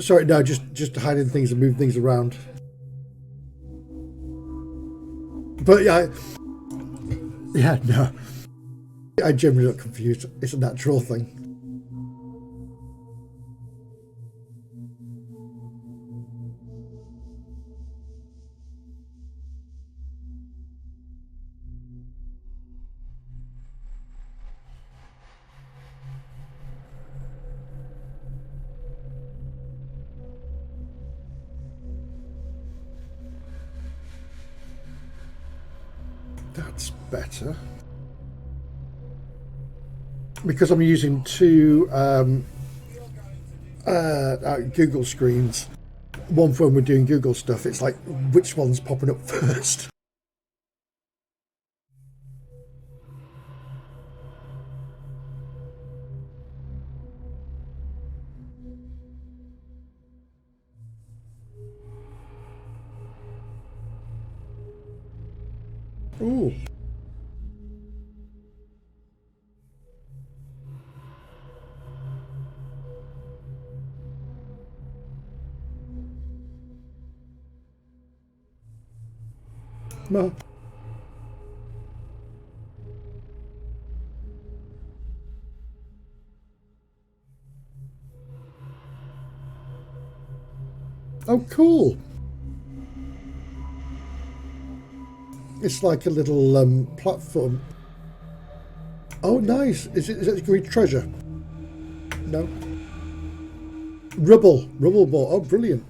Sorry, no, just hiding things and moving things around. But yeah, no. I generally look confused. It's a natural thing. That's better. Because I'm using two Google screens. One for when we're doing Google stuff, it's like, which one's popping up first? Ooh. Well, oh, cool. It's like a little platform. Oh, nice. Is it going to be treasure? No. Rubble ball. Oh, brilliant.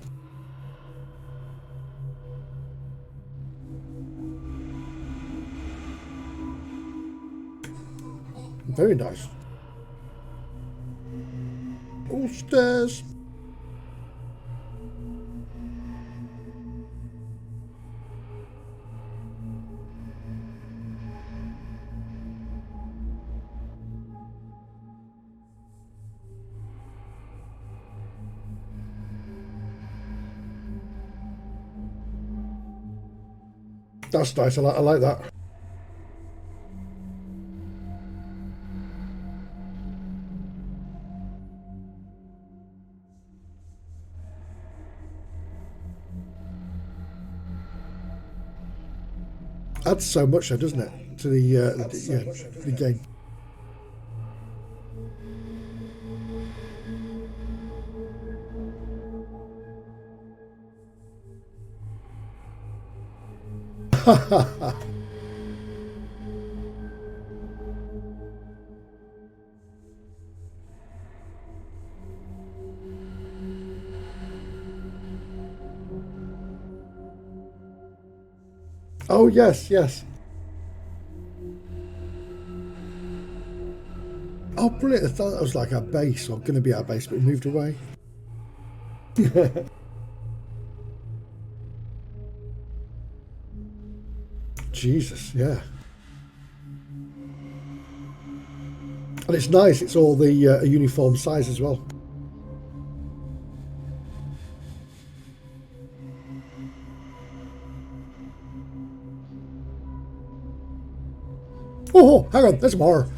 Very nice. All stairs. That's nice. I like that. Adds so much, though, doesn't it, to the game. Oh, yes, yes. Oh, brilliant. I thought that was like our base, or going to be our base, but we moved away. Jesus, yeah. And it's nice. It's all the a uniform size as well. Oh, hang on. There's more.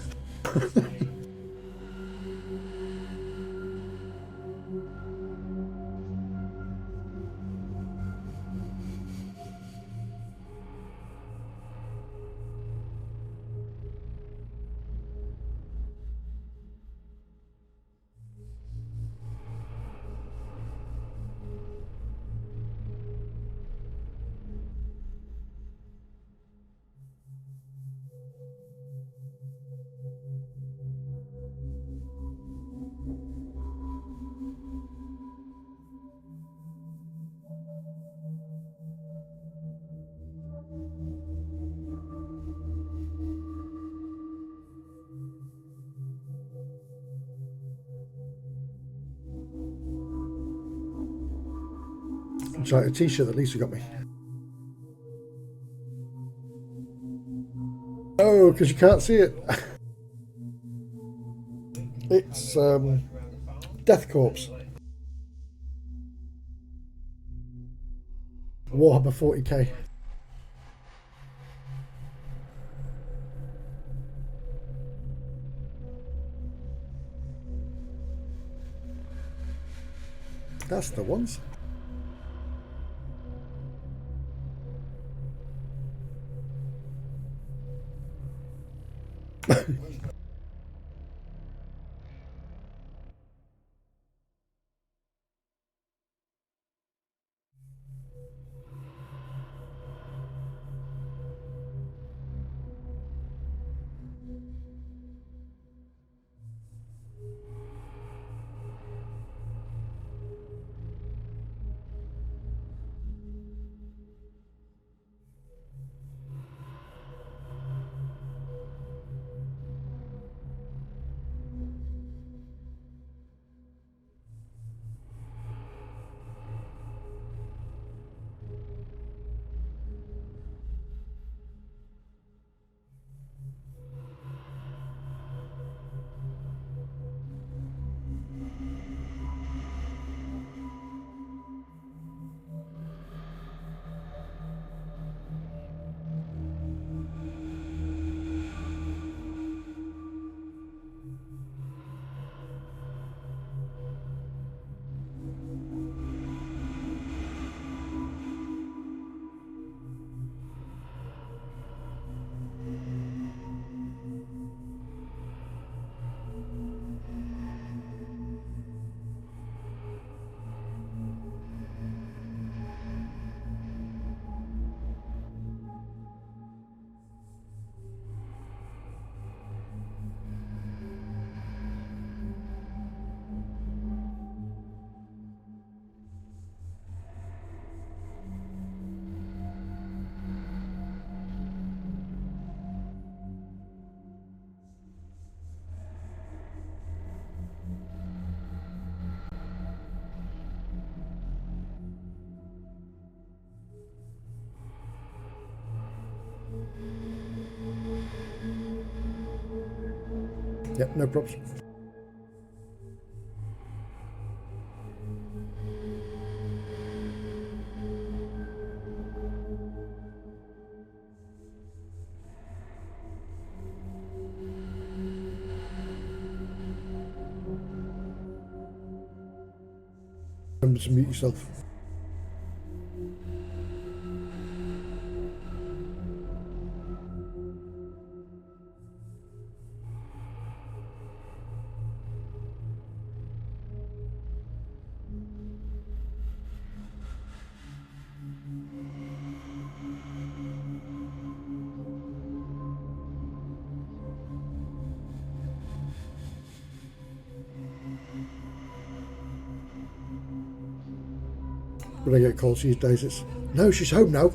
It's like a t-shirt that Lisa got me. Oh, because you can't see it. It's Death Corpse. Warhammer 40k. That's the ones. Yep, no problems. Remember to mute yourself. When I get calls these days, it's, no, she's home now.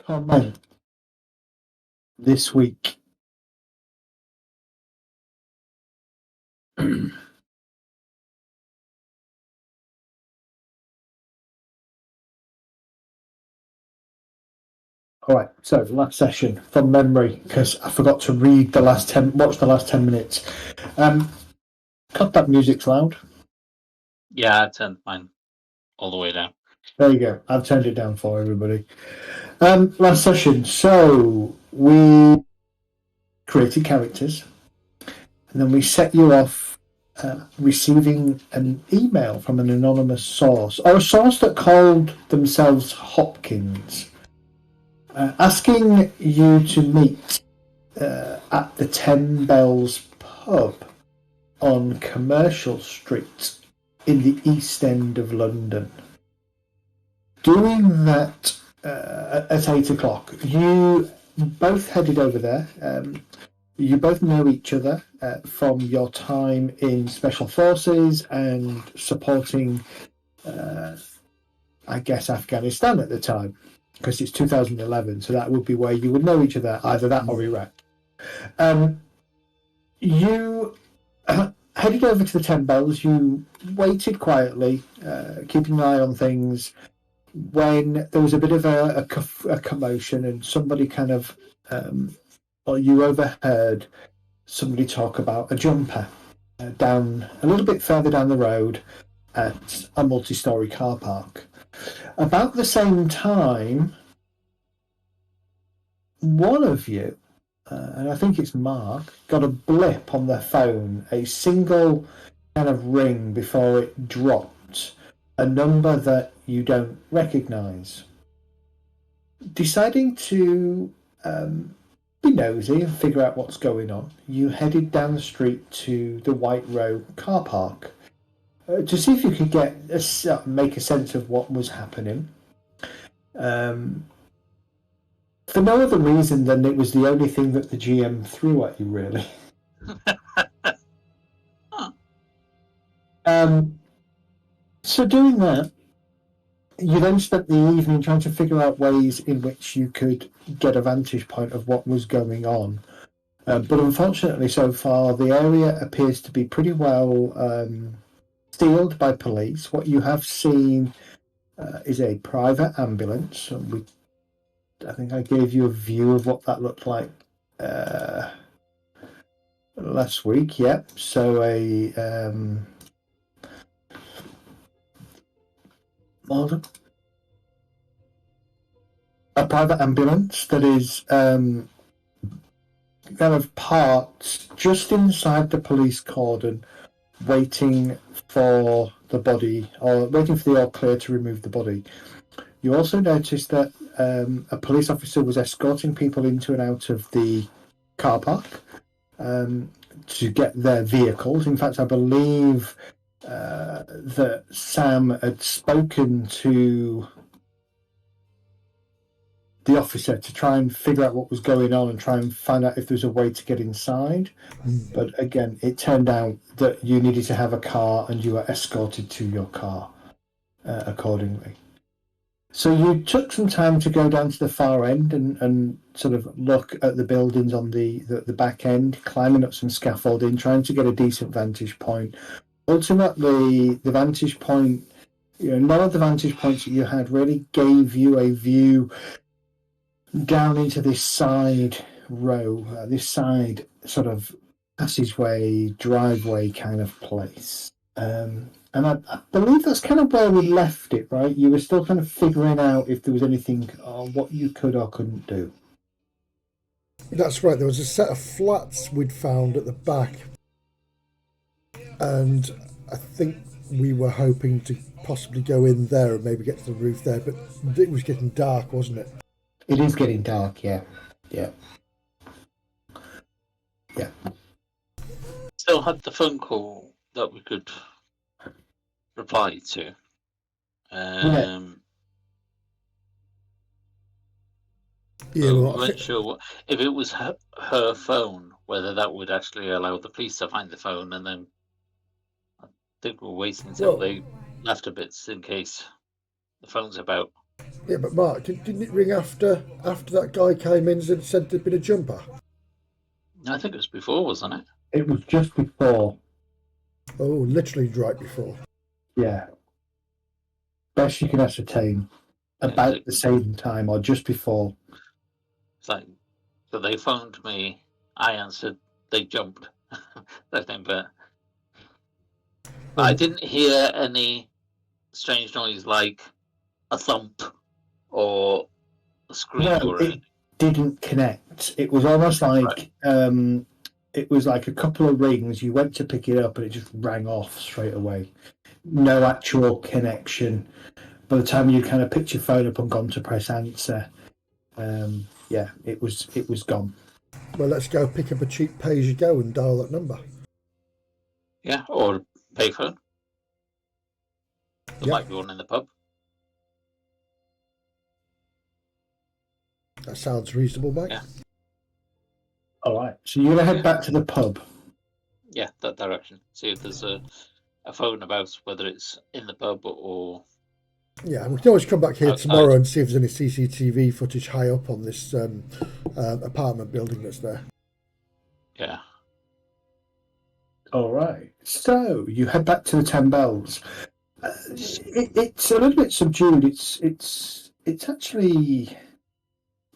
Come this week. All right. So last session from memory, because I forgot to watch the last 10 minutes. Cut that music's loud. Yeah, I turned mine all the way down. There you go. I've turned it down for everybody. Last session. So we created characters, and then we set you off receiving an email from an anonymous source, or a source that called themselves Hopkins, asking you to meet at the 10 Bells pub on Commercial Street in the East End of London. Doing that at 8 o'clock, you both headed over there. You both know each other from your time in Special Forces and supporting, I guess, Afghanistan at the time, because it's 2011, so that would be where you would know each other, either that or Iraq. You headed over to the 10 Bells. You waited quietly, keeping an eye on things, when there was a bit of a commotion, and somebody kind of, or you overheard somebody talk about a jumper down a little bit further down the road at a multi-storey car park. About the same time, one of you, and I think it's Mark, got a blip on their phone, a single kind of ring before it dropped, a number that you don't recognise. Deciding to be nosy and figure out what's going on, you headed down the street to the White Row car park to see if you could make a sense of what was happening. For no other reason than it was the only thing that the GM threw at you, really. So doing that, you then spent the evening trying to figure out ways in which you could get a vantage point of what was going on. But unfortunately, so far, the area appears to be pretty well sealed by police. What you have seen is a private ambulance. I think I gave you a view of what that looked like last week. Yep. So a private ambulance that is kind of parked just inside the police cordon, waiting for the body, or waiting for the all clear to remove the body. You also noticed that a police officer was escorting people into and out of the car park to get their vehicles. In fact, I believe that Sam had spoken to the officer to try and figure out what was going on and try and find out if there was a way to get inside. But again, it turned out that you needed to have a car and you were escorted to your car accordingly. So you took some time to go down to the far end and sort of look at the buildings on the back end, climbing up some scaffolding, trying to get a decent vantage point. Ultimately, the vantage point, none of the vantage points that you had really gave you a view down into this side row, this side sort of passageway, driveway kind of place. And I believe that's kind of where we left it, right? You were still kind of figuring out if there was anything or what you could or couldn't do. That's right. There was a set of flats we'd found at the back, and I think we were hoping to possibly go in there and maybe get to the roof there, but it was getting dark, wasn't it? It is getting dark, yeah. Still had the phone call that we could reply to. Yeah, we well, weren't sure if it was her phone, whether that would actually allow the police to find the phone, and then I think we're waiting until they left a bit in case the phone's about. Yeah, but Mark, didn't it ring after that guy came in and said there'd been a jumper? I think it was before, wasn't it? It was just before. Oh, literally right before. Yeah. Best you can ascertain. About the same time or just before. like, so they phoned me. I answered. They jumped. That thing, but I didn't hear any strange noise like a thump or a scream No, or it anything. didn't connect. It was almost like it was like a couple of rings. You went to pick it up and it just rang off straight away. No actual connection. By the time you kind of picked your phone up and gone to press answer, yeah, it was gone. Well, let's go pick up a cheap pay-as-you-go and dial that number. Yeah, or payphone. There Yep. might be one in the pub. That sounds reasonable, mate. Yeah. All right. So you're going to head back to the pub. Yeah, that direction. See if there's a phone about, whether it's in the pub or... Yeah, and we can always come back here outside. tomorrow and see if there's any CCTV footage high up on this apartment building that's there. Yeah. All right. So you head back to the 10 Bells. It's a little bit subdued. It's actually,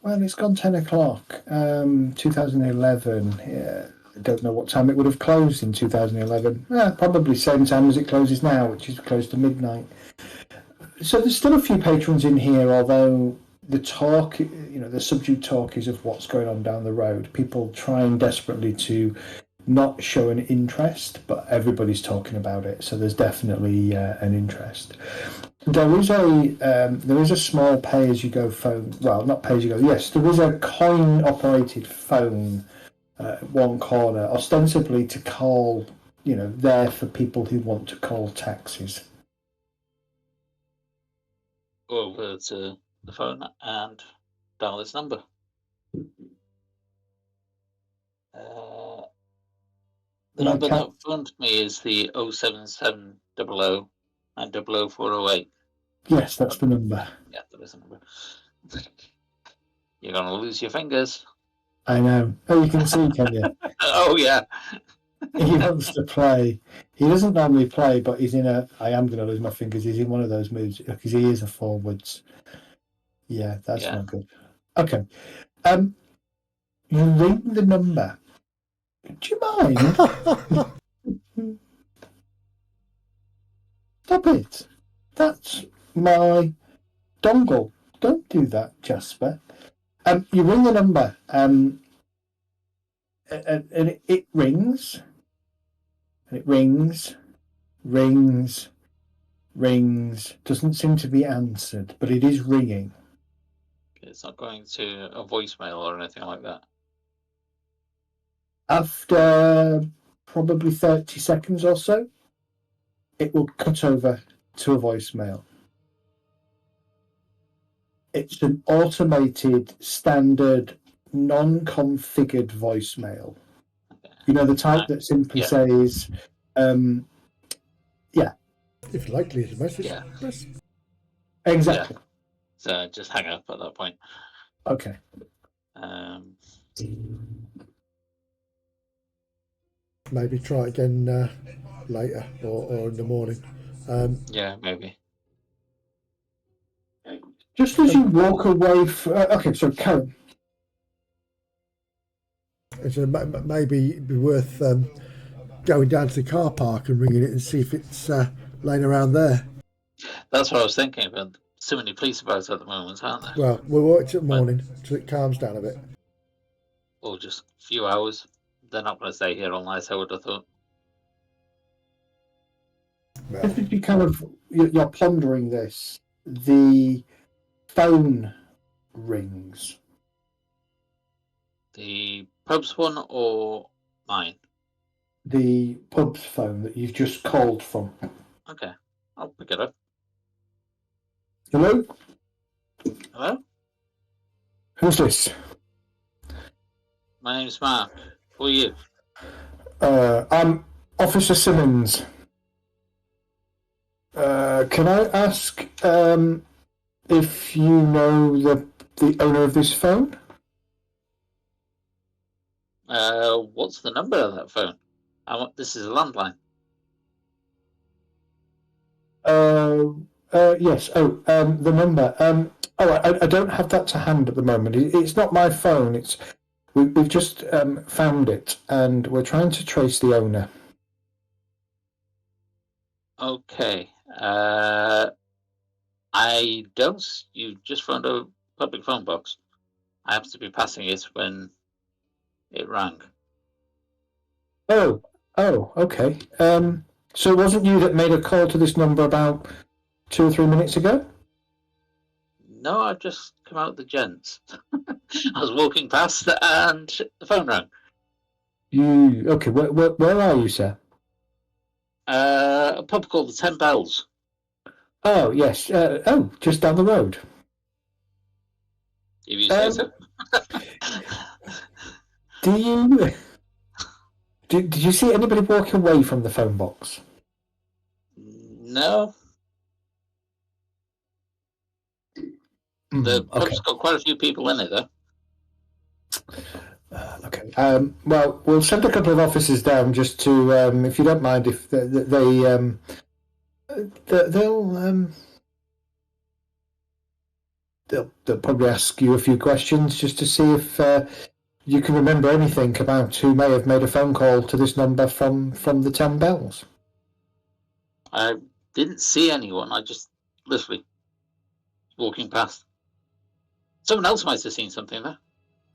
well, it's gone 10 o'clock. 2011. Yeah, I don't know what time it would have closed in 2011. Probably same time as it closes now, which is close to midnight. So there's still a few patrons in here, although the talk, the subdued talk is of what's going on down the road. People trying desperately to not show an interest, but everybody's talking about it. So there's definitely an interest. There is a small pay-as-you-go phone. Well, not pay-as-you-go. Yes, there is a coin-operated phone at one corner, ostensibly to call. There for people who want to call taxis. Go over to the phone and dial this number. The number that phoned me is the 07700 and 00408. Yes, that's the number. Yeah, that is the number. You're going to lose your fingers. I know. Oh, you can see, can you? Oh, yeah. He wants to play. He doesn't normally play, but he's in a I am going to lose my fingers. He's in one of those moods because he is a forwards. Yeah, that's not good. Okay. You ring the number. Do you mind? Stop it. That's my dongle. Don't do that, Jasper. You ring the number, and it rings, and it rings. Doesn't seem to be answered, but it is ringing. It's not going to a voicemail or anything like that. After probably 30 seconds or so, it will cut over to a voicemail. It's an automated, standard, non-configured voicemail. Okay. The type that simply says, yeah. If you like to leave a message, press. Exactly. Yeah. So just hang up at that point. Okay. Maybe try again later or in the morning. Yeah, maybe. Just as you walk away okay, so Karen. So maybe it'd be worth going down to the car park and ringing it and see if it's laying around there. That's what I was thinking, but so many police about at the moment, aren't there? Well, we'll watch it morning so it calms down a bit. Or just a few hours. They're not going to stay here all night, I would have thought. Well, you're pondering this. The phone rings. The pub's one or mine? The pub's phone that you've just called from. Okay, I'll pick it up. Hello? Hello? Who's this? My name's Mark. Who are you? I'm Officer Simmons. Can I ask if you know the owner of this phone? What's the number of that phone? This is a landline. Yes. Oh, the number. I don't have that to hand at the moment. It's not my phone. We've just found it, and we're trying to trace the owner. Okay. I don't. You just found a public phone box. I happened to be passing it when it rang. Oh, okay. So it wasn't you that made a call to this number about 2 or 3 minutes ago? No, I've just come out the gents. I was walking past and the phone rang. Okay? Where are you, sir? A pub called the 10 Bells. Oh, yes. Just down the road. If you say so. Did you see anybody walking away from the phone box? No. The pub's got quite a few people in it, though. Okay. Well, we'll send a couple of officers down just to, if you don't mind, if they'll probably ask you a few questions just to see if you can remember anything about who may have made a phone call to this number from the 10 Bells. I didn't see anyone. I just literally walking past. Someone else might have seen something there.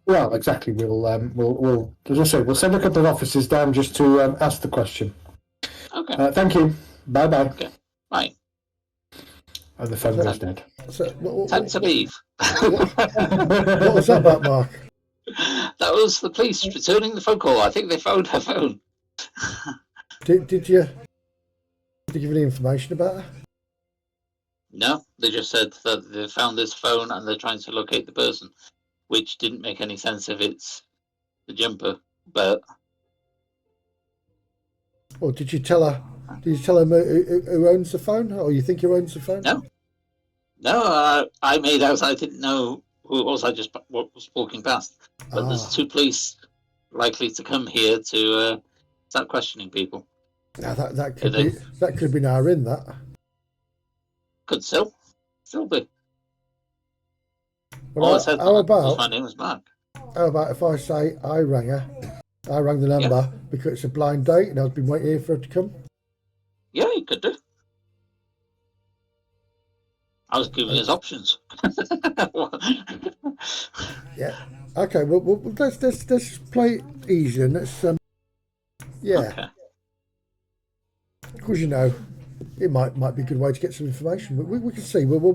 Well, exactly. We'll as I say, we'll send a couple of officers down just to ask the question. Okay. Thank you. Bye bye. Okay. Bye. And the phone goes dead. So, Time to leave. what was that about, Mark? That was the police returning the phone call. I think they found her phone. Did you give any information about her? No, they just said that they found this phone and they're trying to locate the person, which didn't make any sense if it's the jumper. But or did you tell her? Did you tell him who owns the phone, or you think who owns the phone? No. I made out I didn't know who it was. I just was walking past. But there's 2 police likely to come here to start questioning people. Now that could have been our in that. Could still be. Well, how about my name was Mark? How about if I say I rang her? I rang the number because it's a blind date and I've been waiting here for her to come. Yeah, you could do. I was giving us options. Yeah. Okay. Well, let's play it easy and let's Okay. Because it might be a good way to get some information. But we can see. We'll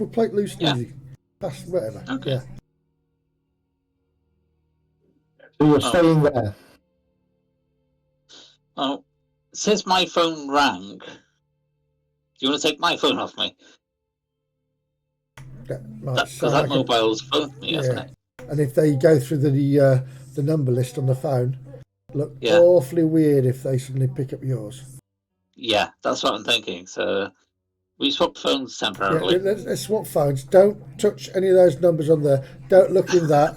play it loose and easy. That's whatever. Okay. Yeah. So you're staying there. Oh, since my phone rang, do you want to take my phone off me? Because that mobile's phoned me, hasn't it? And if they go through the number list on the phone, look awfully weird if they suddenly pick up yours. Yeah, that's what I'm thinking. So we swap phones temporarily. Yeah, let's swap phones. Don't touch any of those numbers on there. Don't look in that.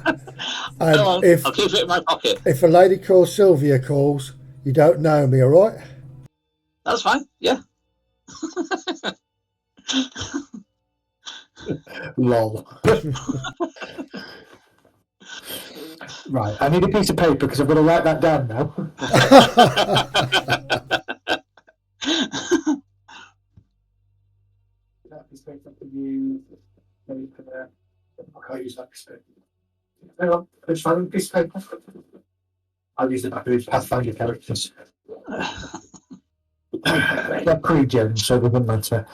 And I'll keep it in my pocket. If a lady called Sylvia calls, you don't know me, all right? That's fine. Yeah. Lol. Right, I need a piece of paper because I'm going to write that down now. That piece of paper for you. I can't use that piece of paper. Hang on, let's find a piece of paper. I'll use the back of these Pathfinder characters. They're pre-gen, so it doesn't matter.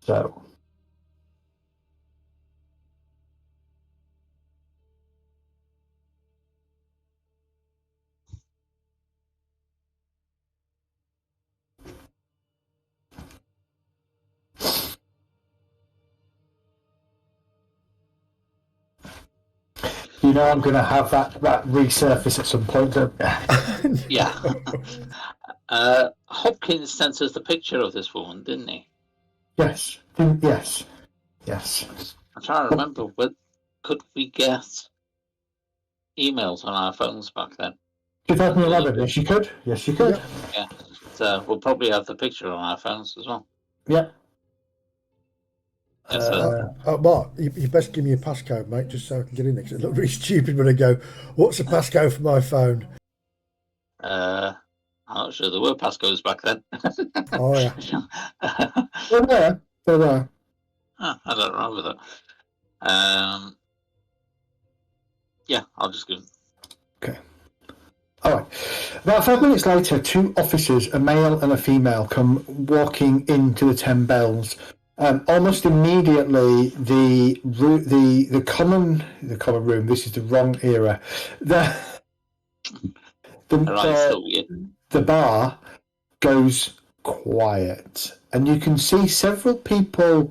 So. You know I'm going to have that resurface at some point, don't you? Yeah. Hopkins sent us the picture of this woman, didn't he? Yes. Yes. I'm trying to remember, but could we get emails on our phones back then? 2011, yes you could. Yes you could. Yeah. So we'll probably have the picture on our phones as well. Yeah. Yes, sir. Mark, you best give me a passcode, mate, just so I can get in there. 'Cause it looked really stupid when I go, what's the passcode for my phone? I'm not sure there were passcodes back then. Oh, yeah. They're there. They're there. I don't remember that. Yeah, I'll just go. Okay. All right. About 5 minutes later, 2 officers, a male and a female, come walking into the 10 Bells. Almost immediately, the common room. This is the wrong era. The bar goes quiet, and you can see several people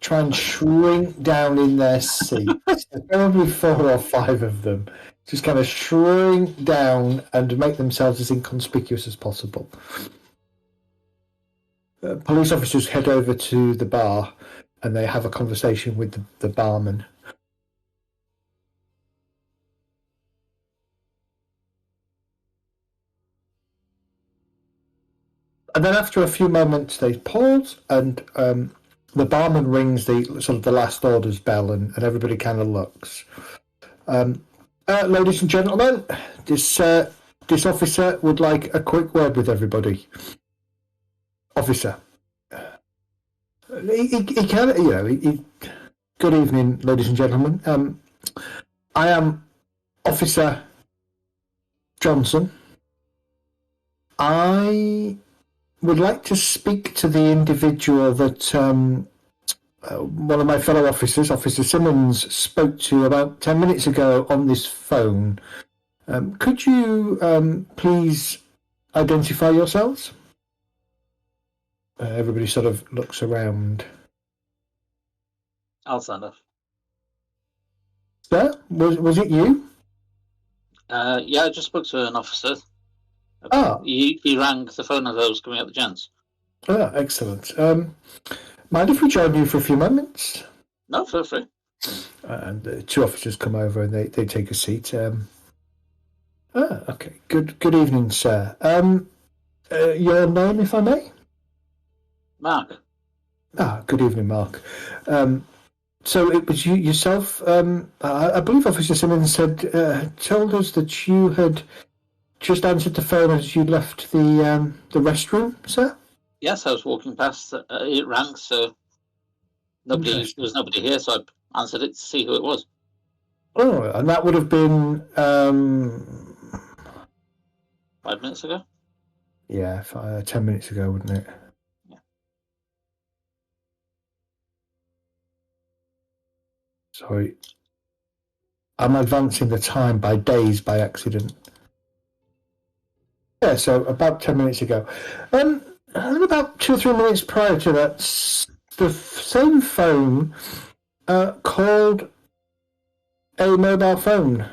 try and shrink down in their seats. There's probably 4 or 5 of them. Just kind of shrink down and make themselves as inconspicuous as possible. Police officers head over to the bar and they have a conversation with the barman. And then after a few moments, they pause, and the barman rings the last orders bell, and everybody kind of looks. Ladies and gentlemen, this officer would like a quick word with everybody. Officer. He can, good evening, ladies and gentlemen. I am Officer Johnson. I would like to speak to the individual that one of my fellow officers, Officer Simmons, spoke to about 10 minutes ago on this phone. Could you please identify yourselves? Everybody sort of looks around. I'll stand up. Sir, was it you? Yeah, I just spoke to an officer. Ah. He rang the phone as I was coming out the gents. Ah, excellent. Mind if we join you for a few moments? No, feel free. And 2 officers come over and they take a seat. Okay. Good evening, sir. Your name, if I may? Mark. Good evening, Mark. So it was you yourself. I believe Officer Simmons told us that you had just answered the phone as you left the restroom, sir? Yes, I was walking past. It rang, so there was nobody here, so I answered it to see who it was. Oh, and that would have been 5 minutes ago? Yeah, 10 minutes ago, wouldn't it? Yeah. Sorry. I'm advancing the time by days by accident. Yeah, so about 10 minutes ago. And about 2 or 3 minutes prior to that, the same phone called a mobile phone.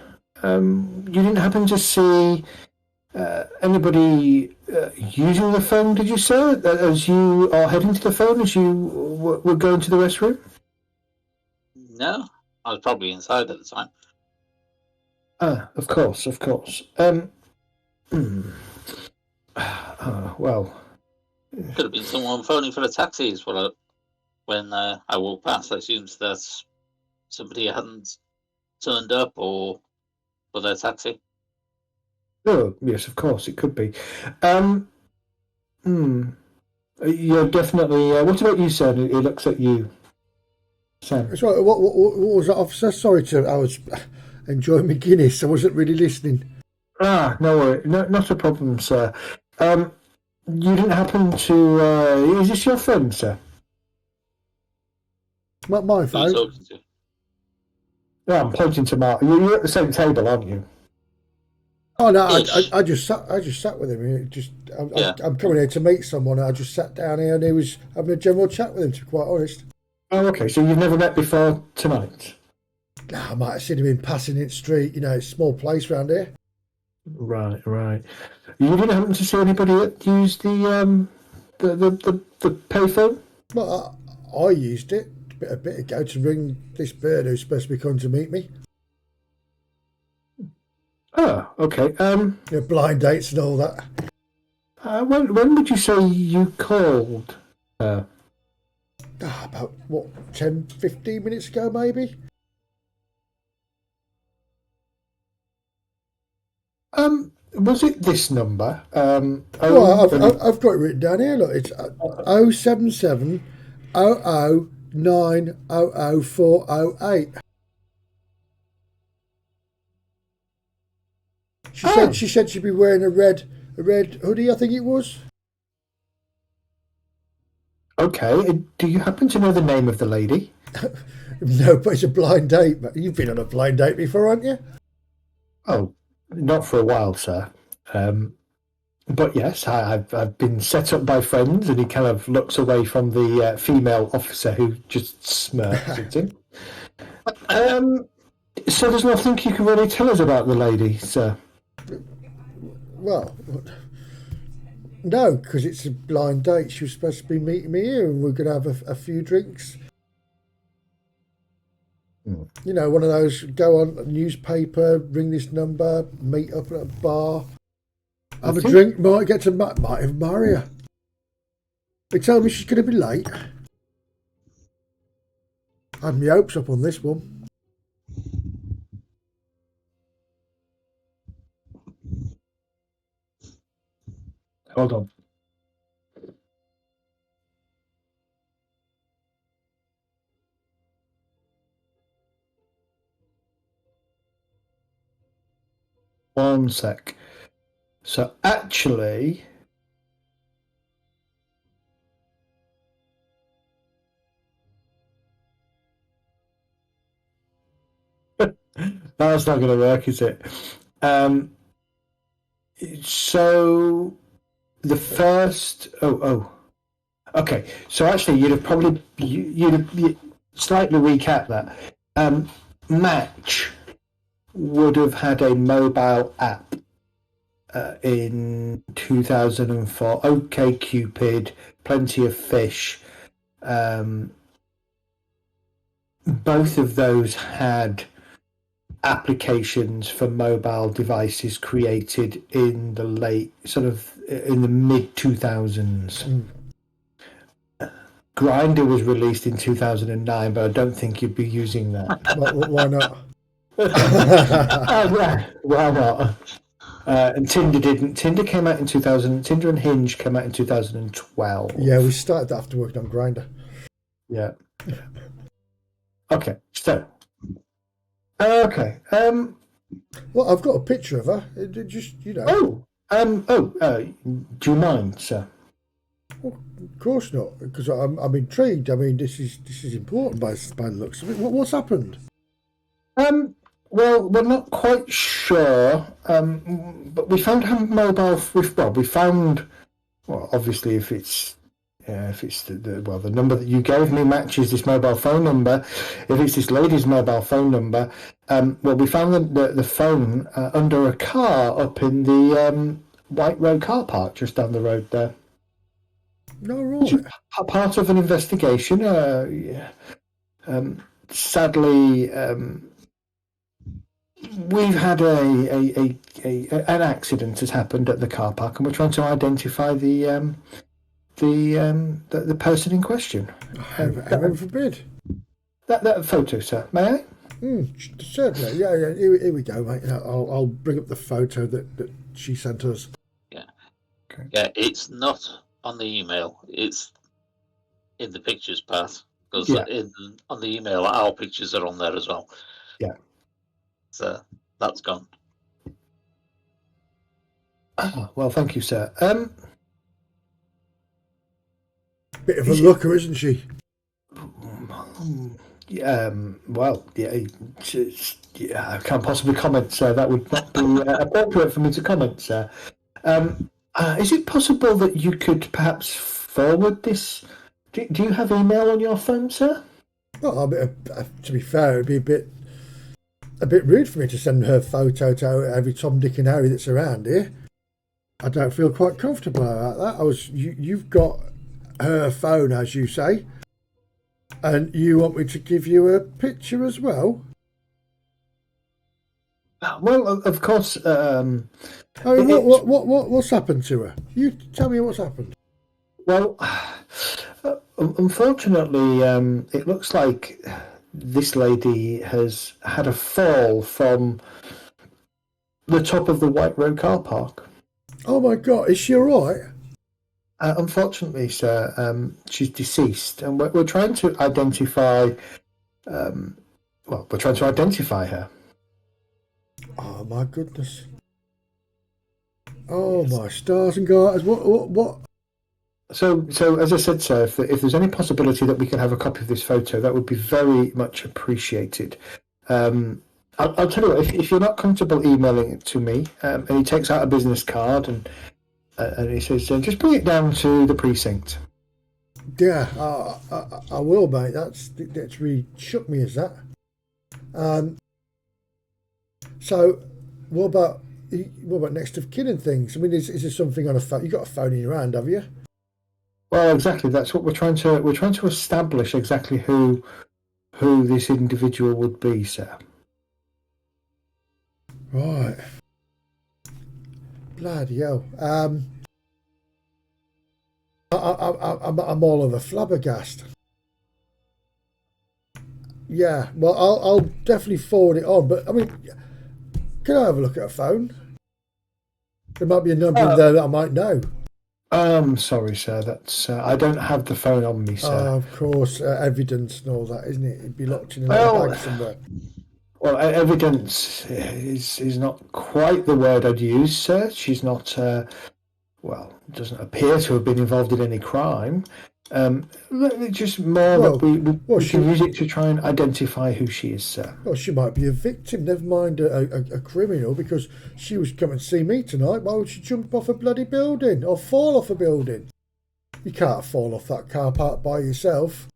You didn't happen to see anybody using the phone, did you, sir, as you are heading to the phone, as you were going to the restroom? No, I was probably inside at the time. Of course. Well, could have been someone phoning for a taxi as well. When I walked past, I assumed that somebody hadn't turned up or for their taxi. Oh, yes, of course, it could be. You're definitely. What about you, sir? He looks at you, Sam. Sorry, what was that, officer? Sorry, I was enjoying my Guinness. I wasn't really listening. No worry, not a problem, sir. You didn't happen to. Is this your friend, sir? My phone. Talking to? Yeah, I'm pointing to Mark. You're at the same table, aren't you? Oh no, I just sat with him. I'm coming here to meet someone. I just sat down here and he was having a general chat with him, to be quite honest. Oh, okay. So you've never met before tonight? No, I might have seen him in passing in the street. You know, it's a small place around here. Right. You didn't happen to see anybody that used the payphone? Well, I used it a bit ago to ring this bird who's supposed to be coming to meet me. Oh, okay. Blind dates and all that. When would you say you called? About, 10, 15 minutes ago, maybe? Was it this number? Well, I've got it written down here. Look, it's 077 00 900 408. She said she'd be wearing a red hoodie, I think it was. Okay. Do you happen to know the name of the lady? No, but it's a blind date. You've been on a blind date before, haven't you? Oh, not for a while, sir. But yes, I've been set up by friends, and he kind of looks away from the female officer who just smirks at him. So there's nothing you can really tell us about the lady, sir? Well, no, because it's a blind date. She was supposed to be meeting me here, and we're going to have a few drinks. You know, one of those, go on a newspaper, ring this number, meet up at a bar, have a drink, might even marry her. They tell me she's going to be late. I had my hopes up on this one. Hold on. One sec. So actually, that's not going to work, is it? So the first. Okay. So actually, you'd have slightly recap that. Match would have had a mobile app in 2004. OK Cupid, Plenty of Fish. Both of those had applications for mobile devices created in the mid 2000s. Grindr was released in 2009, but I don't think you'd be using that. Why not? Why not? And Tinder didn't. Tinder came out in 2000. Tinder and Hinge came out in 2012. Yeah, we started that after working on Grindr. Yeah. Okay. So. Okay. Well, I've got a picture of her. Just, you know. Do you mind, sir? Well, of course not, because I'm intrigued. I mean, this is important by the looks of it. What's happened? Well, we're not quite sure, but we found her mobile. Obviously, if it's the number that you gave me matches this mobile phone number. If it's this lady's mobile phone number, we found the phone under a car up in the White Road car park just down the road there. No, right. Part of an investigation. Sadly, we've had an accident has happened at the car park, and we're trying to identify the person in question. Heaven forbid. That photo, sir. May I? Certainly. Yeah. Here we go, mate. I'll bring up the photo that she sent us. Yeah. Okay. Yeah, it's not on the email. It's in the pictures part, because on the email our pictures are on there as well. Yeah. So that's gone. Well, thank you, sir. Bit of a looker, isn't she? Well, I can't possibly comment, sir. That would not be appropriate for me to comment, sir. Is it possible that you could perhaps forward this? Do you have email on your phone, sir? Well, to be fair, it'd be a bit rude for me to send her photo to every Tom, Dick, and Harry that's around here. I don't feel quite comfortable about that. You've got her phone, as you say, and you want me to give you a picture as well? Well, of course. What's happened to her? You tell me what's happened. Well, Unfortunately, it looks like this lady has had a fall from the top of the White Road car park. Oh my God, is she all right? Unfortunately, sir, she's deceased, and we're trying to identify. We're trying to identify her. Oh my goodness. Oh my stars and garters. What? So as I said, sir, if there's any possibility that we can have a copy of this photo, that would be very much appreciated. I'll tell you what, if you're not comfortable emailing it to me, and he takes out a business card and he says, just bring it down to the precinct. Yeah, I will, mate. That's really shook me, is that? So, what about next of kin and things? I mean, is there something on a phone? You got a phone in your hand, have you? Well, exactly. That's what we're trying to establish exactly who this individual would be, sir. Right. Bloody hell. I'm all over flabbergast. Yeah, well, I'll definitely forward it on. But I mean, can I have a look at a phone? There might be a number in there that I might know. Sorry, sir. That's I don't have the phone on me, sir. Of course, evidence and all that, isn't it? It'd be locked in a little bag somewhere. Well, evidence is not quite the word I'd use, sir. She's not. Doesn't appear to have been involved in any crime. Just more that we can use it to try and identify who she is, sir. Well, she might be a victim, never mind a criminal, because she was coming to see me tonight. Why would she jump off a bloody building or fall off a building? You can't fall off that car park by yourself.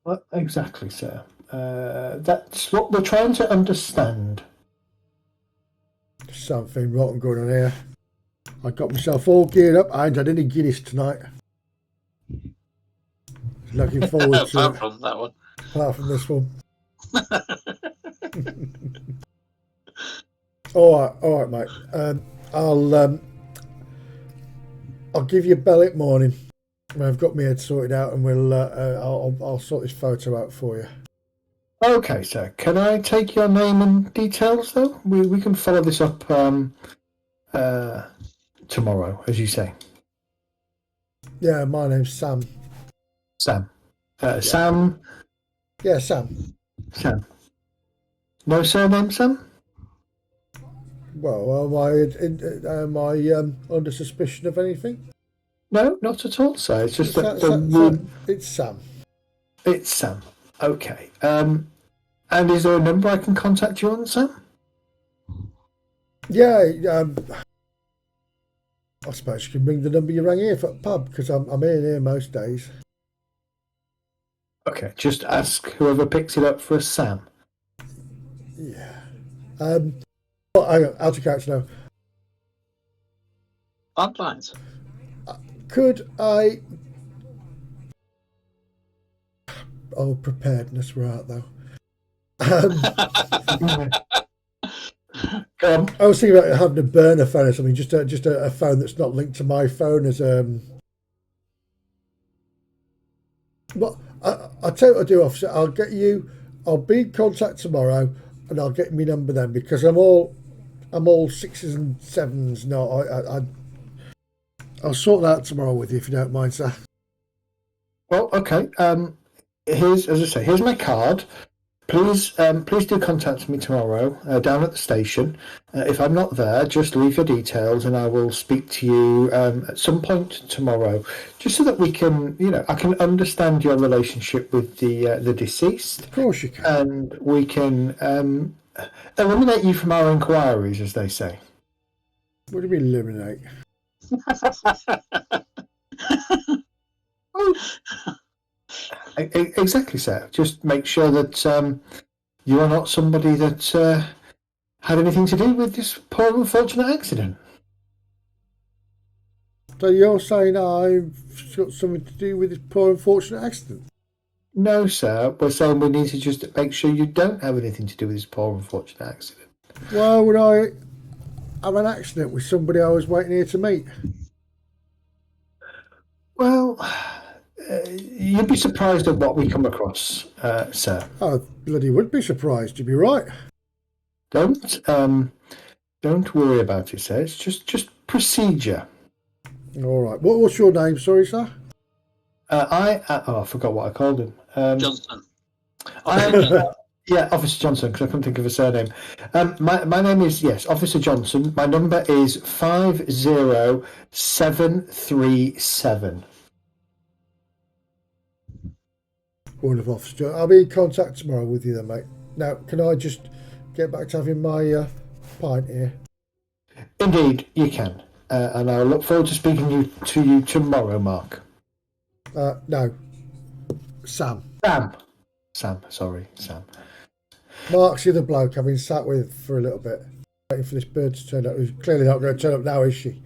Well, exactly, sir. That's what we're trying to understand. Something rotten going on here. I got myself all geared up. I ain't had any Guinness tonight. Looking forward to apart from that one. Apart from this one. all right, mate. I'll give you a bell at morning when I've got my head sorted out, and I'll sort this photo out for you. Okay, sir. Can I take your name and details, though? We can follow this up tomorrow, as you say. Yeah, my name's Sam. Sam. Yeah. Sam. Yeah, Sam. Sam. No surname, Sam? Well, am I under suspicion of anything? No, not at all, sir. It's just it's Sam. It's Sam. Okay. And is there a number I can contact you on, Sam? Yeah. I suppose you can ring the number you rang here for the pub, because I'm here most days. Okay, just ask whoever picks it up for a Sam. Yeah. Hang on, out of character now. Lines. Could I... Oh, preparedness, we're out though. I was thinking about having a burner phone or something, just a phone that's not linked to my phone as Well, I'll tell you what I'll do, officer. I'll be in contact tomorrow, and I'll get my number then, because I'm all 6s and 7s now. I'll sort that out tomorrow with you, if you don't mind, sir. Well, okay. Here's my card. Please do contact me tomorrow down at the station. If I'm not there, just leave your details, and I will speak to you at some point tomorrow, just so that we can, I can understand your relationship with the deceased. Of course you can. And we can eliminate you from our inquiries, as they say. What do you mean eliminate? Exactly, sir. Just make sure that you are not somebody that had anything to do with this poor unfortunate accident. So you're saying I've got something to do with this poor unfortunate accident? No, sir. We're saying we need to just make sure you don't have anything to do with this poor unfortunate accident. Why would I have an accident with somebody I was waiting here to meet? Well, you'd be surprised at what we come across, sir. I bloody would be surprised. You'd be right. Don't worry about it, sir. It's just procedure. All right. What's your name? Sorry, sir. I forgot what I called him. Johnson. Yeah, Officer Johnson, because I couldn't think of a surname. My name is, yes, Officer Johnson. My number is 50737. Wonderful, Officer. I'll be in contact tomorrow with you then, mate. Now, can I just get back to having my pint here? Indeed, you can. And I look forward to speaking to you tomorrow, Mark. No. Sam. Sam, sorry, Sam. Mark's the other bloke I've been sat with for a little bit, waiting for this bird to turn up. Who's clearly not going to turn up now, is she?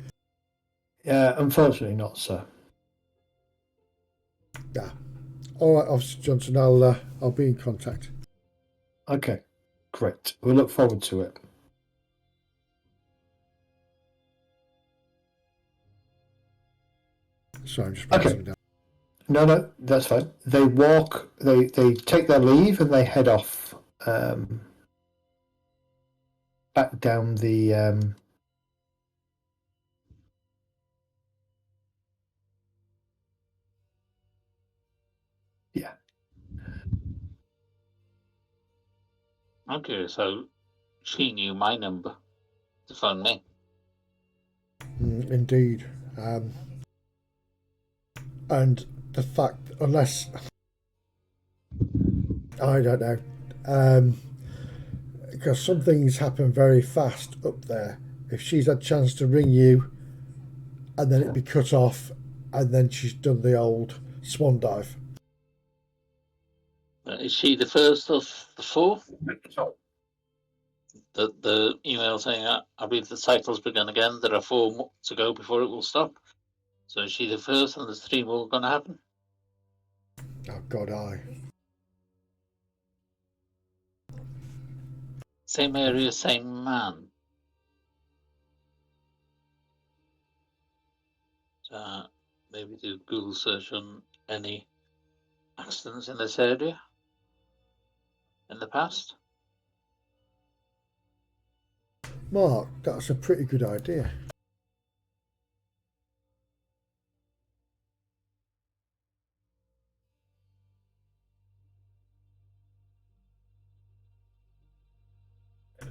Unfortunately not, sir. Yeah. All right, Officer Johnson, I'll be in contact. Okay, great. We'll look forward to it. Sorry, I'm just writing down. No, that's fine. They walk, they take their leave and they head off back down the Okay, so she knew my number to phone me. Indeed. And the fact, unless, I don't know, because some things happen very fast up there. If she's had a chance to ring you and then it be cut off and then she's done the old swan dive. Is she the first of the four? The email saying, I believe the cycle's begun again. There are 4 more to go before it will stop. So is she the first and there's 3 more going to happen? Oh, God, aye. Same area, same man. Maybe do a Google search on any accidents in this area in the past. Mark, that's a pretty good idea.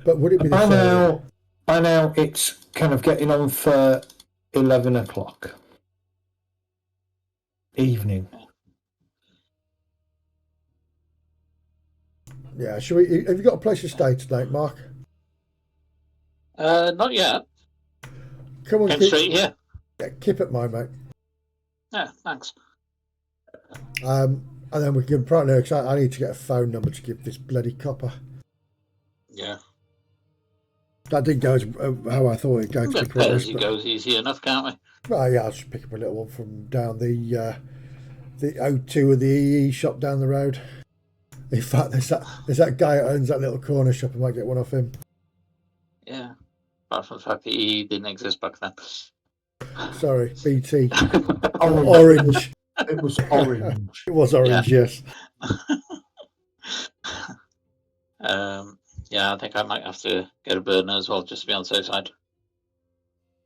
But would it be by this area? by now it's kind of getting on for 11 o'clock evening. Yeah, have you got a place to stay tonight, Mark? Not yet. Come on, Came straight here. Yeah, keep it mine, mate. Yeah, thanks. And then we can probably, because I need to get a phone number to give this bloody copper. Yeah. That didn't go as how I thought it'd go, to be quite honest. It goes easy enough, can't we? Well, yeah, I'll just pick up a little one from down the O2 of the EE shop down the road. In fact, there's that guy that owns that little corner shop. I might get one off him. Yeah. Apart from the fact that he didn't exist back then. Sorry, BT. Orange. It was orange. It was orange, Yeah. yes. Yeah, I think I might have to get a burner as well, just to be on the safe side.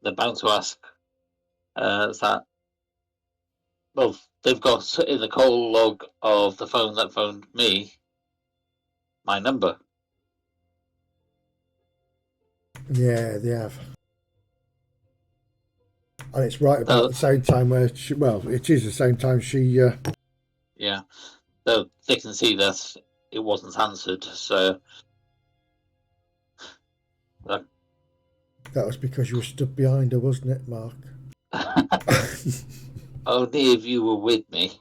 They're bound to ask. That, well, they've got in the call log of the phone that phoned me my number. Yeah, they have. And it's right about the same time where it is the same time she. Yeah, though they can see that it wasn't answered, so. That was because you were stood behind her, wasn't it, Mark? Only if you were with me.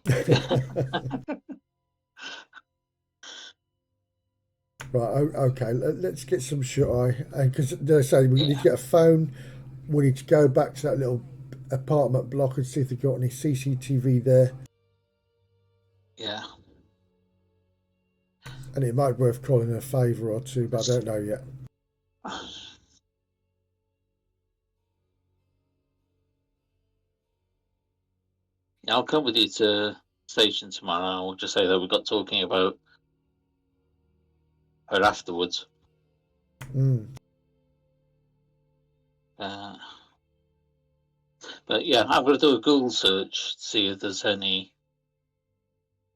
Right, okay, let's get some shut eye. And because they're saying we need to get a phone, we need to go back to that little apartment block and see if they've got any CCTV there. Yeah. And it might be worth calling a favour or two, but I don't know yet. Yeah, I'll come with you to station tomorrow. I'll just say that we got talking about her afterwards. But yeah, I'm going to do a Google search to see if there's any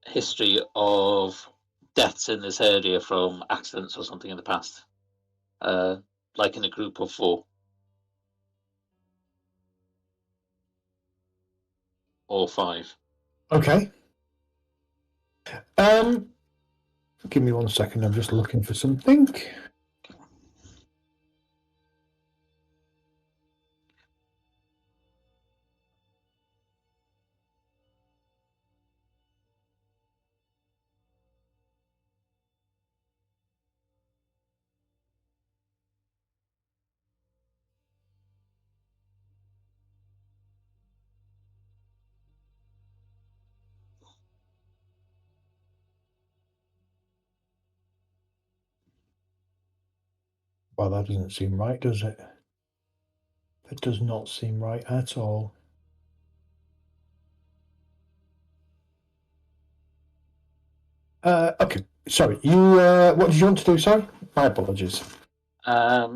history of deaths in this area from accidents or something in the past, like in a group of 4 or 5. Okay. Give me 1 second. I'm just looking for something. Well, that doesn't seem right, does it? That does not seem right at all. Okay, sorry. You, what did you want to do? Sorry, my apologies. I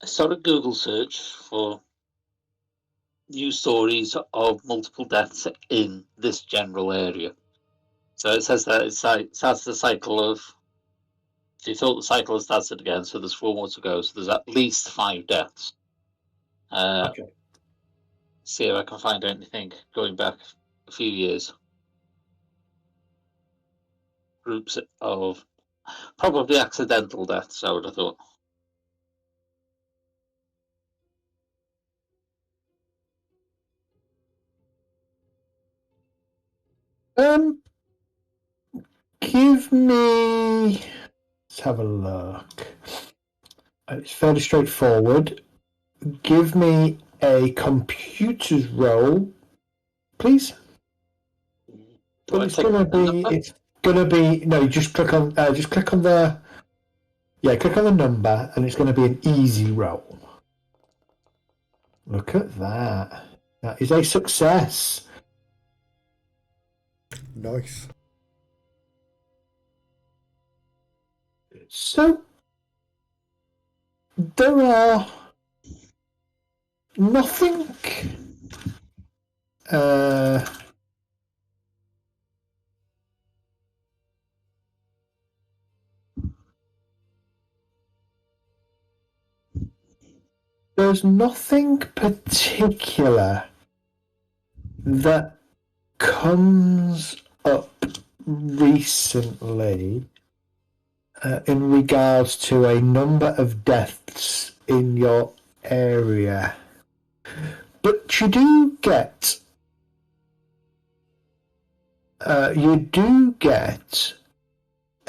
started a Google search for news stories of multiple deaths in this general area. So it says that it starts the cycle of. So you thought the cycle has started again, so there's 4 more to go. So there's at least 5 deaths. Okay. See if I can find anything going back a few years. Groups of probably accidental deaths, I would have thought. Give me. Let's have a look. It's fairly straightforward. Give me a computer's roll, please. But it's gonna be. It's gonna be. No, you just click on. Just click on the. Yeah, click on the number, and it's going to be an easy roll. Look at that. That is a success. Nice. So, there are nothing there's nothing particular that comes up recently in regards to a number of deaths in your area. But you do get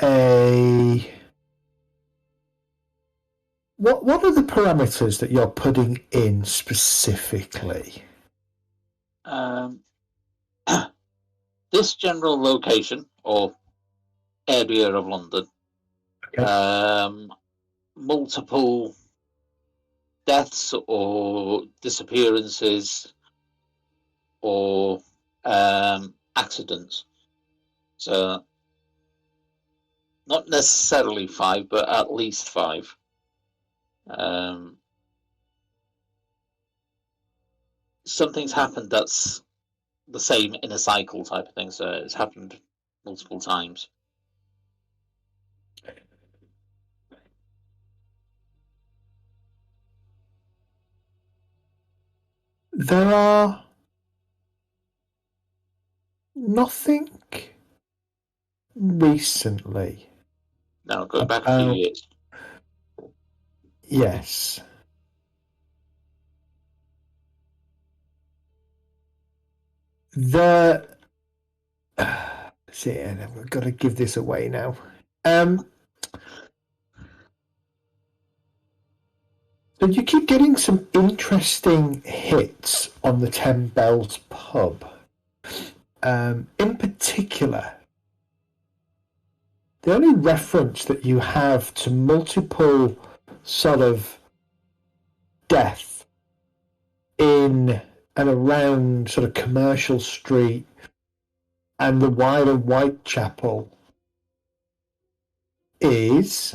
a what are the parameters that you're putting in specifically? This general location or area of London, okay. Multiple deaths or disappearances or accidents. So not necessarily 5, but at least 5. Something's happened that's the same in a cycle type of thing, so it's happened multiple times. There are nothing recently. No, going back a few years. Yes. See, and I've got to give this away now. So you keep getting some interesting hits on the 10 Bells pub. In particular, the only reference that you have to multiple sort of death in and around sort of Commercial Street And the wider Whitechapel is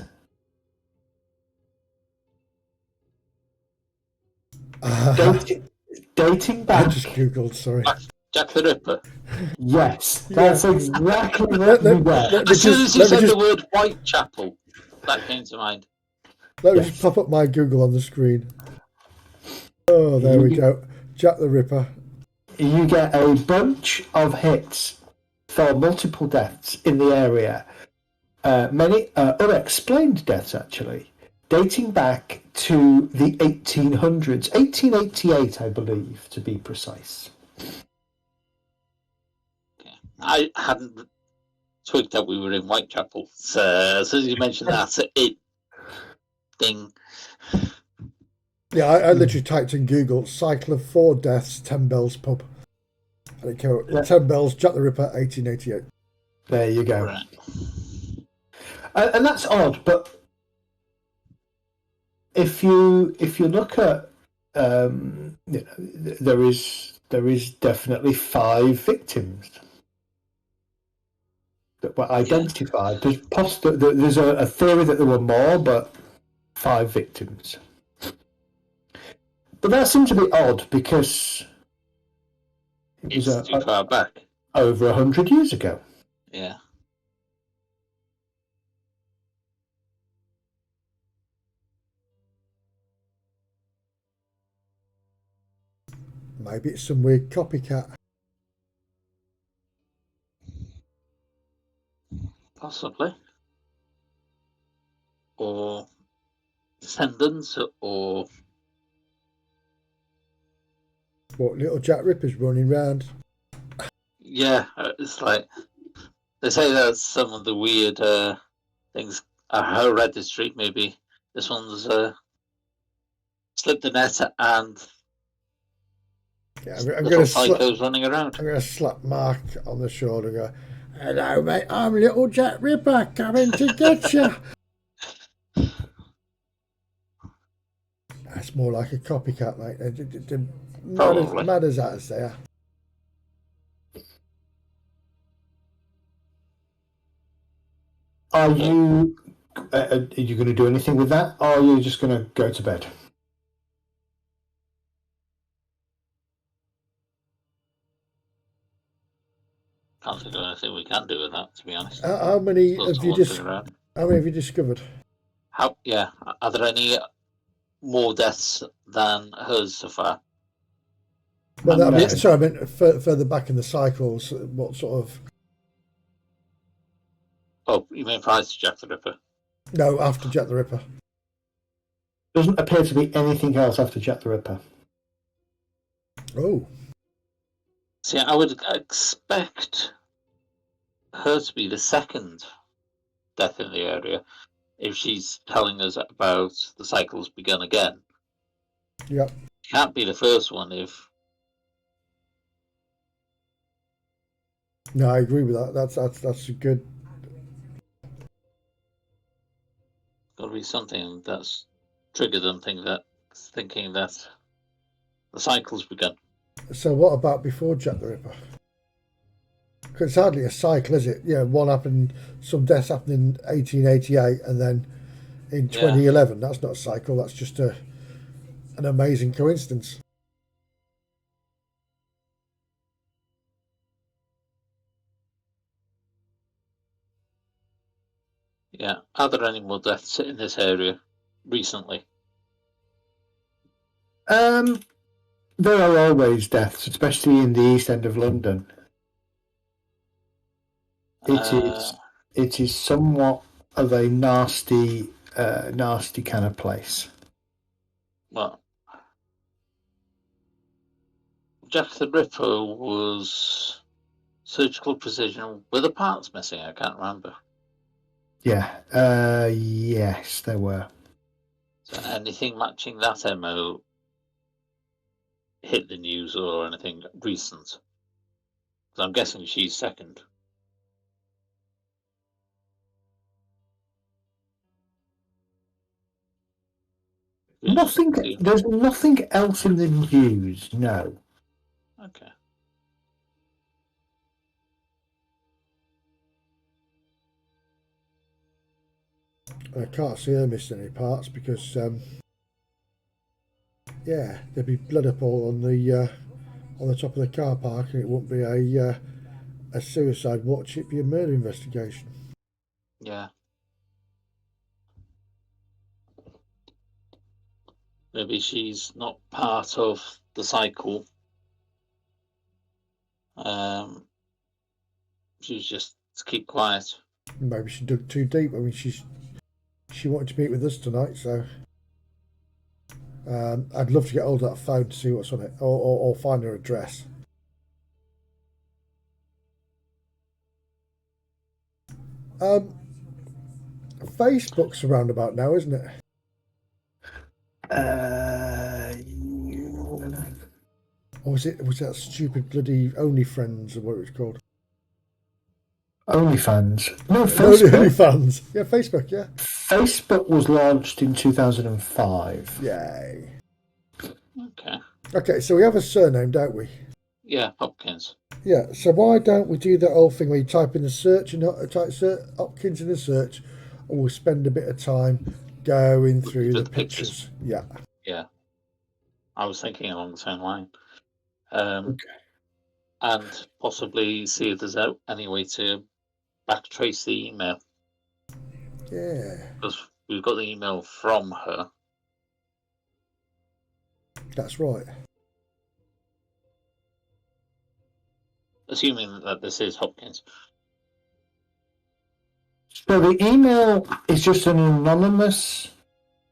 dating I back. just googled. Sorry. Jack the Ripper. Yes, Yeah. that's exactly Let, what you let, get. let me As soon just as you let me said just the word Whitechapel, that came to mind. let me Yes. just pop up my Google on the screen. Oh, there we go. Jack the Ripper. You get a bunch of hits for multiple deaths in the area. Many unexplained deaths, actually, dating back to the 1800s, 1888, I believe, to be precise. Okay. I hadn't twigged that we were in Whitechapel. So as soon as you mentioned that, ding. Yeah, I literally typed in Google cycle of 4 deaths, 10 bells pub. And it came up, 10 bells, Jack the Ripper, 1888. There you go. Right. And that's odd, but if you look at, there is definitely 5 victims that were identified. There's a theory that there were more, but 5 victims. But that seems a bit odd because it was It's too far back. over 100 years ago. Yeah. Maybe it's some weird copycat. Possibly. Or descendants, or What, little Jack Ripper's running round? yeah, it's like they say that some of the weird things are hereditary. Maybe this one's slipped the net and Yeah, I'm little going psychos running around. to slap Mark on the shoulder and go, "Hello, mate, I'm little Jack Ripper coming to get you." That's more like a copycat, mate. Mad as that is there. Are you going to do anything with that, or are you just going to go to bed? Can't think of anything we can do with that, to be honest. How many Lots have of you wandering around. How many have you discovered? Yeah, are there any more deaths than hers so far? Well, I meant further back in the cycles. What sort of? Oh, you mean prior to Jack the Ripper? No, after Jack the Ripper. Doesn't appear to be anything else after Jack the Ripper. Oh. See, I would expect her to be the second death in the area if she's telling us about the cycle's begun again. Yep. Can't be the first one if. No, I agree with that. That's a good. Got to be something that's triggered them thinking that the cycle's begun. So what about before Jack the Ripper? Because it's hardly a cycle, is it? Yeah, one happened. Some deaths happened in 1888, and then in 2011. That's not a cycle. That's just an amazing coincidence. Yeah. Are there any more deaths in this area recently? There are always deaths, especially in the East End of London. It is somewhat of a nasty kind of place. Well, Jack the Ripper was surgical precision with the parts missing. I can't remember. Yeah. Yes, there were. So anything matching that MO hit the news or anything recent? Because I'm guessing she's second. There's nothing else in the news. No. Okay. And I can't see her missing any parts because, yeah, there'd be blood up all on the top of the car park, and it wouldn't be a suicide watch. It'd be a murder investigation. Yeah. Maybe she's not part of the cycle. She's just to keep quiet. Maybe she dug too deep. I mean, she wanted to meet with us tonight, so I'd love to get hold of that phone to see what's on it, or find her address. Facebook's around about now, isn't it? Or was that stupid bloody OnlyFriends or what it was called? OnlyFans. No, Facebook. OnlyFans. Yeah, Facebook, yeah. Facebook was launched in 2005. Yay. Okay. Okay, so we have a surname, don't we? Yeah, Hopkins. Yeah, so why don't we do that old thing where you type in the search and type Hopkins in the search, and we'll spend a bit of time going through the pictures. Yeah. Yeah. I was thinking along the same line. Okay. And possibly see if there's any way to backtrace the email. Yeah. Because we've got the email from her. That's right. Assuming that this is Hopkins. So the email is just an anonymous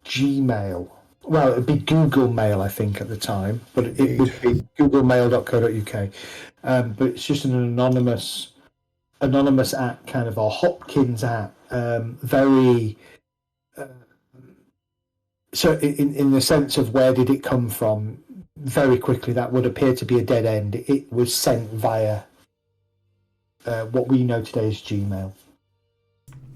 Gmail. Well, it'd be Google Mail, I think, at the time, but it would be googlemail.co.uk. But it's just an anonymous at kind of, or Hopkins at, very. So in the sense of where did it come from, very quickly that would appear to be a dead end. It was sent via what we know today as Gmail.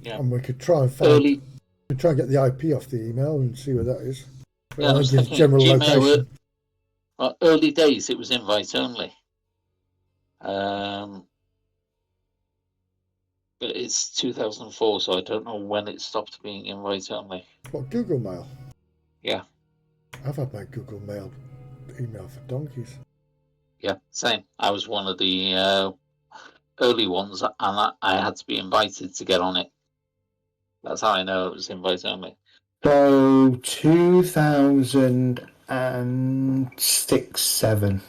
Yeah. And we could try and find. We try and get the IP off the email and see where that is. Yeah, I was thinking general Gmail location. Early days, it was invite only. But it's 2004, so I don't know when it stopped being invite only. What, Google Mail? Yeah. I've had my Google Mail email for donkeys. Yeah, same. I was one of the early ones, and I had to be invited to get on it. That's how I know it was invite only. So 2006, 7.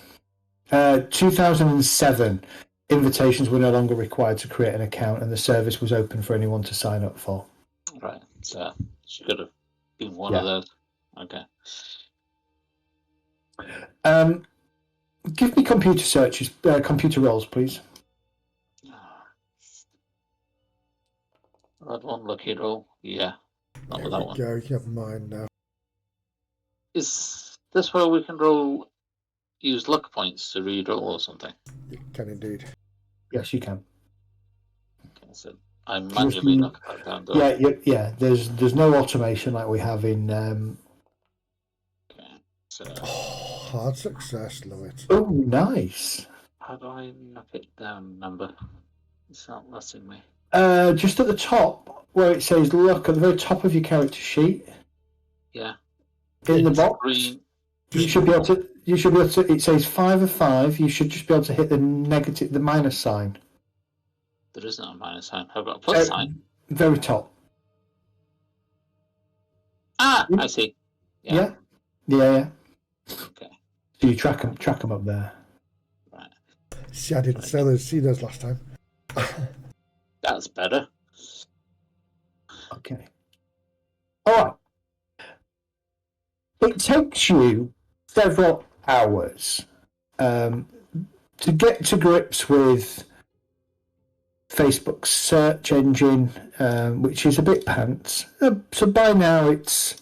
2007, invitations were no longer required to create an account, and the service was open for anyone to sign up for. Right. So she could have been one of those. Okay. Give me computer searches, computer roles, please. That one, lucky roll. Yeah. Not with that one. Go, you can have mine now. Is this where we can use luck points to reroll or something? You can indeed. Yes, you can. Okay, so I manually knock that down. Yeah. There's no automation like we have in. Okay. So. Hard success, love it. Oh, nice. How do I knock it down? Number. It's not letting me. Just at the top where it says "look" at the very top of your character sheet. Yeah. In the box. Green. You should be able to. It says 5 of 5. You should just be able to hit the minus sign. There isn't a minus sign. How about a plus sign? Very top. Ah, I see. Yeah. Okay. So you track them up there. Right. See, I didn't see those last time. That's better. Okay. All right. It takes you several hours to get to grips with Facebook's search engine, which is a bit pants. So by now it's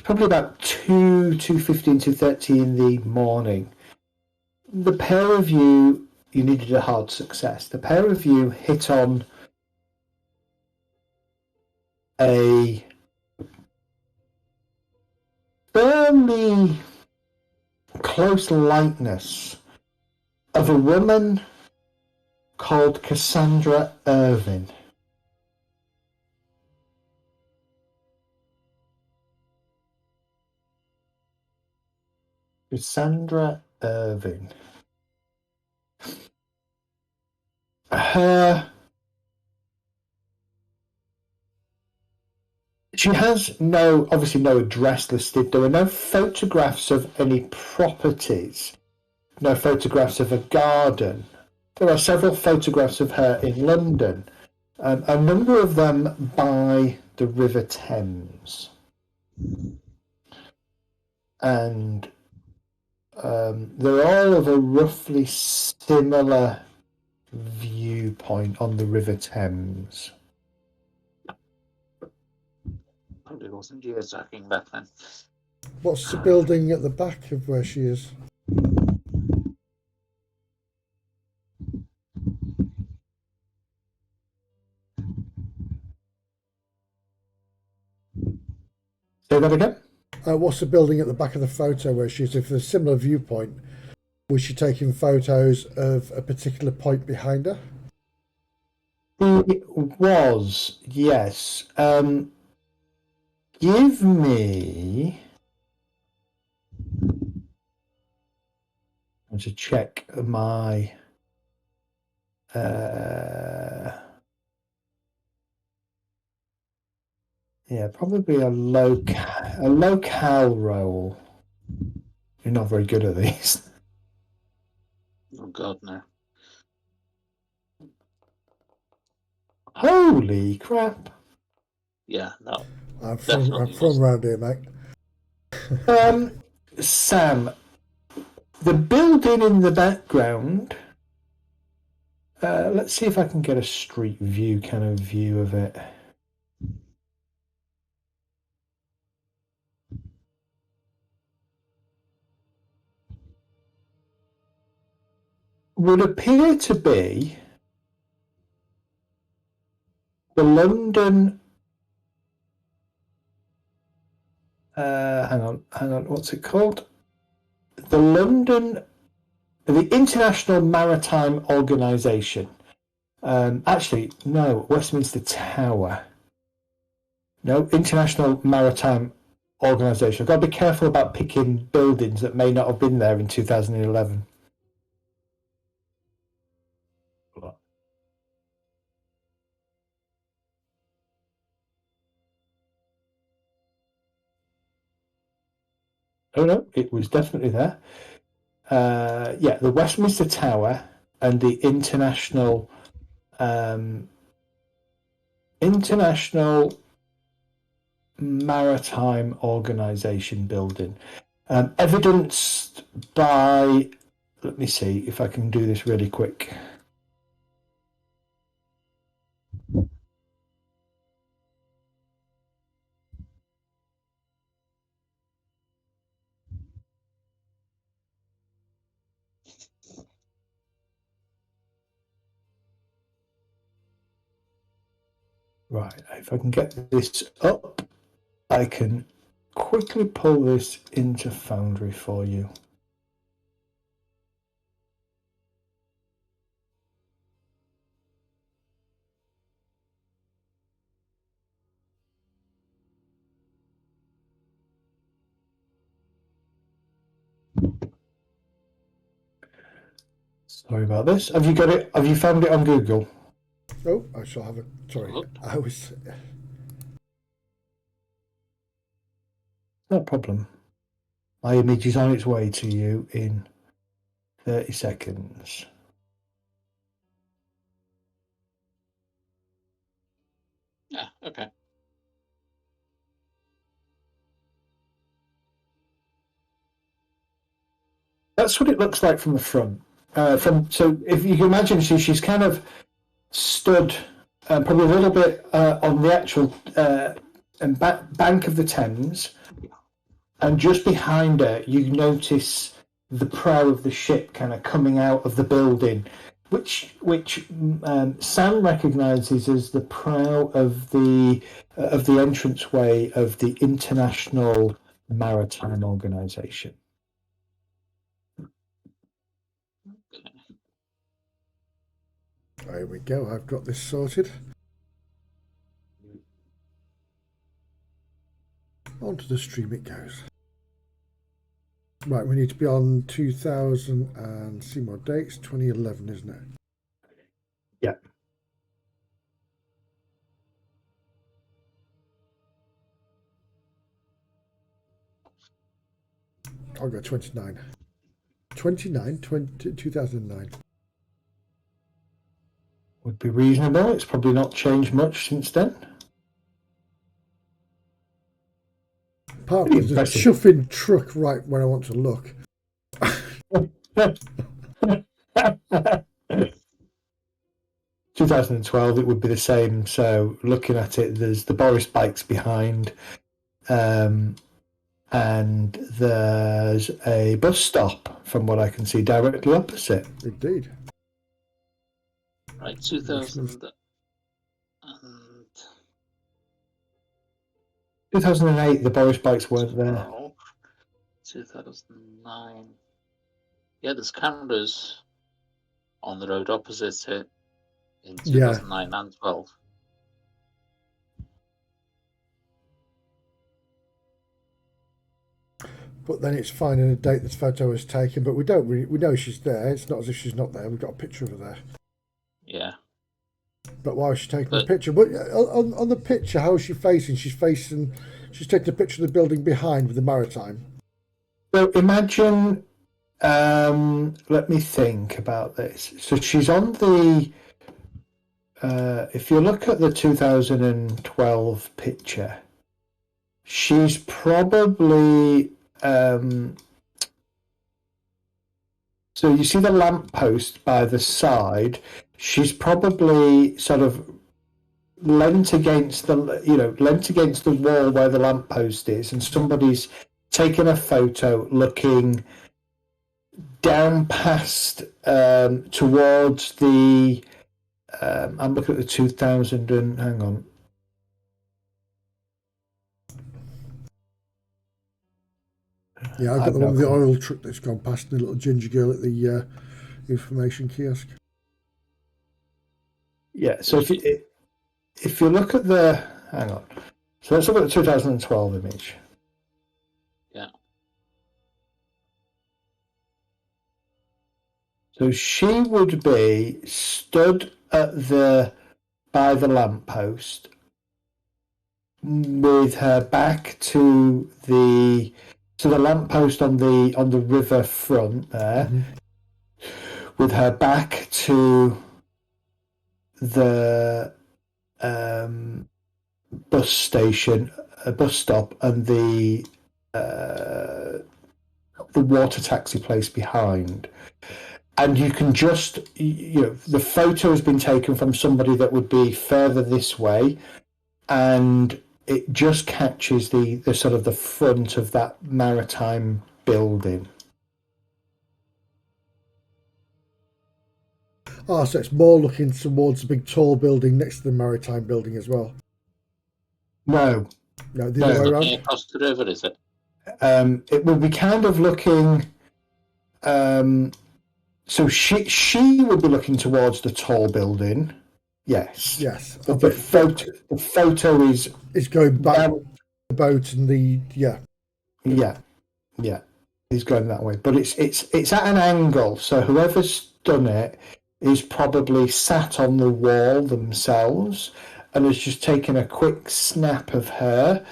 probably about 2:15, 2:30 in the morning. The pair of you needed a hard success. The pair of you hit on a fairly close likeness of a woman called Cassandra Irvin. Cassandra Irving. She has obviously no address listed. There are no photographs of any properties, no photographs of a garden. There are several photographs of her in London, a number of them by the River Thames. And they're all of a roughly similar viewpoint on the River Thames. Probably wasn't geotracking back then. What's the building at the back of where she is? Say that again? What's the building at the back of the photo where she is? If there's a similar viewpoint, was she taking photos of a particular point behind her? It was, yes. Give me... I want to check my... yeah, probably a locale roll. You're not very good at these. Oh God, no. Holy crap. Yeah, no. I'm from around here, mate. Sam, the building in the background, let's see if I can get a street view kind of view of it. Would appear to be the London... hang on, what's it called? The International Maritime Organisation. Actually, no, Westminster Tower. No, International Maritime Organisation. I've got to be careful about picking buildings that may not have been there in 2011. Oh no, it was definitely there. Yeah, the Westminster Tower and the International Maritime Organisation building. Evidenced by, let me see if I can do this really quick. Right, if I can get this up, I can quickly pull this into Foundry for you. Sorry about this. Have you got it? Have you found it on Google? Oh, I still haven't. Sorry, I was. No problem. My image is on its way to you in 30 seconds. Yeah, okay. That's what it looks like from the front. So if you can imagine, she's kind of stood probably a little bit on the actual bank of the Thames, and just behind her you notice the prow of the ship kind of coming out of the building, which Sam recognises as the prow of the entranceway of the International Maritime Organisation. There we go. I've got this sorted. Onto the stream it goes. Right, we need to be on 2000 and see more dates. 2011, isn't it? Yeah. I'll go 29. 29, 2009. Would be reasonable. It's probably not changed much since then. Apart Pretty there's a impressive. chuffing truck right where I want to look. 2012, it would be the same. So looking at it, there's the Boris bikes behind, and there's a bus stop from what I can see directly opposite. Indeed. Right, 2000 and 2008, the Boris bikes weren't there. 2009. Yeah, there's cameras on the road opposite it in 2009 and 12. But then it's finding a date this photo was taken, but we know she's there. It's not as if she's not there. We've got a picture of her there. Yeah. But why is she taking the picture? But on the picture, how is she facing? She's taking a picture of the building behind with the maritime. So imagine, let me think about this. So she's on the, if you look at the 2012 picture, she's probably, so you see the lamppost by the side, she's probably sort of leant against the wall where the lamppost is, and somebody's taken a photo looking down past towards the I'm looking at the 2000 and hang on. Yeah, I've got the one with the oil truck that's gone past and the little ginger girl at the information kiosk. Yeah, so if you look at the hang on. So let's look at the 2012 image. Yeah. So she would be stood by the lamppost with her back to the lamppost on the river front there, with her back to the bus station, a bus stop, and the water taxi place behind. And you can just, the photo has been taken from somebody that would be further this way, and it just catches the sort of the front of that maritime building. Oh, so it's more looking towards the big tall building next to the maritime building as well. No, the other way around. Across the river, is it? It will be kind of looking. So she would be looking towards the tall building. Yes. Yes. But the photo is going back the boat and the Yeah. He's going that way. But it's at an angle, so whoever's done it is probably sat on the wall themselves and has just taken a quick snap of her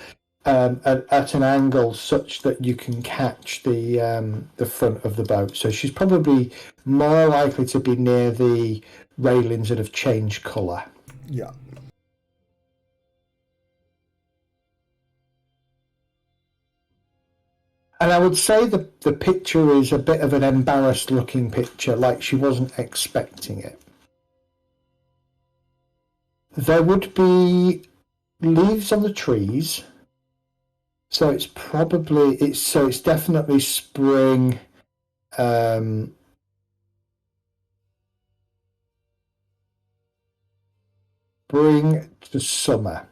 at an angle such that you can catch the front of the boat. So she's probably more likely to be near the railings that have changed colour. Yeah. And I would say the picture is a bit of an embarrassed looking picture, like she wasn't expecting it. There would be leaves on the trees. So it's definitely spring. Spring to summer.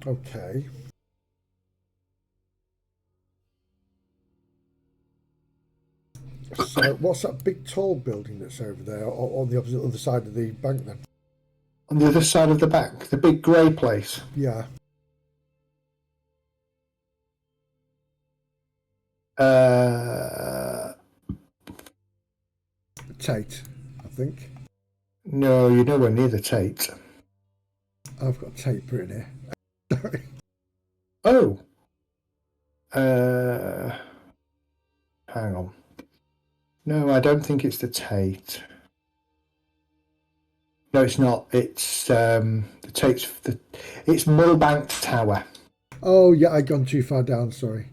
Okay. So, what's that big tall building that's over there on the opposite other side of the bank then? On the other side of the bank, the big grey place. Yeah. Tate, I think. No, you're nowhere near the Tate. I've got Tate written here. Sorry. Oh. Hang on. No, I don't think it's the Tate. No, it's not. It's the Tate's. It's Millbank Tower. Oh, yeah, I'd gone too far down, sorry.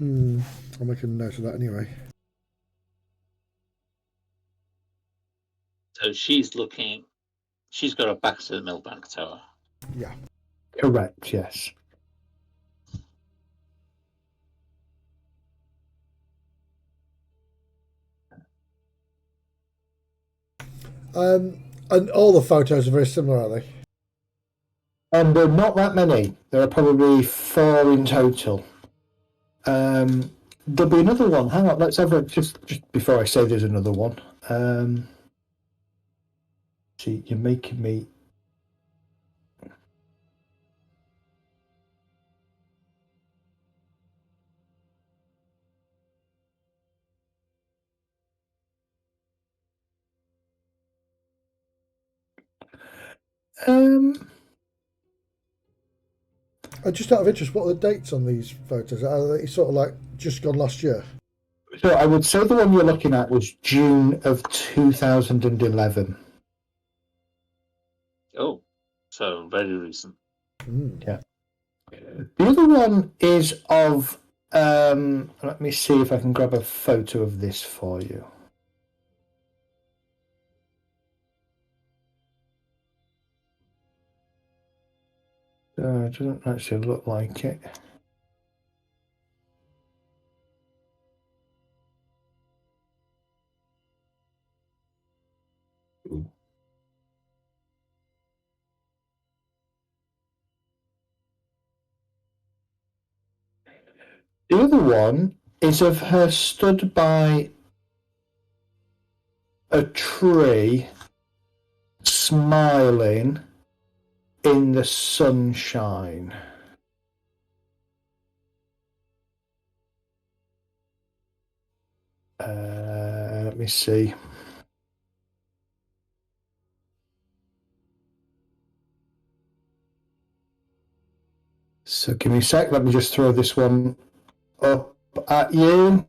I'll make a note of that anyway. So she's got her back to the Millbank Tower. Yeah. Correct, yes. And all the photos are very similar, are they? And there are not that many. There are probably 4 in total. There'll be another one. Hang on, let's have a just before I say there's another one. See, you're making me. Just out of interest, what are the dates on these photos? Are they sort of like just gone last year? So I would say the one you're looking at was June of 2011. Oh, so very recent. Yeah. The other one is of. Let me see if I can grab a photo of this for you. It doesn't actually look like it. The other one is of her stood by a tree, smiling in the sunshine. Let me see. So give me a sec. Let me just throw this one up at you.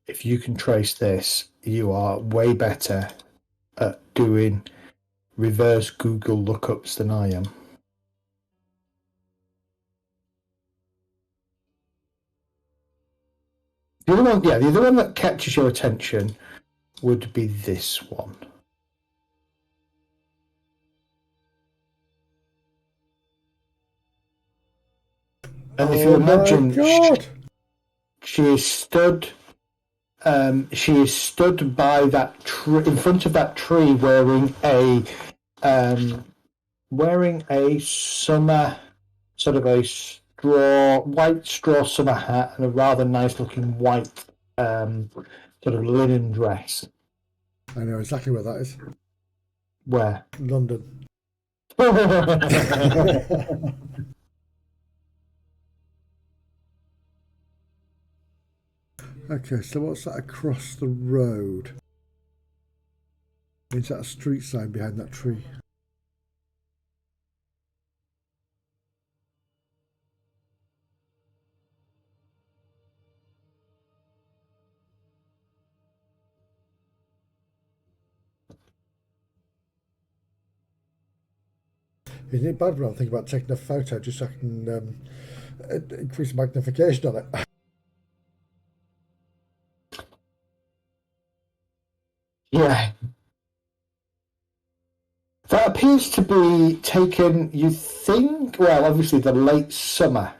If you can trace this, you are way better at doing reverse Google lookups than I am. The other one, the other one that catches your attention would be this one. And if you imagine, she is stood by that tree, in front of that tree, wearing a summer, sort of a white straw summer hat and a rather nice looking white sort of linen dress. I know exactly where that is. Where? London. Okay, so what's that across the road? Is that a street sign behind that tree? Isn't it bad when I'm thinking about taking a photo just so I can increase magnification on it? Yeah. That appears to be taken, you think, well, obviously the late summer.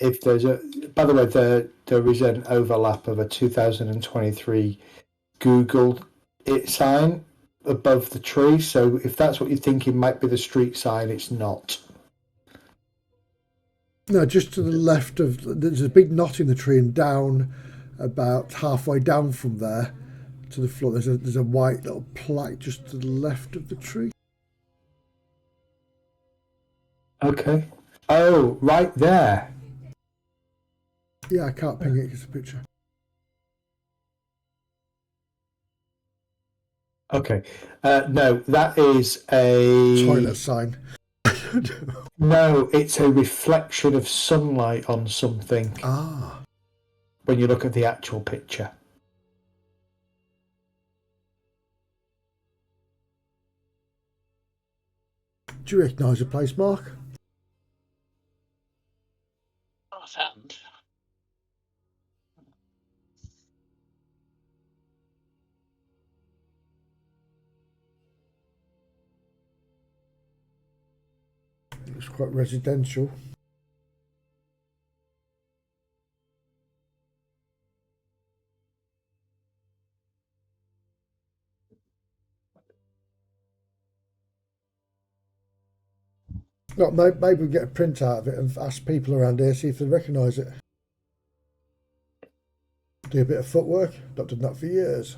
If there's a, by the way, there is an overlap of a 2023 Google it sign above the tree. So if that's what you're thinking might be the street sign, it's not. No, just to the left of, there's a big knot in the tree, and down about halfway down from there to the floor, there's a white little plaque just to the left of the tree. Okay. Oh, right there. Yeah, I can't ping it, it's a picture. Okay. No, that is a Toilet sign. No, it's a reflection of sunlight on something. Ah. When you look at the actual picture. Do you recognise the place, Mark? Offhand. It's quite residential. Look, maybe we get a print out of it and ask people around here, see if they recognise it. Do a bit of footwork. Not done that for years.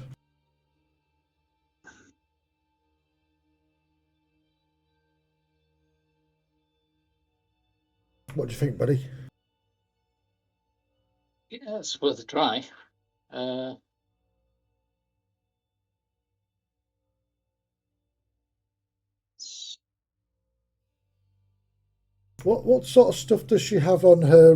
What do you think, buddy? Yeah, it's worth a try. What sort of stuff does she have on her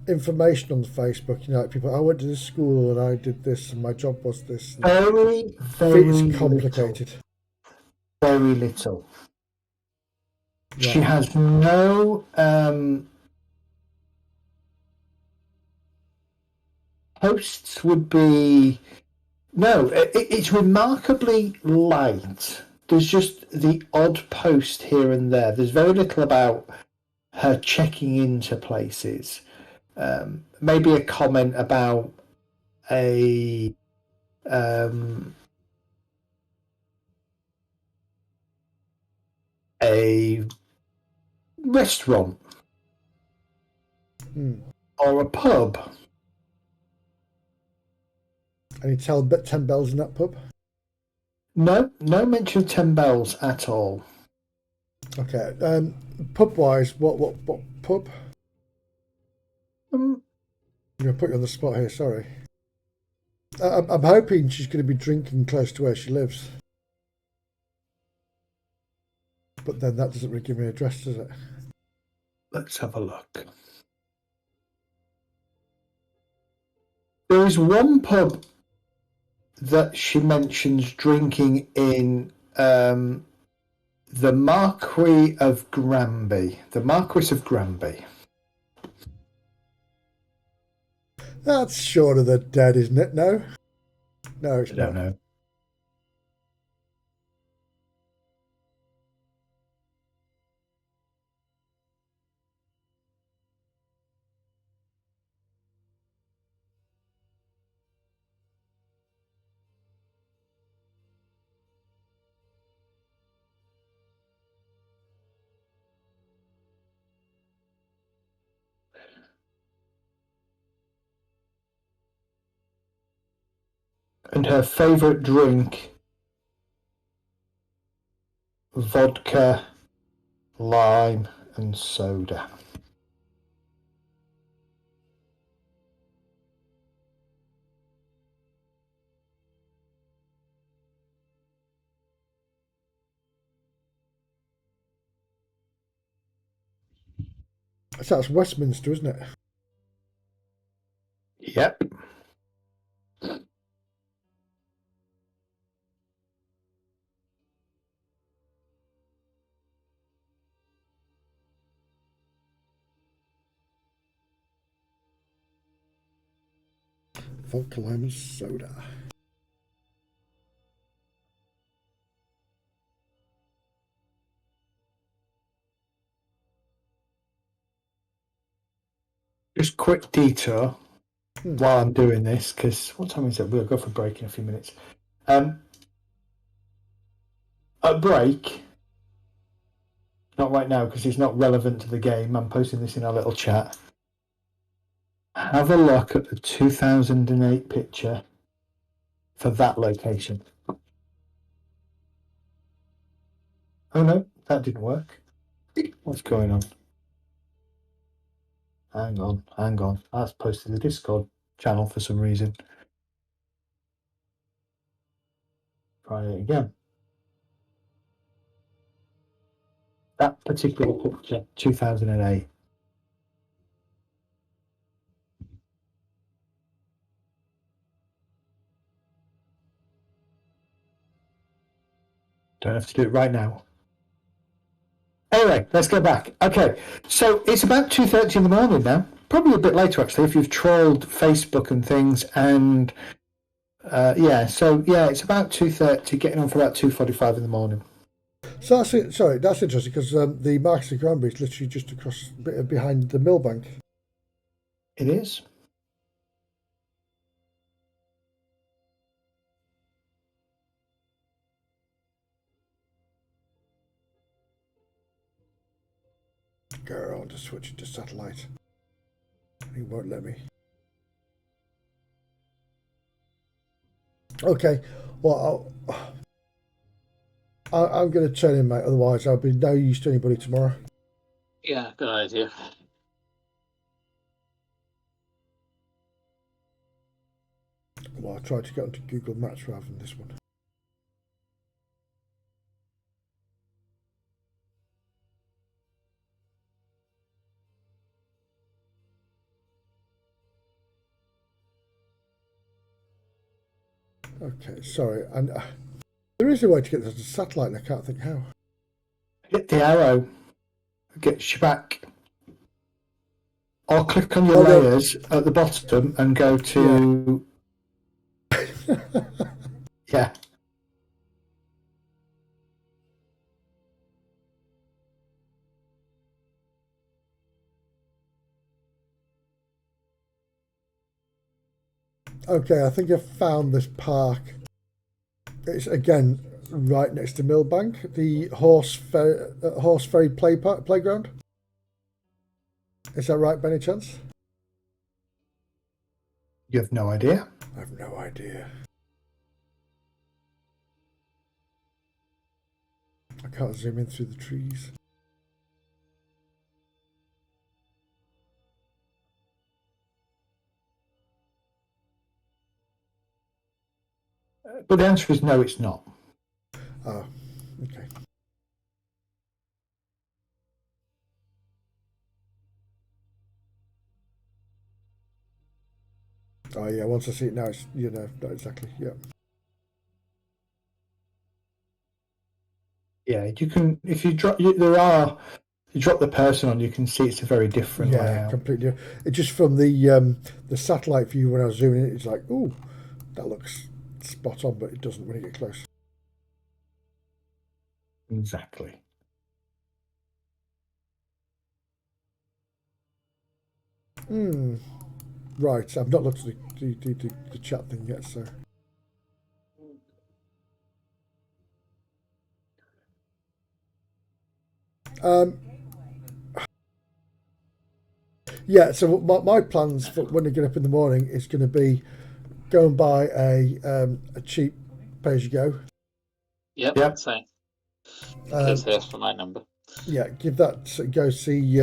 information on Facebook? You know, like people, I went to this school and I did this and my job was this. Very it's complicated. Little. Very little. Right. She has no posts would be no. It's remarkably light. There's just the odd post here and there. There's very little about her checking into places. Maybe a comment about a restaurant or a pub. Any 10 bells in that pub? No mention of 10 bells at all. Okay. Pub wise, what pub? I'm going to put you on the spot here. Sorry. I'm hoping she's going to be drinking close to where she lives. But then that doesn't really give me an address, does it? Let's have a look. There is one pub that she mentions drinking in, the Marquis of Granby. The Marquis of Granby. That's Shaun of the Dead, isn't it? No? No, it's not. I don't know. And her favourite drink, vodka, lime and soda. So that's Westminster, isn't it? Yep. vodka lime and soda. Just quick detour while I'm doing this, because what time is it? We'll go for break in a few minutes. At break, not right now because it's not relevant to the game. I'm posting this in our little chat. Have a look at the 2008 picture for that location. Oh no, that didn't work. What's going on? Hang on. That's posted to the Discord channel for some reason. Try it again. That particular picture, 2008. Don't have to do it right now. Anyway, let's go back. Okay, so it's about 2:30 in the morning now. Probably a bit later, actually, if you've trawled Facebook and things. And it's about 2:30, getting on for about 2:45 in the morning. So that's it. Sorry, that's interesting because the Marcus of Granby is literally just across behind the millbank. It is. Girl, I'll just switch it to satellite. He won't let me. Okay, well, I'm going to turn in, mate. Otherwise, I'll be no use to anybody tomorrow. Yeah, good idea. Well, I'll try to get onto Google Maps rather than this one. Okay, sorry. And there is a way to get to the satellite, and I can't think how. Hit the arrow. Gets you back. Or click on your layers at the bottom and go to... Yeah. Okay, I think I've found this park. It's again right next to Millbank, the Horse Ferry playground. Is that right, by any chance? You have no idea? I have no idea. I can't zoom in through the trees. But the answer is no, it's not. Ah, okay. Oh yeah, once I see it now, it's, not exactly, yeah. Yeah, you can, if you drop, you drop the person on, you can see it's a very different layout. Completely. It just from the satellite view when I was zooming in, it's like, oh, that looks spot on, but it doesn't when you get close. Exactly. Right, I've not looked at the chat thing yet, so. Yeah, so my plans for when I get up in the morning is going to be go and buy a cheap pay-as-you-go. Yep. Same. In case they ask for my number. Yeah, give that, go see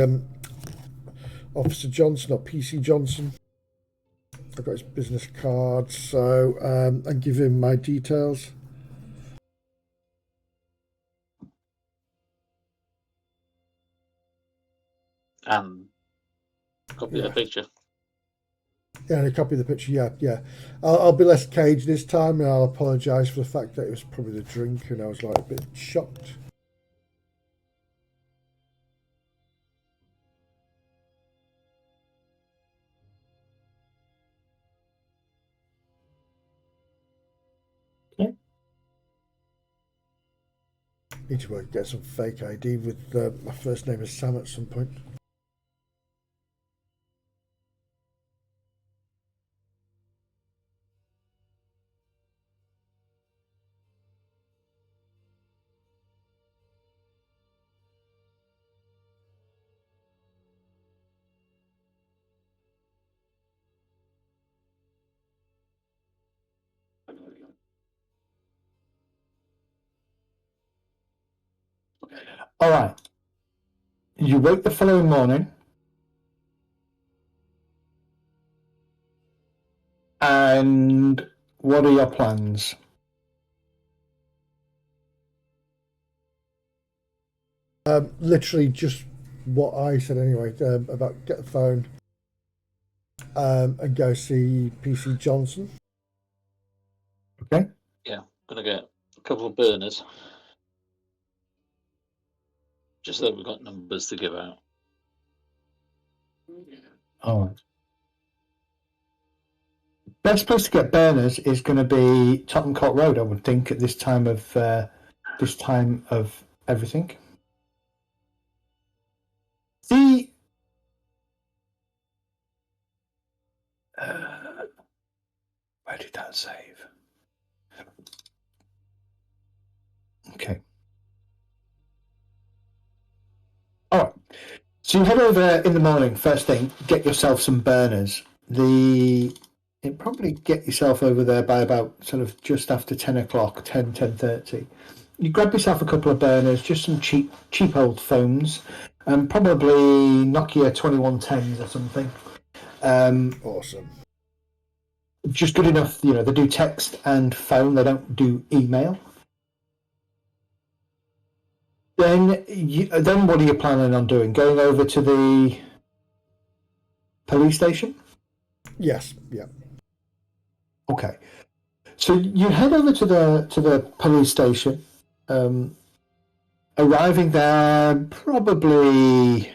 Officer Johnson or PC Johnson. I've got his business card, so and give him my details. And copy the picture. Yeah, and a copy of the picture. Yeah. I'll be less caged this time, and I'll apologise for the fact that it was probably the drink, and I was like a bit shocked. Need to get some fake ID with my first name is Sam at some point. All right. You wake the following morning, and what are your plans? Literally just what I said anyway, about get the phone and go see PC Johnson. Okay. Yeah, gonna get a couple of burners. Just so we've got numbers to give out. All right. Best place to get burners is going to be Tottenham Court Road, I would think, at this time of everything. The where did that save? Okay. All right. So you head over in the morning, first thing, get yourself some burners. You probably get yourself over there by about sort of just after 10 o'clock, 10:30. You grab yourself a couple of burners, just some cheap old phones, and probably Nokia 2110s or something. Awesome. Just good enough, they do text and phone, they don't do email. Then what are you planning on doing? Going over to the police station? Yes, yeah. Okay. So you head over to the police station, arriving there probably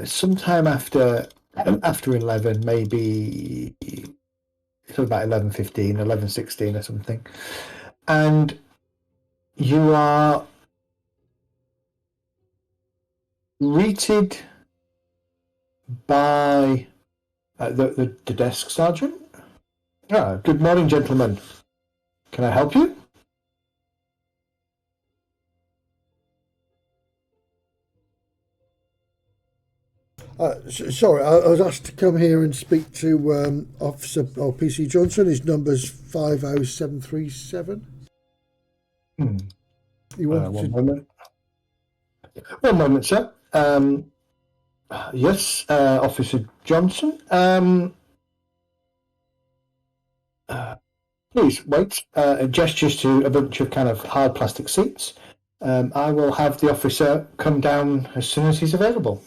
sometime after 11, maybe it's about 11:15, 11:16 or something, and you are greeted by the desk sergeant. Good morning, gentlemen. Can I help you? Sorry, I was asked to come here and speak to Officer PC Johnson. His number's 50737. You want One moment. One moment, sir. Yes, Officer Johnson. Please wait. Gestures to a bunch of kind of hard plastic seats. I will have the officer come down as soon as he's available.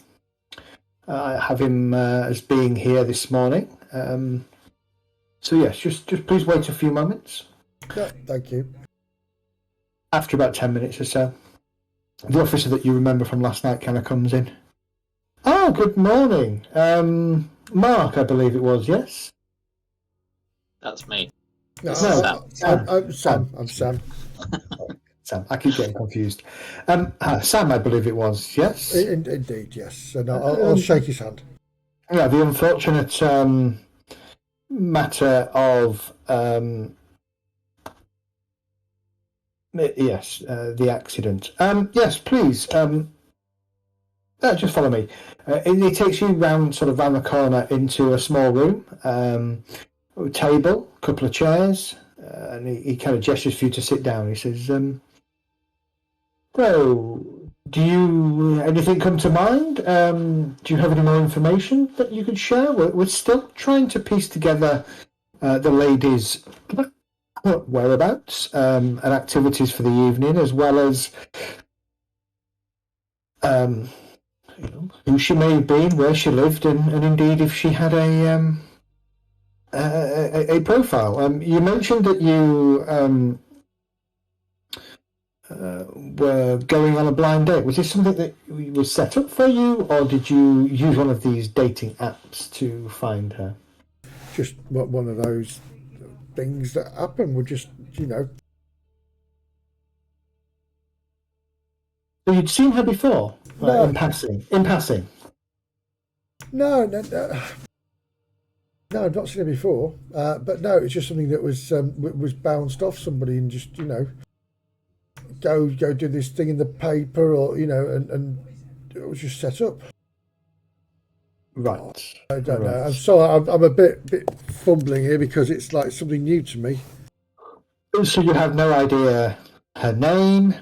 I have him as being here this morning. So yes, just please wait a few moments. Yeah, thank you. After about 10 minutes or so, the officer that you remember from last night kind of comes in. Oh, good morning. Mark, I believe it was, yes? That's me. No, Sam. I'm Sam. I'm Sam. Sam, I keep getting confused. Sam, I believe it was, yes? Indeed, yes. And I'll shake his hand. Yeah, the unfortunate matter of yes, the accident. Yes, please. Just follow me. It takes you round the corner into a small room, a table, a couple of chairs, and he kind of gestures for you to sit down. He says, "So, do you anything come to mind? Do you have any more information that you could share? We're still trying to piece together the ladies' whereabouts and activities for the evening, as well as who she may have been, where she lived, and indeed if she had a profile. You mentioned that you were going on a blind date. Was this something that was set up for you, or did you use one of these dating apps to find her? Just one of those things that happen. We're just, So you'd seen her before, No. in passing. In passing. No, I've not seen her before. But no, it's just something that was bounced off somebody and just go do this thing in the paper or and it was just set up. Right. I don't know. Right. I'm sorry. I'm a bit fumbling here because it's like something new to me. So you have no idea her name?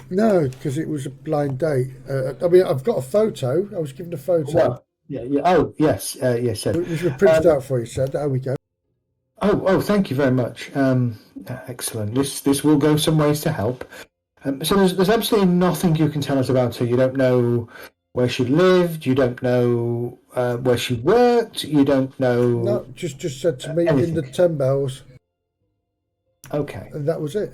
No, because it was a blind date. I mean, I've got a photo. I was given a photo. Well, yeah. Oh, yes. Yes, sir. Which we printed out for you, said. There we go. Oh, thank you very much. Excellent. This will go some ways to help. So there's absolutely nothing you can tell us about her. You don't know where she lived. You don't know where she worked. You don't know. No, just said to me anything. in the 10 bells, Okay. and that was it.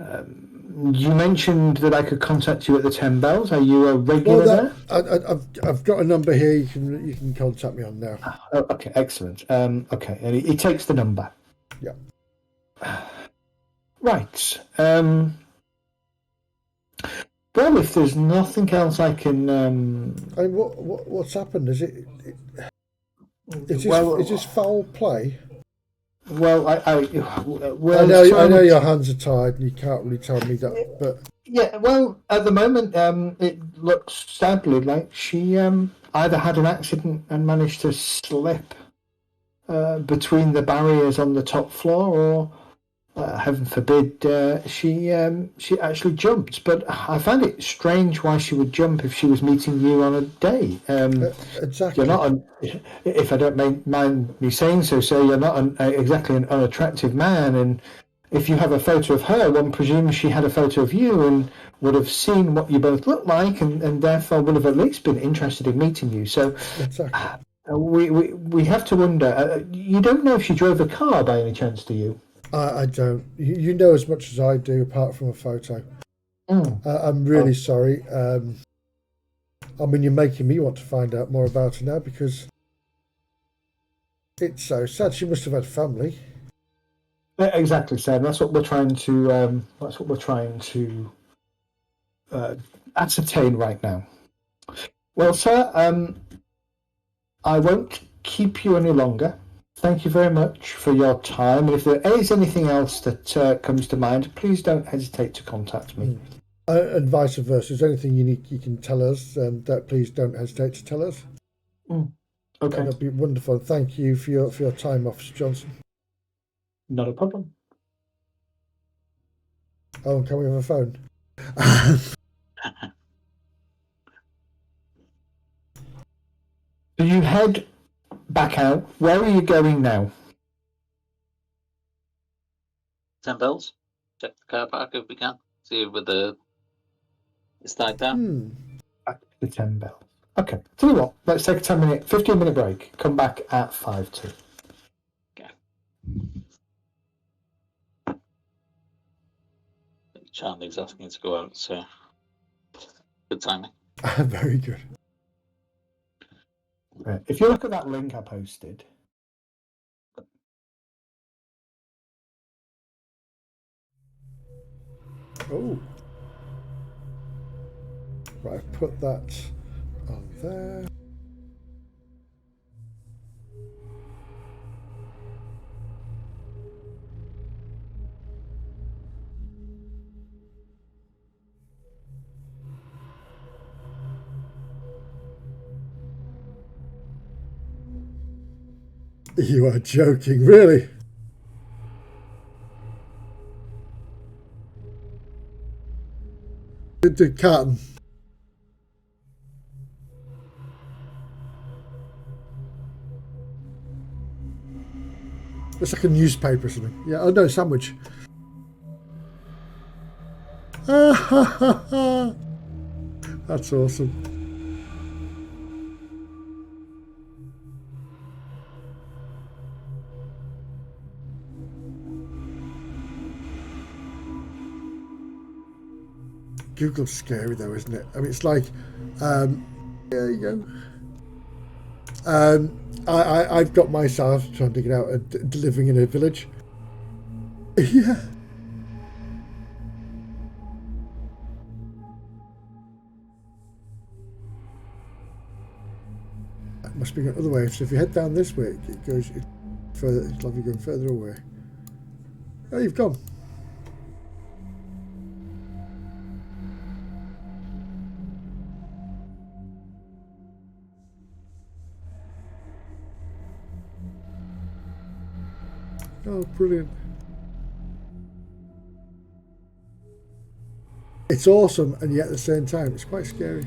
You mentioned that I could contact you at the 10 bells. Are you a regular there? I've got a number here. You can contact me on now. Oh, okay, excellent. Okay, and he takes the number. Yeah. Right. Well, if there's nothing else I can. I mean, what's happened? Is this foul play? Well, I know your hands are tied and you can't really tell me that, but yeah. Well, at the moment, it looks sadly like she either had an accident and managed to slip between the barriers on the top floor, or heaven forbid, she actually jumped. But I found it strange why she would jump if she was meeting you on a date. exactly. You're not, if I don't mind me saying so, you're not exactly an unattractive man. And if you have a photo of her, one presumes she had a photo of you and would have seen what you both look like, and therefore would have at least been interested in meeting you. So Exactly. we have to wonder. You don't know if she drove a car by any chance, do you? I don't. You know as much as I do, apart from a photo. I'm really sorry. I mean, you're making me want to find out more about her now because it's so sad. She must have had family. Exactly, Sam. That's what we're trying to. Ascertain right now. Well, sir, I won't keep you any longer. Thank you very much for your time. And if there is anything else that comes to mind, please don't hesitate to contact me. And vice versa. Is there anything unique you can tell us? That please don't hesitate to tell us. Okay. That'd be wonderful. Thank you for your time, Officer Johnson. Not a problem. Oh, can we have a phone? Do you head back out? Where are you going now? 10 bells. Check the car park if we can. See whether it's died down. Back to the 10 bells. Okay. Tell you what, let's take a 15-minute break. Come back at 5:02. Okay. Charlie's asking to go out, so good timing. Very good. Right. If you look at that link I posted, Oh. Right, put that on there. You are joking, really? The carton. It's like a newspaper or something. Yeah, oh no, sandwich. That's awesome. Google's scary though, isn't it? I mean, it's like, there you go. I've got myself trying to get out and living in a village. Yeah. Must be going the other way. So if you head down this way, it goes further. It's like you're going further away. Oh, you've gone. Oh, brilliant. It's awesome, and yet at the same time, it's quite scary.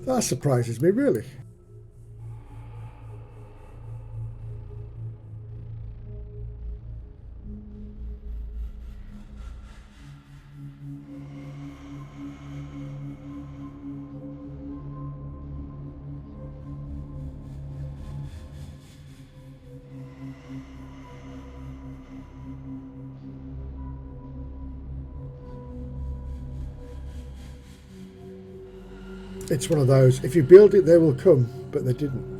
That surprises me, really. It's one of those, if you build it, they will come, but they didn't.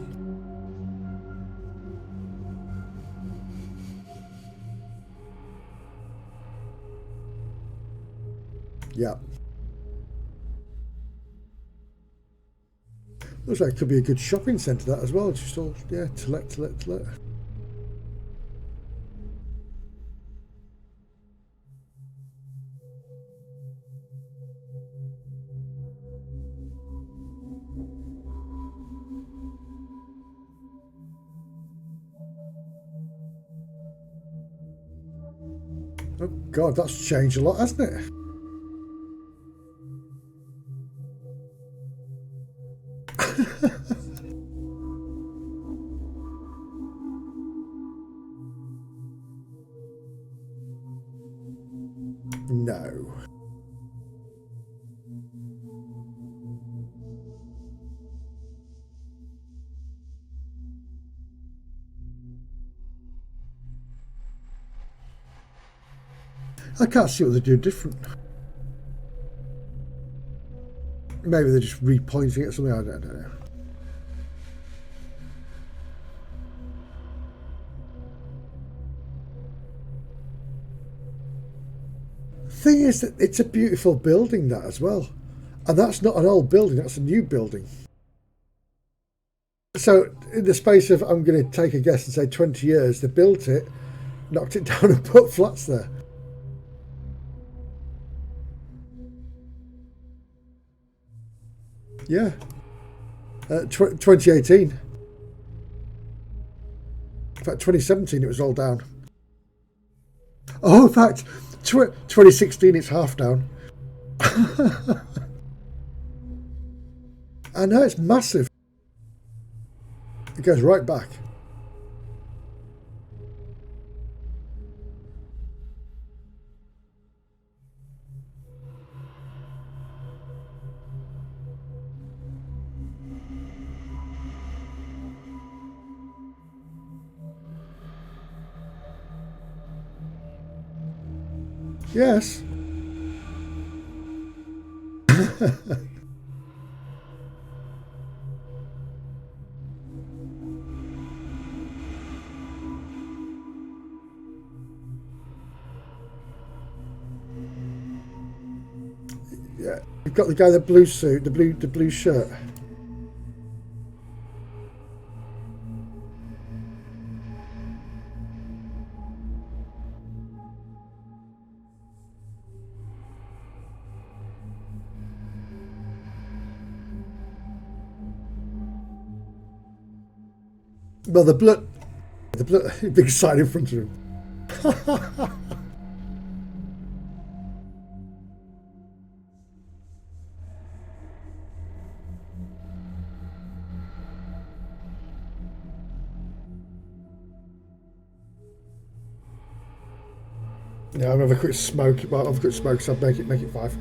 Yeah. Looks like it could be a good shopping centre, that as well. Just all, yeah, to let. Oh God, that's changed a lot, hasn't it? No. I can't see what they do different. Maybe they're just repointing it or something, I don't know. Thing is that it's a beautiful building, that as well. And that's not an old building, that's a new building. So in the space of, I'm going to take a guess and say 20 years, they built it, knocked it down and put flats there. Yeah. 2018. In fact, 2017 it was all down. Oh, in fact, 2016 it's half down. I know, it's massive. It goes right back. Yes. Yeah, you've got the guy in the blue suit, the blue shirt. Well, the big sign in front of him. Yeah, I'll have a quick smoke. Well, I'll have a quick smoke, so I'll make it 5.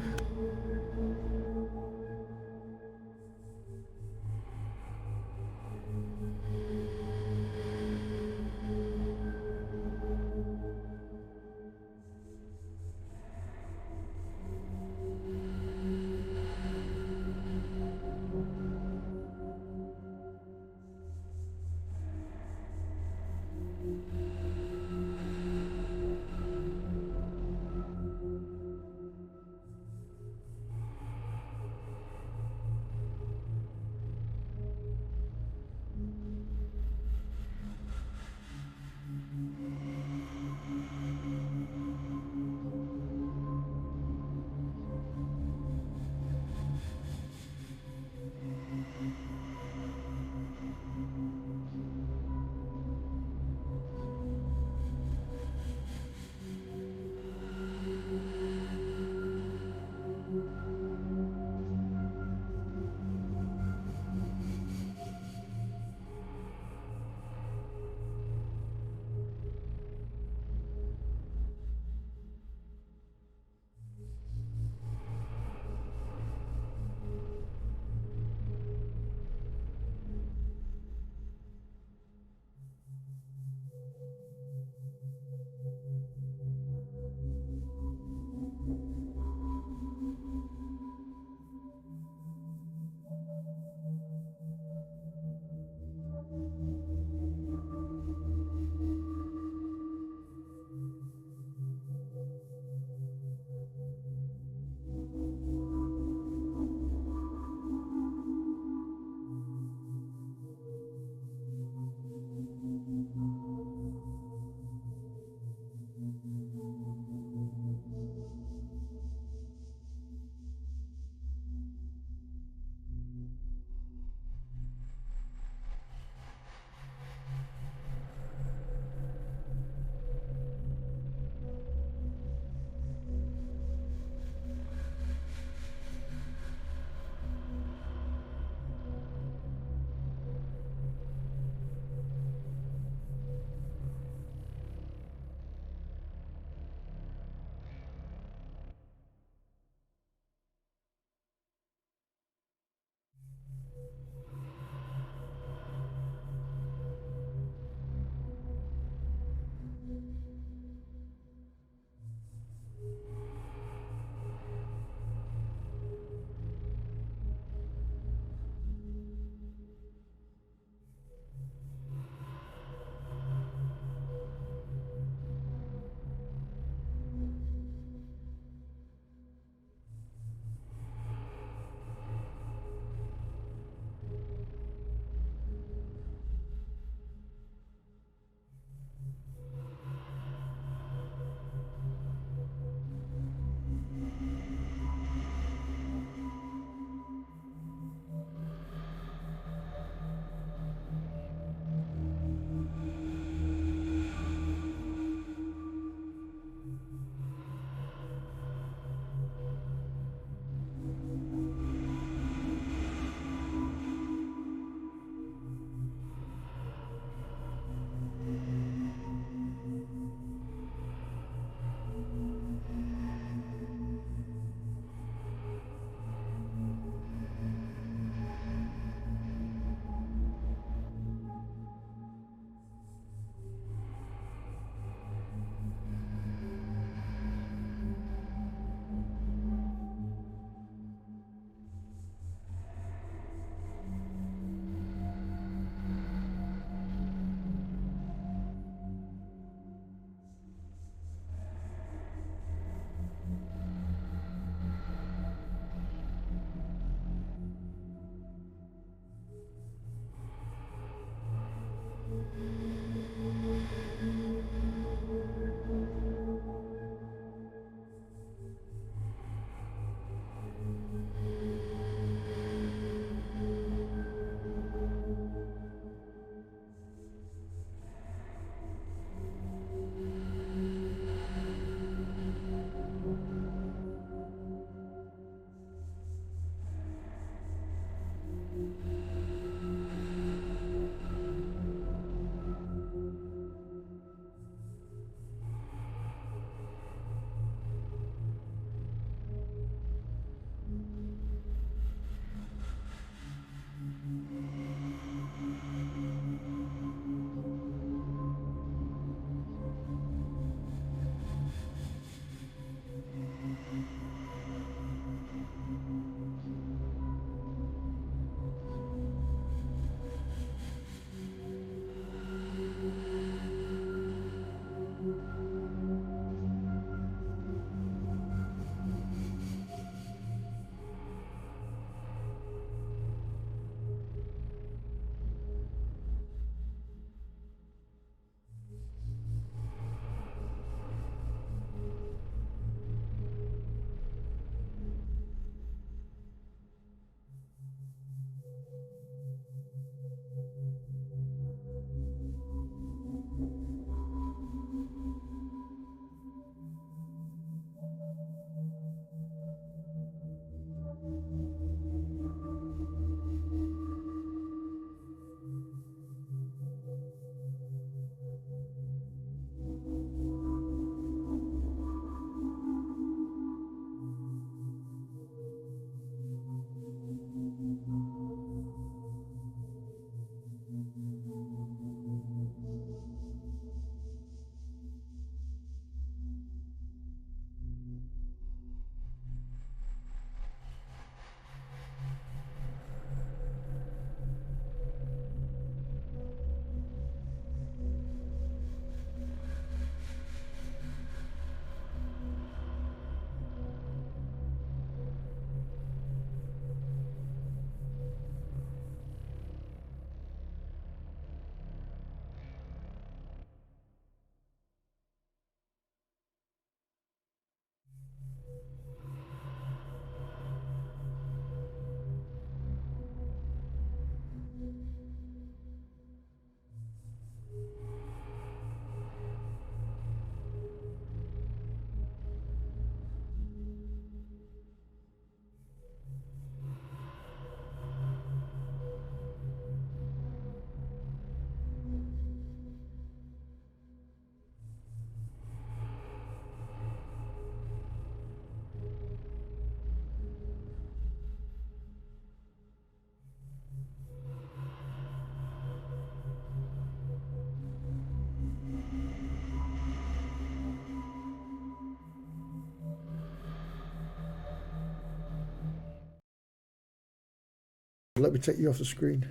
Let me take you off the screen.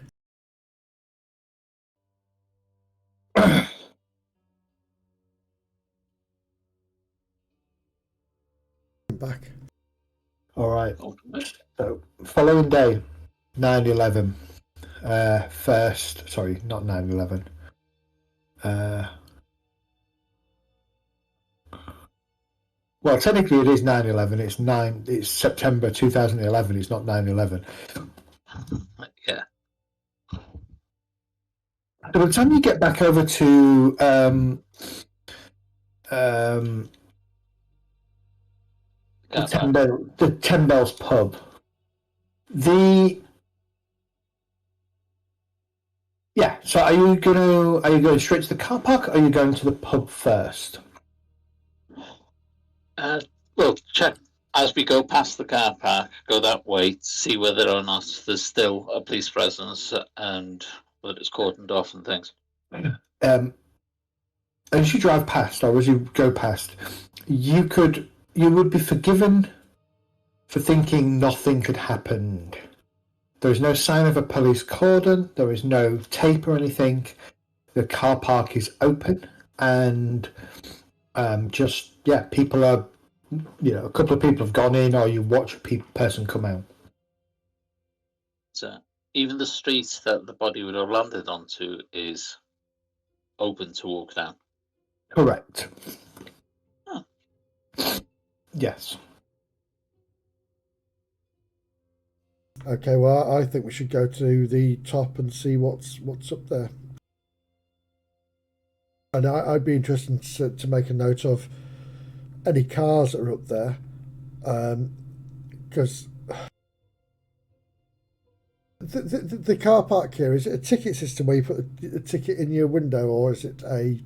Back. All right. Okay. So, following day, 9/11. First, sorry, not 9/11. Well, technically it is 9/11. It's September 2011. It's not 9/11. Yeah. So by the time you get back over to the Ten Bells pub, So are you going straight to the car park, or are you going to the pub first? Well, check as we go past the car park, go that way, see whether or not there's still a police presence and whether it's cordoned off and things. As you drive past, or as you go past, you would be forgiven for thinking nothing had happened. There is no sign of a police cordon. There is no tape or anything. The car park is open, and people are, a couple of people have gone in, or you watch a person come out. So even the street that the body would have landed onto is open to walk down. Correct. Huh. Yes. Okay, well, I think we should go to the top and see what's up there. And I'd be interested to make a note of any cars that are up there, because the car park here, is it a ticket system where you put a ticket in your window, or is it a?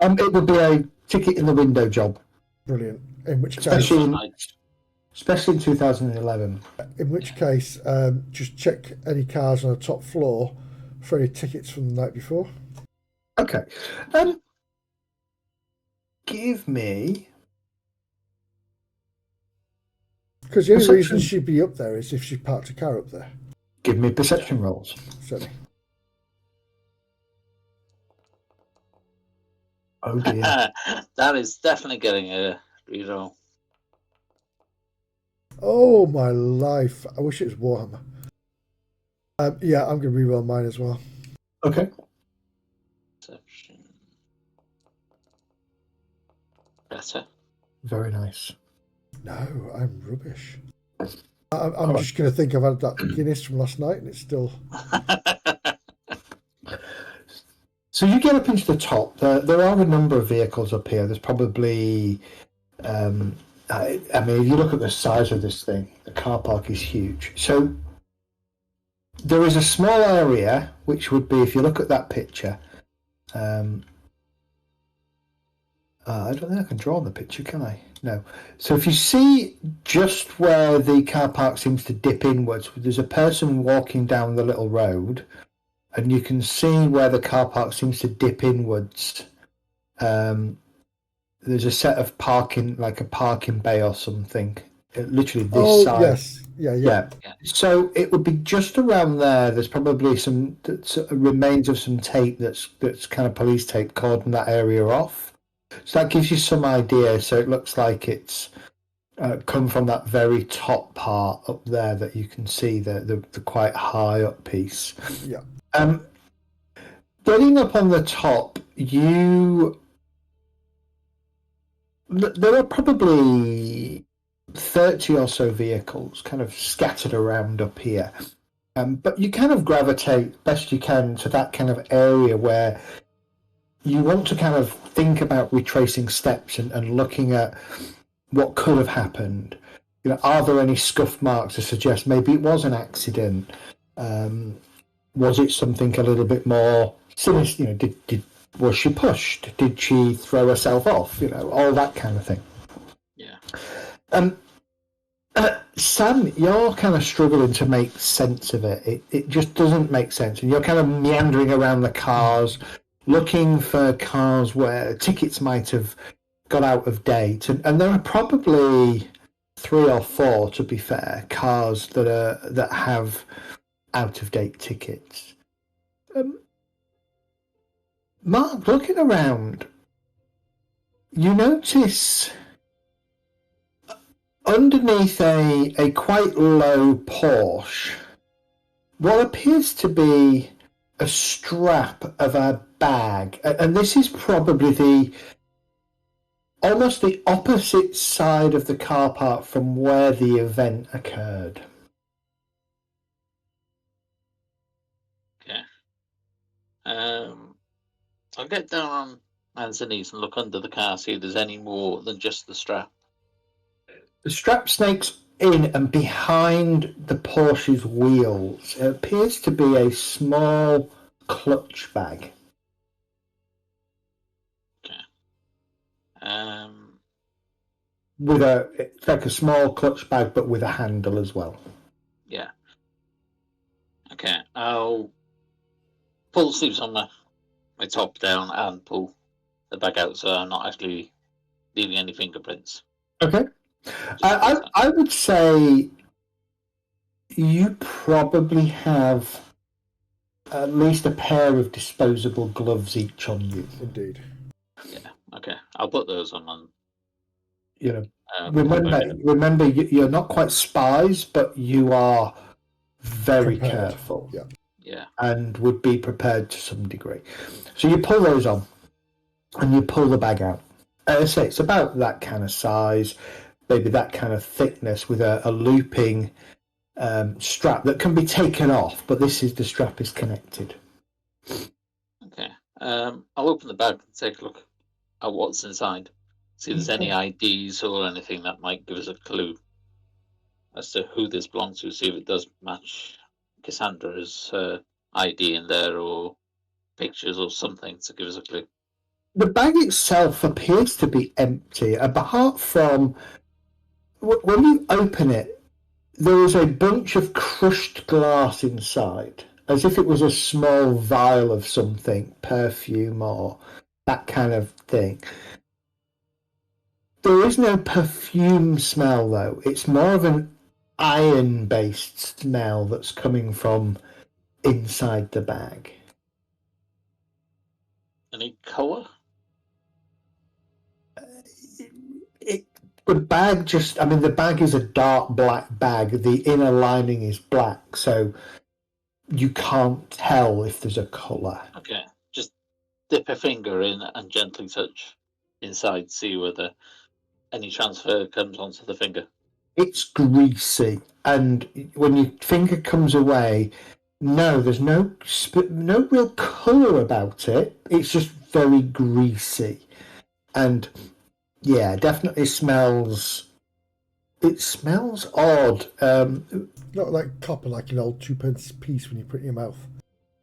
It would be a ticket in the window job. Brilliant. In which case, especially in 2011. In which case, just check any cars on the top floor for any tickets from the night before. Okay. Give me. Because the only reason she'd be up there is if she parked a car up there. Give me perception rolls. Certainly. Oh dear. That is definitely getting a reroll. Oh my life! I wish it was Warhammer. Yeah, I'm going to reroll mine as well. Okay. Perception. Better. Very nice. No, I'm rubbish. I'm just going to think I've had that Guinness from last night and it's still... So you get up into the top. There are a number of vehicles up here. There's probably... I mean, if you look at the size of this thing, the car park is huge. So there is a small area, which would be, if you look at that picture... I don't think I can draw on the picture, can I? No. So if you see just where the car park seems to dip inwards, there's a person walking down the little road, and you can see where the car park seems to dip inwards. There's a set of parking, like a parking bay or something. Literally this side. Yes. Yeah. So it would be just around there. There's probably some remains of some tape that's kind of police tape cordon that area off. So that gives you some idea. So it looks like it's come from that very top part up there that you can see, the quite high up piece. Yeah. Getting up on the top, there are probably 30 or so vehicles kind of scattered around up here. But you kind of gravitate best you can to that kind of area where you want to kind of think about retracing steps and looking at what could have happened. Are there any scuff marks to suggest maybe it was an accident? Was it something a little bit more sinister? Was she pushed? Did she throw herself off? All that kind of thing. Yeah. Sam, you're kind of struggling to make sense of it. It just doesn't make sense, and you're kind of meandering around the cars, looking for cars where tickets might have got out of date, and there are probably 3 or 4, to be fair, cars that have out-of-date tickets. Mark, looking around, you notice underneath a quite low Porsche what appears to be a strap of a bag, and this is probably almost the opposite side of the car park from where the event occurred. Okay. I'll get down on hands and knees and look under the car, see if there's any more than just the strap. The strap snakes in and behind the Porsche's wheels. It appears to be a small clutch bag. Okay. It's like a small clutch bag, but with a handle as well. Yeah. Okay. I'll pull the sleeves on my top down and pull the bag out, so I'm not actually leaving any fingerprints. Okay. I would say you probably have at least a pair of disposable gloves each on you. Indeed. Yeah. Okay. I'll put those on. Remember, you're not quite spies, but you are very Prepared. careful. Yeah. Yeah. And would be prepared to some degree. So you pull those on, and you pull the bag out. As I say, it's about that kind of size, maybe that kind of thickness, with a looping strap that can be taken off, but the strap is connected. Okay. I'll open the bag and take a look at what's inside. See if there's any IDs or anything that might give us a clue as to who this belongs to. See if it does match Cassandra's ID in there, or pictures or something to give us a clue. The bag itself appears to be empty, apart from when you open it, there is a bunch of crushed glass inside, as if it was a small vial of something, perfume or that kind of thing. There is no perfume smell, though. It's more of an iron-based smell that's coming from inside the bag. Any colour? The bag is a dark black bag. The inner lining is black, so you can't tell if there's a colour. Okay, just dip a finger in and gently touch inside, see whether any transfer comes onto the finger. It's greasy, and when your finger comes away, no, there's no real colour about it. It's just very greasy, and yeah, definitely smells. It smells odd. Not like copper, like an old 2p piece when you put it in your mouth.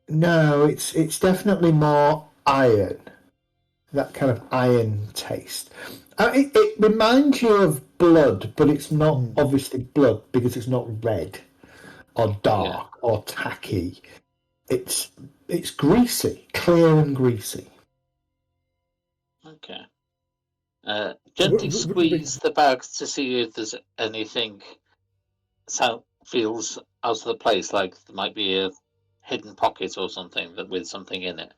No, it's definitely more iron. That kind of iron taste. It reminds you of blood, but it's not obviously blood because it's not red or dark or tacky. It's greasy, clear and greasy. Okay. Gently squeeze the bag to see if there's anything feels out of the place, like there might be a hidden pocket or something with something in it.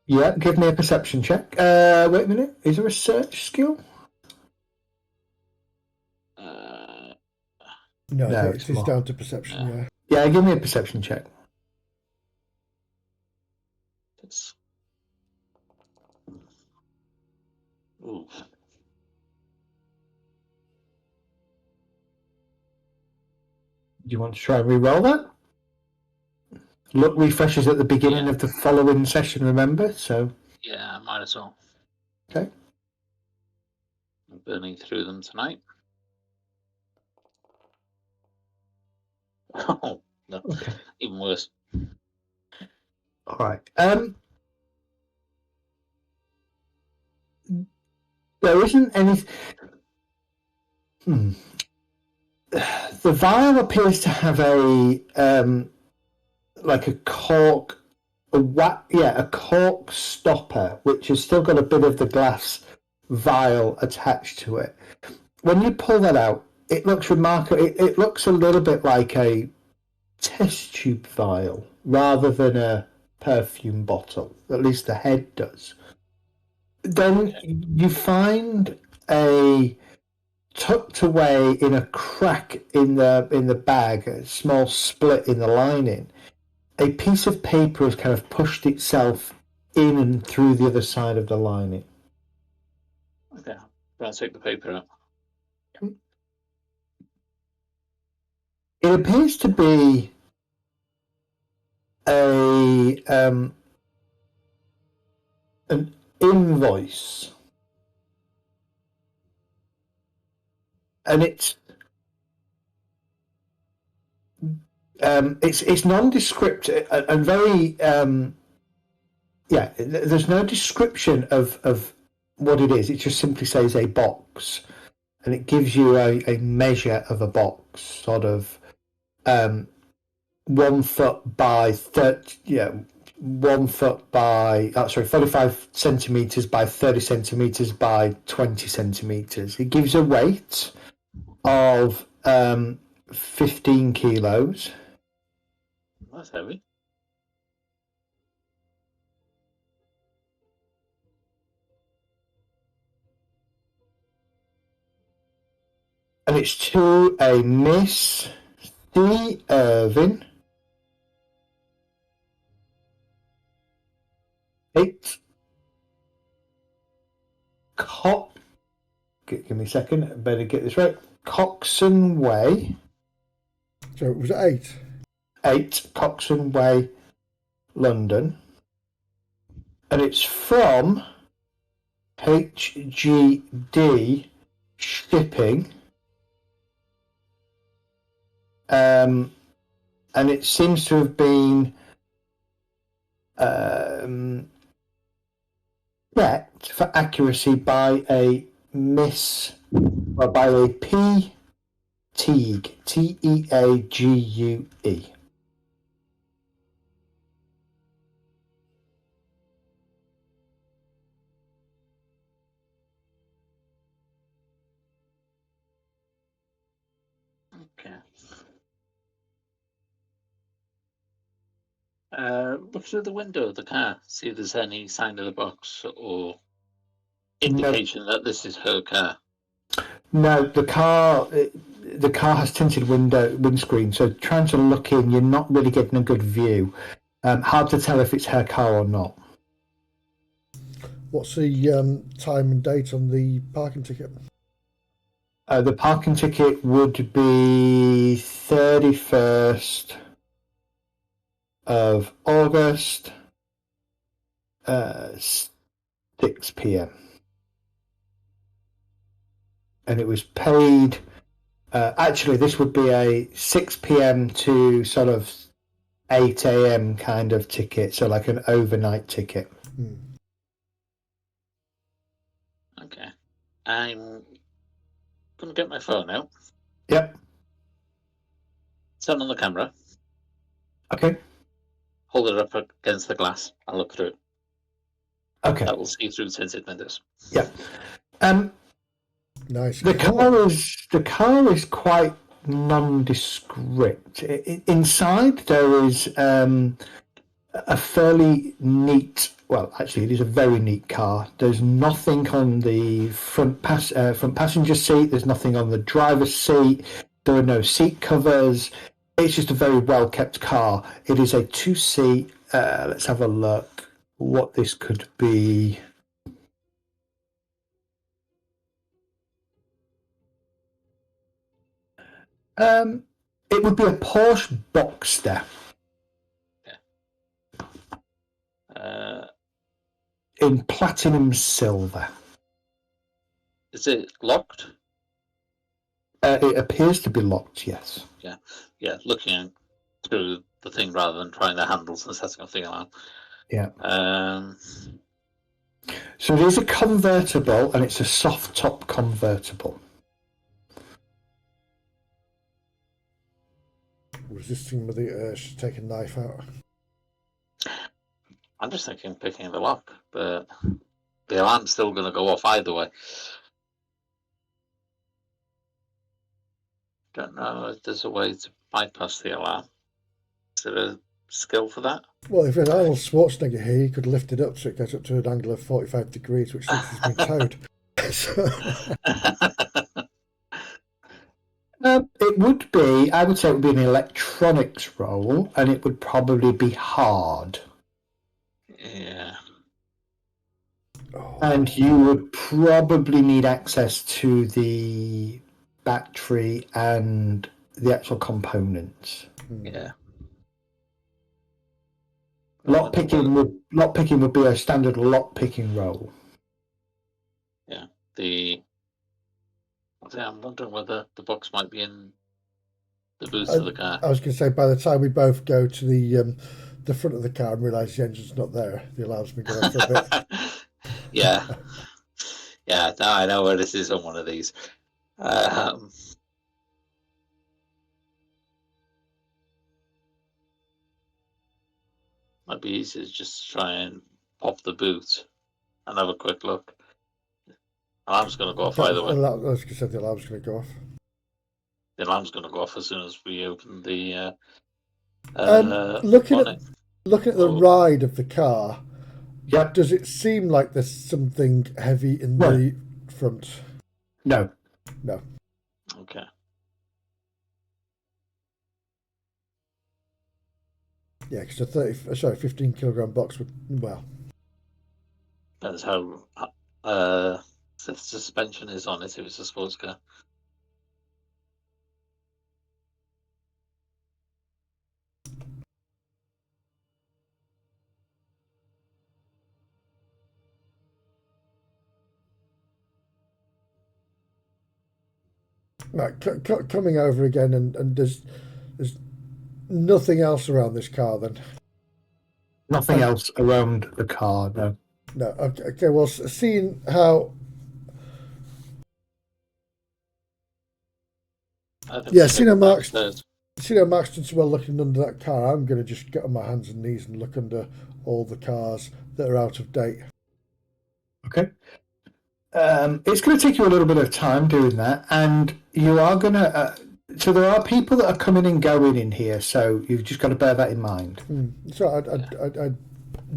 Yeah, give me a perception check. Wait a minute. Is there a search skill? No, it's down to perception, yeah. Yeah, give me a perception check. Ooh. Do you want to try and re-roll that? Luck refreshes at the beginning of the following session, remember? So yeah, I might as well. Okay. I'm burning through them tonight. Oh, no. Okay. Even worse. All right. There isn't any. The vial appears to have a like a cork, a cork stopper, which has still got a bit of the glass vial attached to it. when you pull that out, it looks remarkable. It looks a little bit like a test tube vial rather than a perfume bottle. At least the head does. Then you find a tucked away in a crack in the bag, a small split in the lining. A piece of paper has kind of pushed itself in and through the other side of the lining. Okay, I'll take the paper out. It appears to be an invoice, and it's nondescript and very There's no description of what it is. It just simply says a box, and it gives you a measure of a box, sort of 1 foot by 1 foot by 45 centimeters by 30 centimeters by 20 centimeters. It gives a weight of 15 kilos. That's heavy. And it's to a Miss C. Irvin. 8 give me a second, I better get this right. Coxon Way. So was it 8? 8 Coxon Way, London. And it's from HGD Shipping. And it seems to have been checked for accuracy by a P. Teague, Teague. Okay. Look through the window of the car, see if there's any sign of the box or indication that this is her car. No, the car has tinted windscreen, so trying to look in, you're not really getting a good view. Hard to tell if it's her car or not. What's the time and date on the parking ticket? The parking ticket would be 31st of August, 6 p.m. And it was paid. Actually, this would be a 6 p.m. to sort of 8 a.m. kind of ticket, so like an overnight ticket. Okay. I'm going to get my phone out. Yep. Turn on the camera. Okay. Hold it up against the glass. I'll look through it. Okay. That will see through tinted windows. Yep. Nice. The car is quite nondescript. Inside there is a fairly neat. Well, actually, it is a very neat car. There's nothing on the front passenger seat. There's nothing on the driver's seat. There are no seat covers. It's just a very well kept car. It is a 2-seat. Let's have a look. What this could be. It would be a Porsche Boxster. In platinum silver. Is it locked? It appears to be locked, yes. Yeah. Looking through the thing rather than trying the handles and setting the thing alarm. Yeah. So it is a convertible, and it's a soft top convertible. Resisting with the urge to take a knife out. I'm just thinking picking the lock, but the alarm's still going to go off either way. Don't know if there's a way to bypass the alarm. Is there a skill for that? Well, if it's Arnold Schwarzenegger here, he could lift it up so it goes up to an angle of 45 degrees, which thinks he's been towed. So, It would be, I would say it would be an electronics roll, and it would probably be hard. Yeah. And you would probably need access to the battery and the actual components. Yeah. Lockpicking would be a standard lockpicking roll. Yeah. I'm wondering whether the box might be in the boot of the car. I was going to say, by the time we both go to the front of the car and realise the engine's not there, the alarm's been going off for a bit. Yeah. Yeah, now I know where this is on one of these. Might be easier to just try and pop the boot and have a quick look. Alarm's going to go off either way. I was going to say the alarm's going to go off. The alarm's going to go off as soon as we open the. Looking at the ride of the car, Yep. does it seem like there's something heavy in the front? No. No. Okay. Yeah, because a 15 kilogram box would, well. Depends how the suspension is on it if it's a sports car. Right, coming over again, and there's nothing else around this car then? Nothing else around the car, no. No. Okay, well, seeing how... seeing how Mark's done so well looking under that car, I'm going to just get on my hands and knees and look under all the cars that are out of date. Okay. It's going to take you a little bit of time doing that, and you are going to... so there are people that are coming and going in here, so you've just got to bear that in mind. So I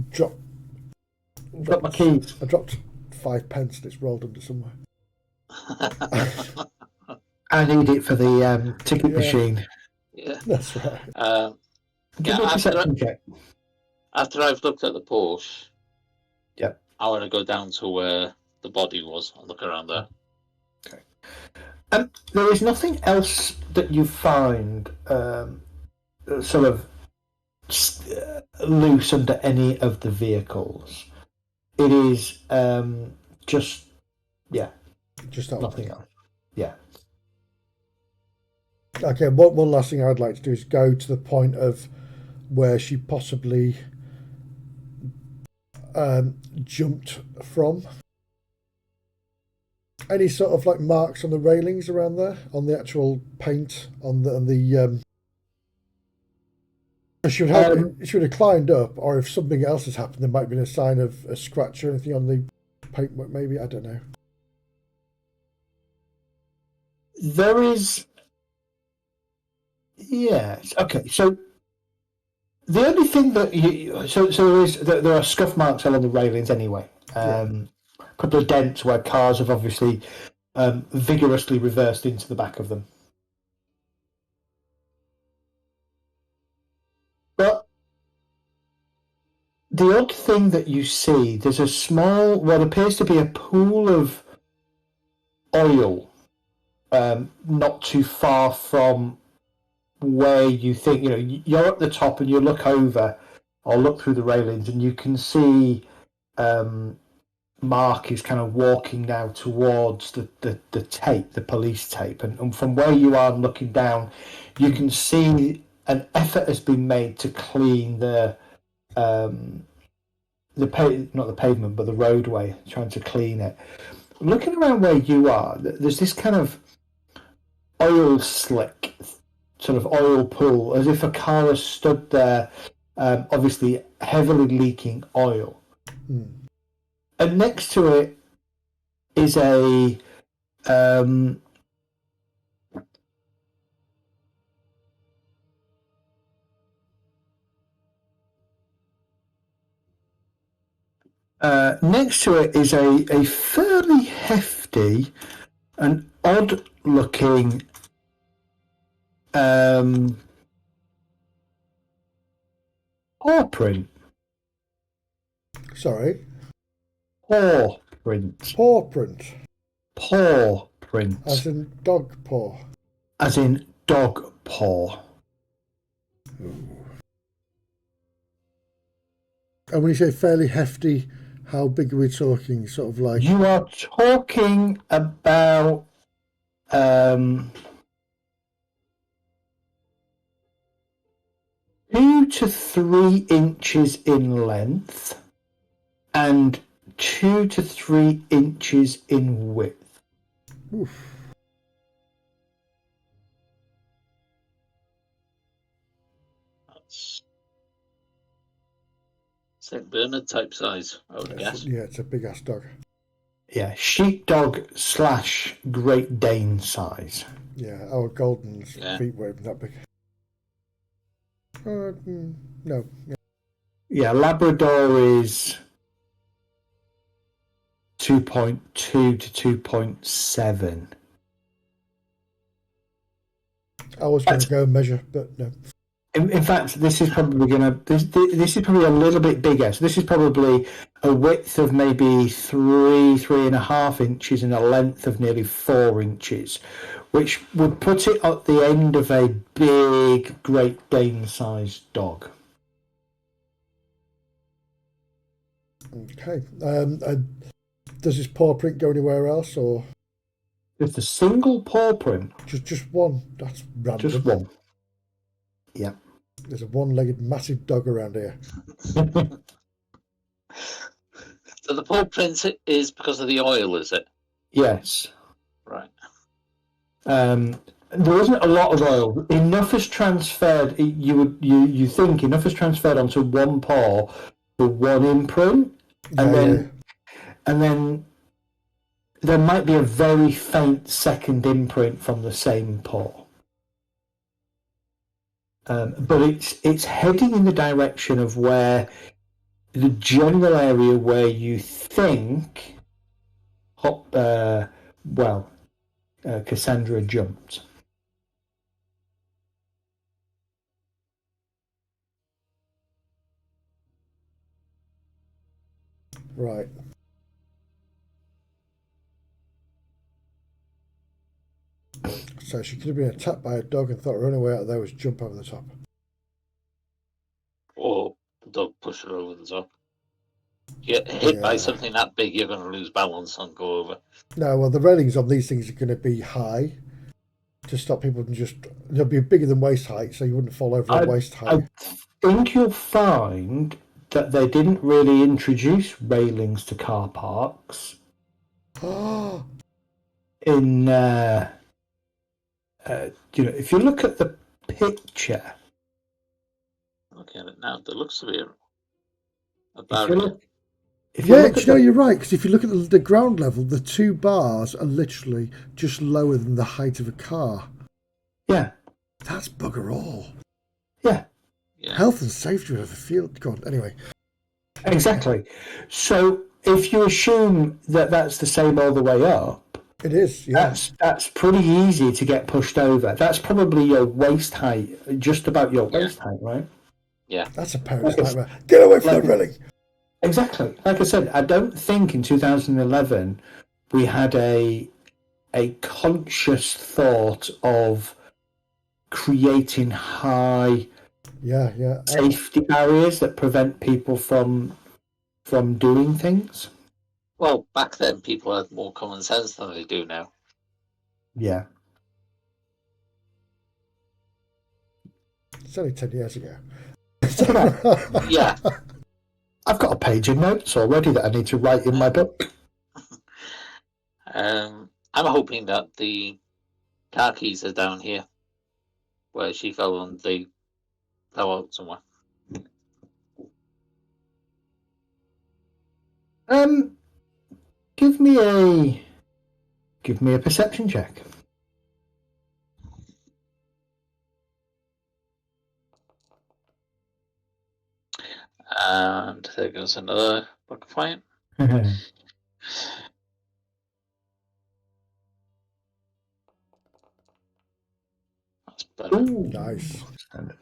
dropped my keys. I dropped 5 pence and it's rolled under somewhere. I need it for the ticket machine. Yeah, that's right. Give me a perception check. After I've looked at the Porsche, Yep. I want to go down to where the body was and look around there. Okay. There is nothing else that you find sort of loose under any of the vehicles. It is just nothing else. Yeah. Okay, one last thing I'd like to do is go to the point of where she possibly jumped from. Any sort of like marks on the railings around there, on the actual paint, on the she would have climbed up, or if something else has happened, there might have been a sign of a scratch or anything on the paintwork. Maybe, I don't know. There is. Yes. Okay. So the only thing that there are scuff marks along the railings anyway. A couple of dents where cars have obviously vigorously reversed into the back of them. But the odd thing that you see, there's a small, what appears to be a pool of oil not too far from where you think, you're at the top and you look over or look through the railings and you can see Mark is kind of walking now towards the tape, the police tape, and from where you are looking down, you can see an effort has been made to clean not the pavement, but the roadway, trying to clean it. Looking around where you are, there's this kind of oil slick, sort of oil pool, as if a car has stood there, obviously heavily leaking oil. And next to it is a Next to it is a fairly hefty and odd-looking paw print. Sorry. Paw print. Paw print. Paw print. As in dog paw. As in dog paw. And when you say fairly hefty, how big are we talking? Sort of like... You are talking about 2 to 3 inches in length and 2 to 3 inches in width. Oof. St. Bernard type size, I would guess. Yeah, it's a big ass dog. Yeah, sheepdog / Great Dane size. Yeah, our Golden's feet weren't that big. No. Yeah, Labrador is 2.2 to 2.7. I was going to go and measure, but no. In fact, this is probably this is probably a little bit bigger. So this is probably a width of maybe 3.5 inches and a length of nearly 4 inches, which would put it at the end of a big Great Dane-sized dog. Okay. Does his paw print go anywhere else, or Just a single paw print? just one? That's random. Just one. Yeah. There's a one-legged massive dog around here. So the paw print is because of the oil, is it? Yes. Right. There isn't a lot of oil. Enough is transferred. You think enough is transferred onto one paw for one imprint, and then there might be a very faint second imprint from the same paw. But it's heading in the direction of where the general area where you think Cassandra jumped. Right. So she could have been attacked by a dog and thought her only way out of there was jump over the top. Or the dog push her over the top. You get hit by something that big, you're going to lose balance and go over. No, well, the railings on these things are going to be high to stop people from just... They'll be bigger than waist height, so you wouldn't fall over at waist height. I think you'll find that they didn't really introduce railings to car parks. In if you look at the picture, Look at it now. There looks to be a barrier. barrier. You're right, because if you look at the ground level, the two bars are literally just lower than the height of a car. Yeah. That's bugger all. Yeah. Health and safety of a field. God, anyway. Exactly. So if you assume that that's the same all the way up, it is, yeah. That's pretty easy to get pushed over. That's probably your waist height, just about your waist height, right? Yeah. That's a parent's nightmare. Get away from the railing! Exactly. Like I said, I don't think in 2011 we had a conscious thought of creating high safety barriers that prevent people from doing things. Well, back then people had more common sense than they do now. Yeah. It's only 10 years ago. Yeah. I've got a page of notes already that I need to write in my book. I'm hoping that the car keys are down here where she fell and they fell out somewhere. Give me a perception check. And there goes another book fight. That's better. Ooh. Nice.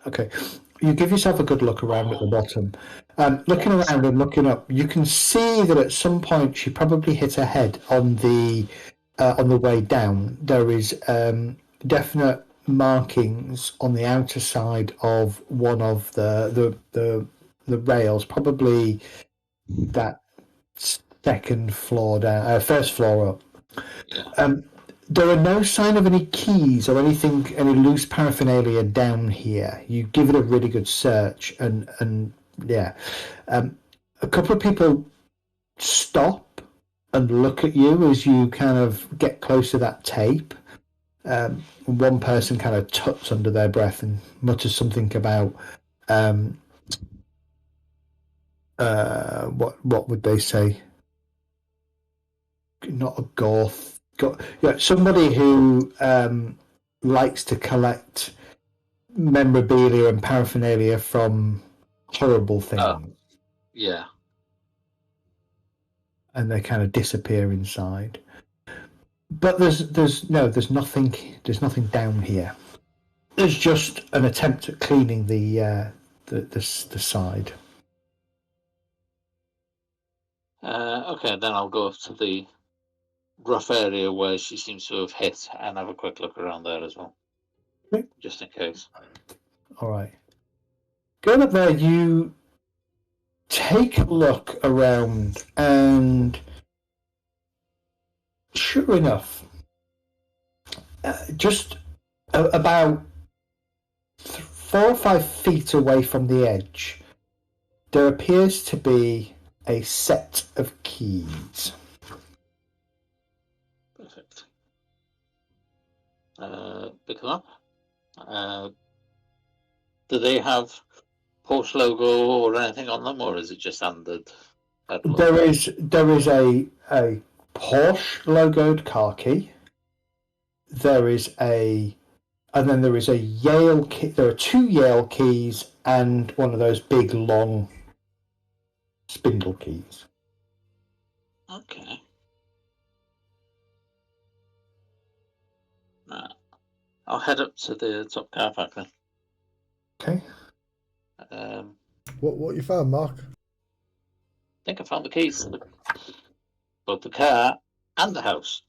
Okay, you give yourself a good look around at the bottom. Looking Yes. around and looking up, you can see that at some point she probably hit her head on the way down. There is definite markings on the outer side of one of the rails, probably that second floor down, first floor up. Yeah. There are no sign of any keys or anything, any loose paraphernalia down here. You give it a really good search, and yeah, a couple of people stop and look at you as you kind of get close to that tape. One person kind of tucks under their breath and mutters something about what would they say? Not a goth. Yeah, somebody who likes to collect memorabilia and paraphernalia from horrible things, Yeah. and they kind of disappear inside. But there's nothing down here. There's just an attempt at cleaning the side. Okay, then I'll go up to the rough area where she seems to have hit and have a quick look around there as well, Okay. just in case. All right. Going up there, you take a look around, and sure enough, just about 4 or 5 feet away from the edge, there appears to be a set of keys. Perfect. Pick them up. Do they have Porsche logo or anything on them, or is it just standard? There is a Porsche logoed car key. There is and then there is a Yale key. There are 2 Yale keys and one of those big long spindle keys. Okay. I'll head up to the top car park then. Okay. What you found, Mark? I think I found the keys to both the car and the house.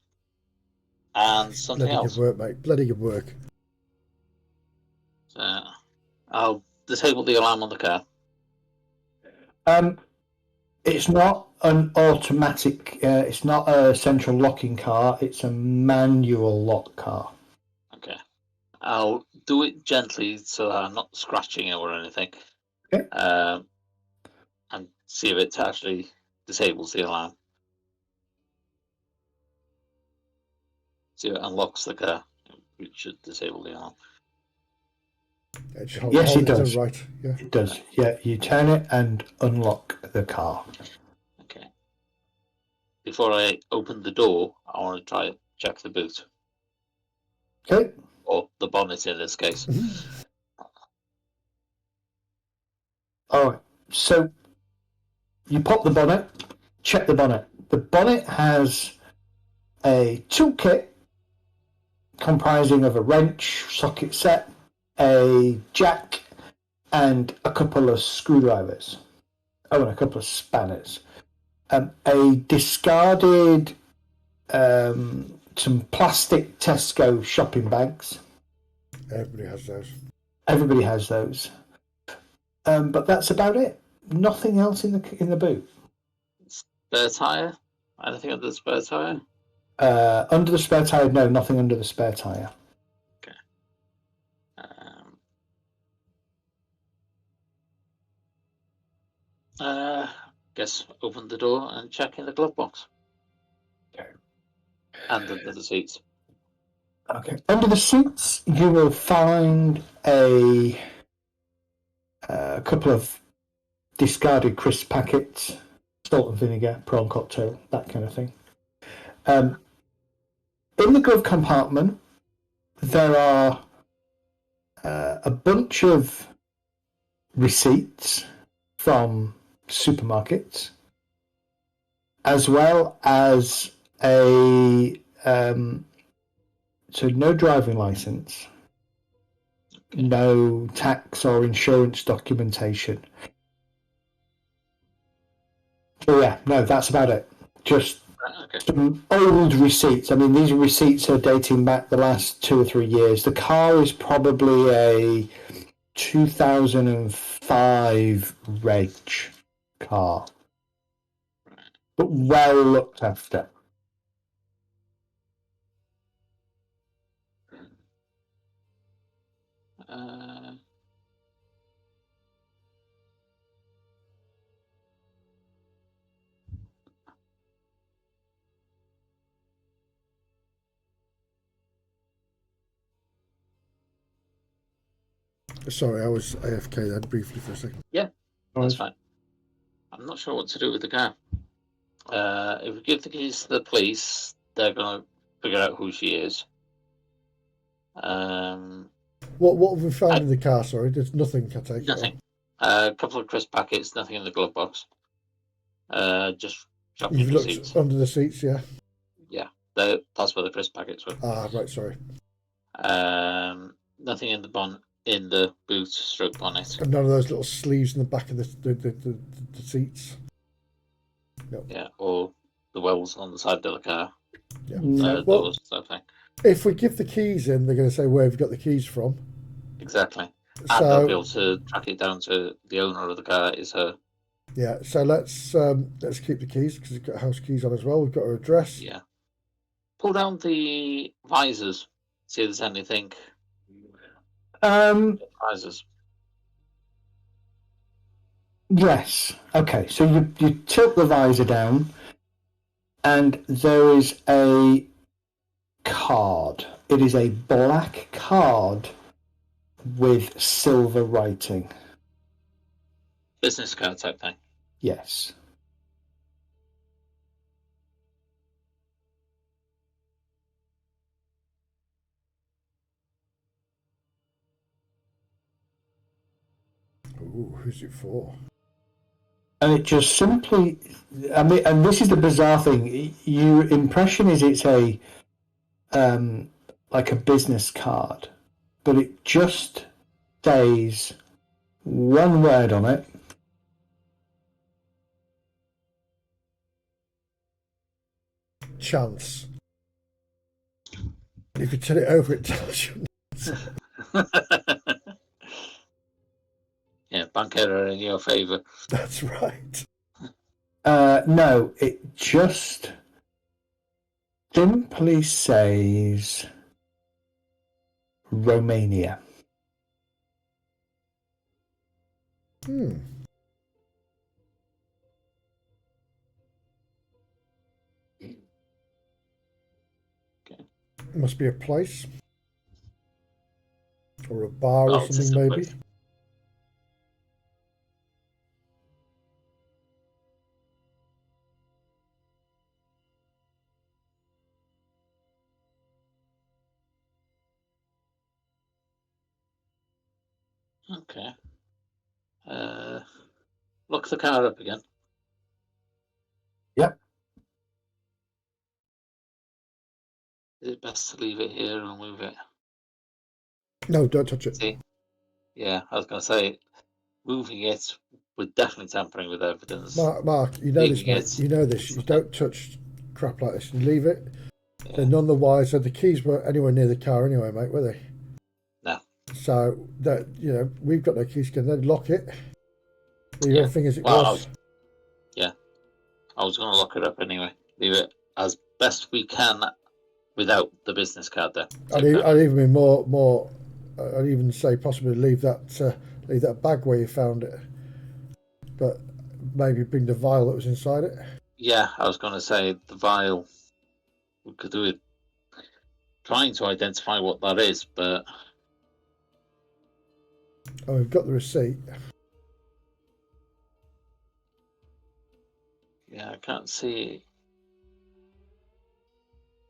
And something Bloody else. good work, mate. Bloody good work. I'll disable the alarm on the car. It's not an automatic. It's not a central locking car. It's a manual lock car. Okay. I'll do it gently so I'm not scratching it or anything. Okay. And see if it actually disables the alarm. See if it unlocks the car. It should disable the alarm. Yes, it does. Right. Yeah. It does. Yeah, you turn it and unlock the car. Okay. Before I open the door, I want to try check the boot. Okay. Or the bonnet in this case. All right. So you pop the bonnet, check the bonnet. The bonnet has a toolkit comprising of a wrench, socket set, a jack, and a couple of screwdrivers. Oh, and a couple of spanners. A discarded some plastic Tesco shopping bags. Everybody has those. Everybody has those. But that's about it. Nothing else in the boot. Spare tyre? Anything under the spare tyre? Under the spare tyre, no, nothing under the spare tyre. Okay. Guess open the door and check in the glove box. Okay. And under the seats. Okay. Under the seats, you will find a couple of discarded crisp packets, salt and vinegar, prawn cocktail, that kind of thing. In the glove compartment, there are a bunch of receipts from supermarkets. as well as a so no driving license, no tax or insurance documentation. So yeah, no, that's about it. Just some old receipts. I mean, these receipts are dating back the last 2 or 3 years. The car is probably a 2005 reg car, but well looked after. Sorry, I was AFK then briefly for a second. Yeah, that's fine. I'm not sure what to do with the car. If we give the keys to the police, they're going to figure out who she is. What have we found in the car? Sorry, there's nothing. I take nothing. A couple of crisp packets, nothing in the glove box. Just shopping You've looked receipts. under the seats, yeah. Yeah, that's where the crisp packets were. Ah, right. Sorry. Nothing in the boot stroke bonnet. And none of those little sleeves in the back of the seats. No. Yeah, or the wells on the side of the car. Yeah. Well, doors, sort of thing. If we give the keys in, they're going to say, where have you got the keys from? Exactly. And they'll be able to track it down to the owner of the car is her. Yeah, so let's keep the keys because we've got house keys on as well. We've got her address. Yeah. Pull down the visors. See if there's anything. Visors. Yes. Okay. So you tilt the visor down, and there is a card. It is a black card with silver writing. Business card type thing. Yes. Ooh, who's it for? And it just simply, I mean, and this is the bizarre thing. Your impression is it's a, like a business card, but it just says one word on it. Chance. If you turn it over, it tells you. Yeah, bank error in your favour. That's right. No, it just simply says Romania. Hmm. Okay. Must be a place. Or a bar or something, maybe. Place. Okay. Lock the car up again. Yep. Is it best to leave it here and move it? No, don't touch it. See? Yeah, I was going to say, moving it would definitely tampering with evidence. Mark, you know this, mate. You know this. You don't touch crap like this. You leave it. Yeah. They're none the wiser. The keys weren't anywhere near the car anyway, mate, were they? No. So that we've got no keys. Can then lock it? Leave everything as it was. I was going to lock it up anyway. Leave it as best we can without the business card there. I'd even be more. I'd even say possibly leave that bag where you found it, but maybe bring the vial that was inside it. Yeah, I was going to say the vial. We could do it. Trying to identify what that is, but we've got the receipt. Yeah, I can't see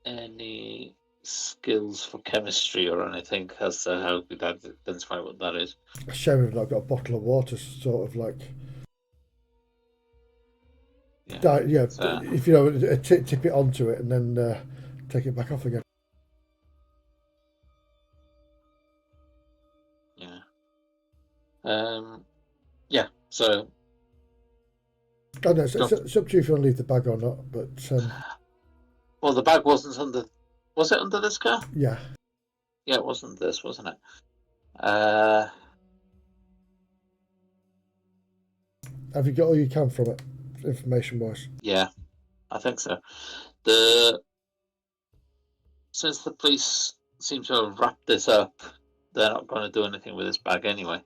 any skills for chemistry or anything as to how we'd identify what that is. A shame we've not got a bottle of water, sort of like. Yeah. Yeah, So, if you know, tip it onto it and then take it back off again. yeah. Yeah. So, I don't know, it's up to you if you want to leave the bag or not. But well, the bag wasn't under. Was it under this car? yeah. Yeah, it wasn't this, wasn't it? Have you got all you can from it, information-wise? Yeah, I think so. Since the police seem to have wrapped this up, they're not going to do anything with this bag anyway.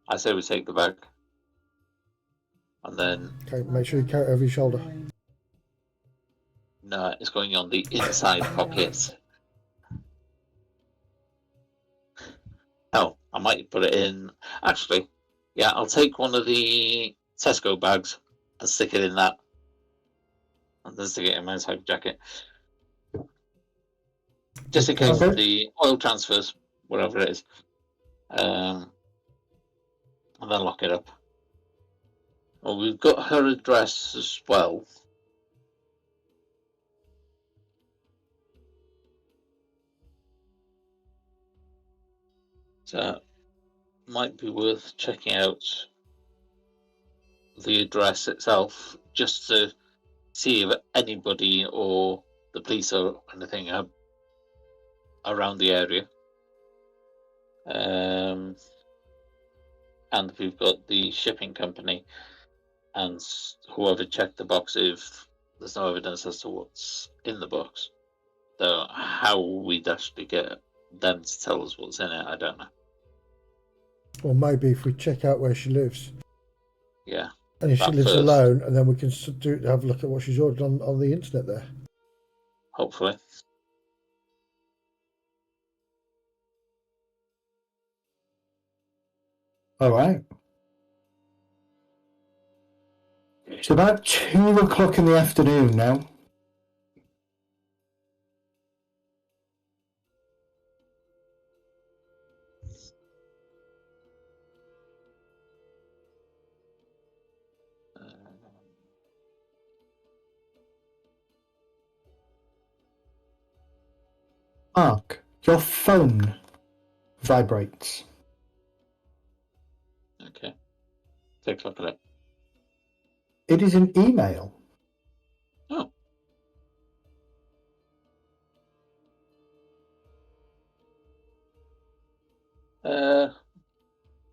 I say we take the bag, and then Okay, make sure you carry it over your shoulder. no, it's going on the inside pocket. Oh, I might put it in. Actually, yeah, I'll take one of the Tesco bags and stick it in that, and then stick it in my inside jacket, just in case the oil transfers, whatever it is, and then lock it up. Well, we've got her address as well. So, might be worth checking out the address itself just to see if anybody or the police or anything are around the area. And we've got the shipping company and whoever checked the box if there's no evidence as to what's in the box. So how we'd actually get them to tell us what's in it, I don't know. Or maybe if we check out where she lives. Yeah. And if she lives first. alone, and then we can have a look at what she's ordered on the internet there. Hopefully. All right. It's about 2 o'clock in the afternoon now. Mark, your phone vibrates. Okay. Take a look at it. It is an email. Oh.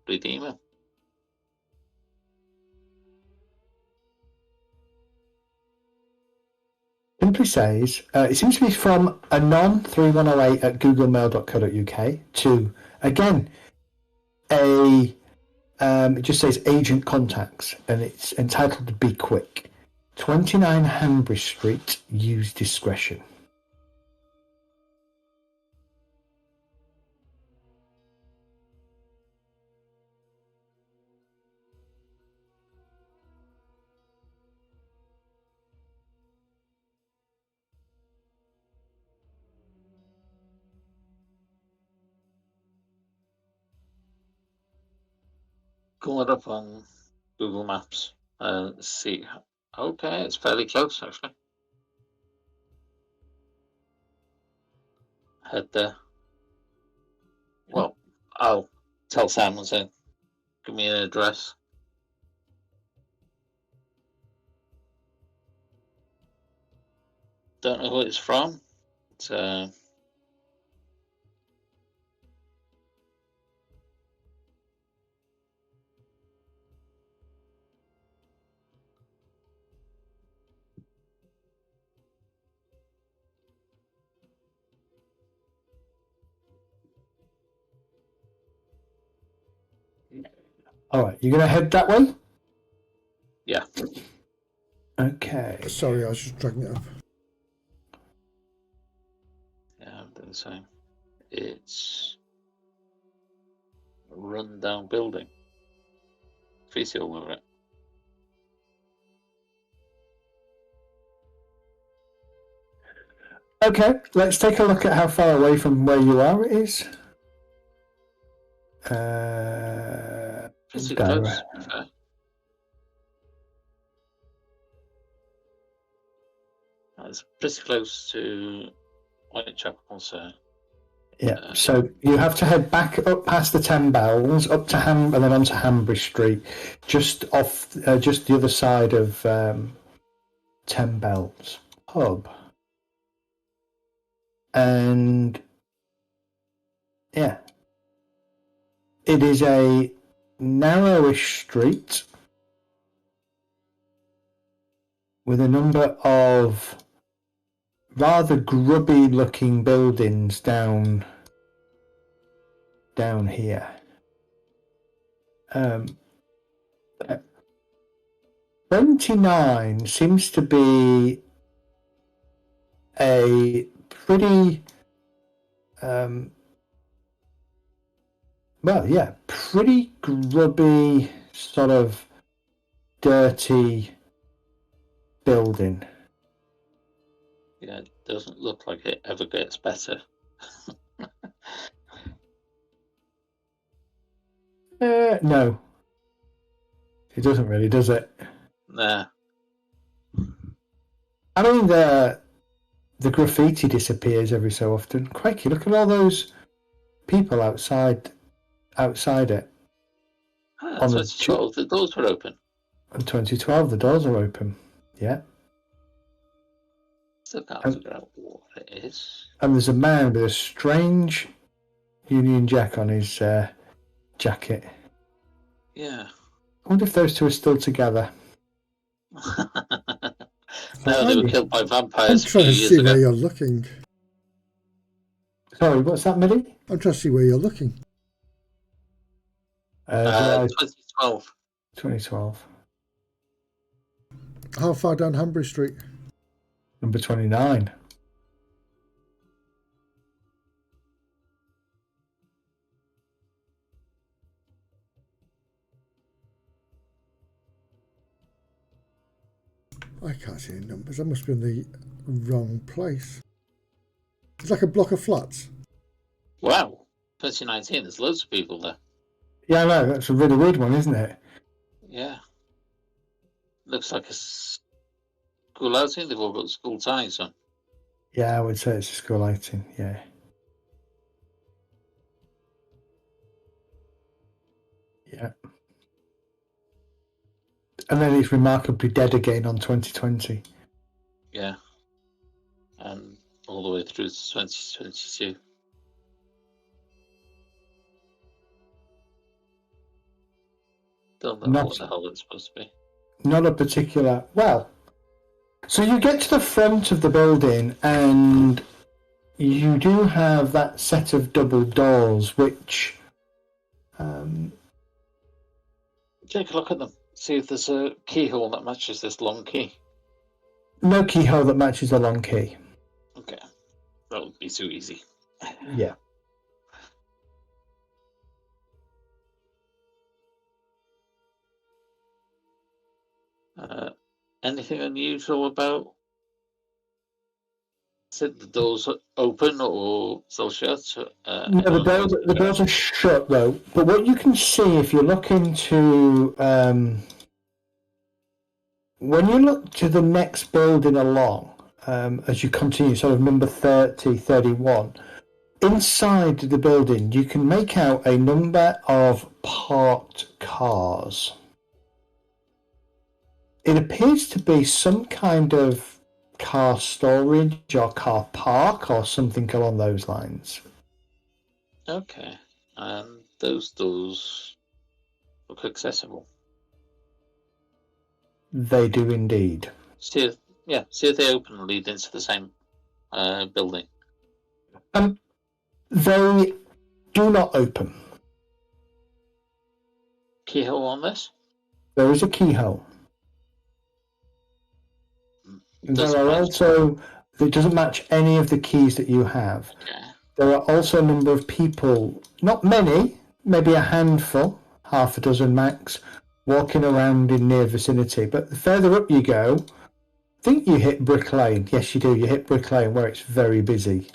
Read the email. Simply says, it seems to be from anon3108@googlemail.co.uk to, again, it just says agent contacts, and it's entitled Be Quick. 29 Hanbury Street, use discretion. Call it up on Google Maps and see. Okay, it's fairly close actually. Head there. Well, I'll tell Sam and say, give me an address. Don't know who it's from. It's, All right, you're going to head that way? yeah. Okay. Sorry, I was just dragging it up. Yeah, I'm doing the same. It's a run-down building. Face all over it. Okay, let's take a look at how far away from where you are it is. Pretty close, to be fair. It's pretty close to Whitechapel, so Yeah, so you have to head back up past the 10 Bells, up to and then onto Hanbury Street, just off, just the other side of 10 Bells pub. And yeah, it is a narrowish street with a number of rather grubby looking buildings down here. 29 seems to be a pretty pretty grubby, sort of dirty building. yeah, it doesn't look like it ever gets better. No, it doesn't really, does it? Nah. I mean, the graffiti disappears every so often. Crikey, look at all those people outside it. On 2012, the doors were open. On 2012, the doors are open. Yeah. Still can't figure out what it is. And there's a man with a strange Union Jack on his jacket. Yeah. I wonder if those two are still together. No, they were killed by I'm vampires a few trying to years see ago. where you're looking. Sorry, what's that, Millie? I'm trying to see where you're looking. 2012. 2012. How far down Hanbury Street? Number 29. I can't see any numbers. I must be in the wrong place. It's like a block of flats. Wow. 2019, there's loads of people there. Yeah, I know. That's a really weird one, isn't it? Yeah. Looks like a school outing. They've all got school ties on. Yeah, I would say it's a school outing, yeah. Yeah. And then it's remarkably dead again on 2020. Yeah. And all the way through to 2022. Don't know what the hell it's supposed to be. Not a particular... Well, so you get to the front of the building and you do have that set of double doors, which... Take a look at them. See if there's a keyhole that matches this long key. No keyhole that matches the long key. Okay. That would be too easy. Yeah. Anything unusual about... Said the doors open or still shut? No, the doors are shut though. But what you can see if you look into when you look to the next building along, as you continue, sort of number 30, 31, inside the building you can make out a number of parked cars. It appears to be some kind of car storage or car park or something along those lines. Okay. And those doors look accessible. They do indeed. See if they open and lead into the same building. They do not open. Keyhole on this? There is a keyhole. There are also... It doesn't match any of the keys that you have. Okay. There are also a number of people, not many, maybe a handful, half a dozen max, walking around in near vicinity. But the further up you go, I think you hit Brick Lane. Yes, you do. You hit Brick Lane where it's very busy.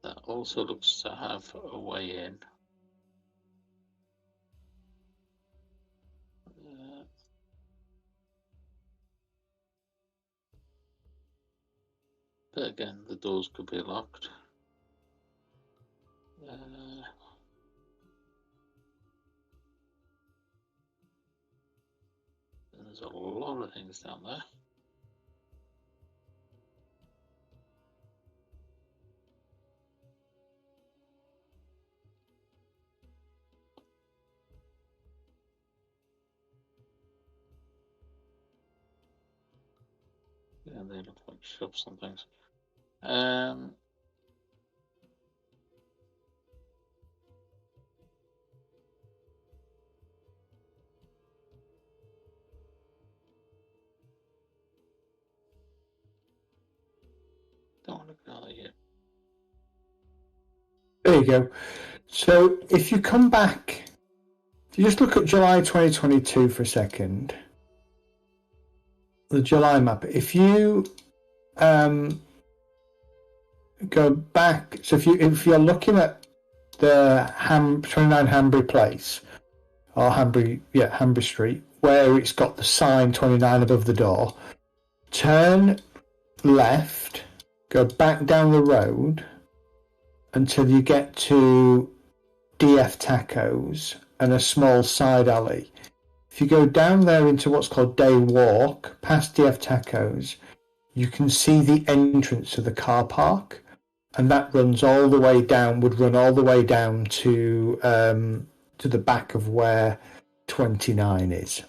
That also looks to have a way in. But again, the doors could be locked. There's a lot of things down there. Yeah, they look like shops and things. Don't want to go there yet. There you go. So if you come back, if you just look at July 2022 for a second, the July map. If you go back, so if you're looking at the 29 Hanbury Place or Hanbury Street, where it's got the sign 29 above the door, turn left, go back down the road until you get to DF Tacos and a small side alley. If you go down there into what's called Day Walk, past DF Tacos, you can see the entrance to the car park, and that runs all the way down. Would run all the way down to the back of where 29 is.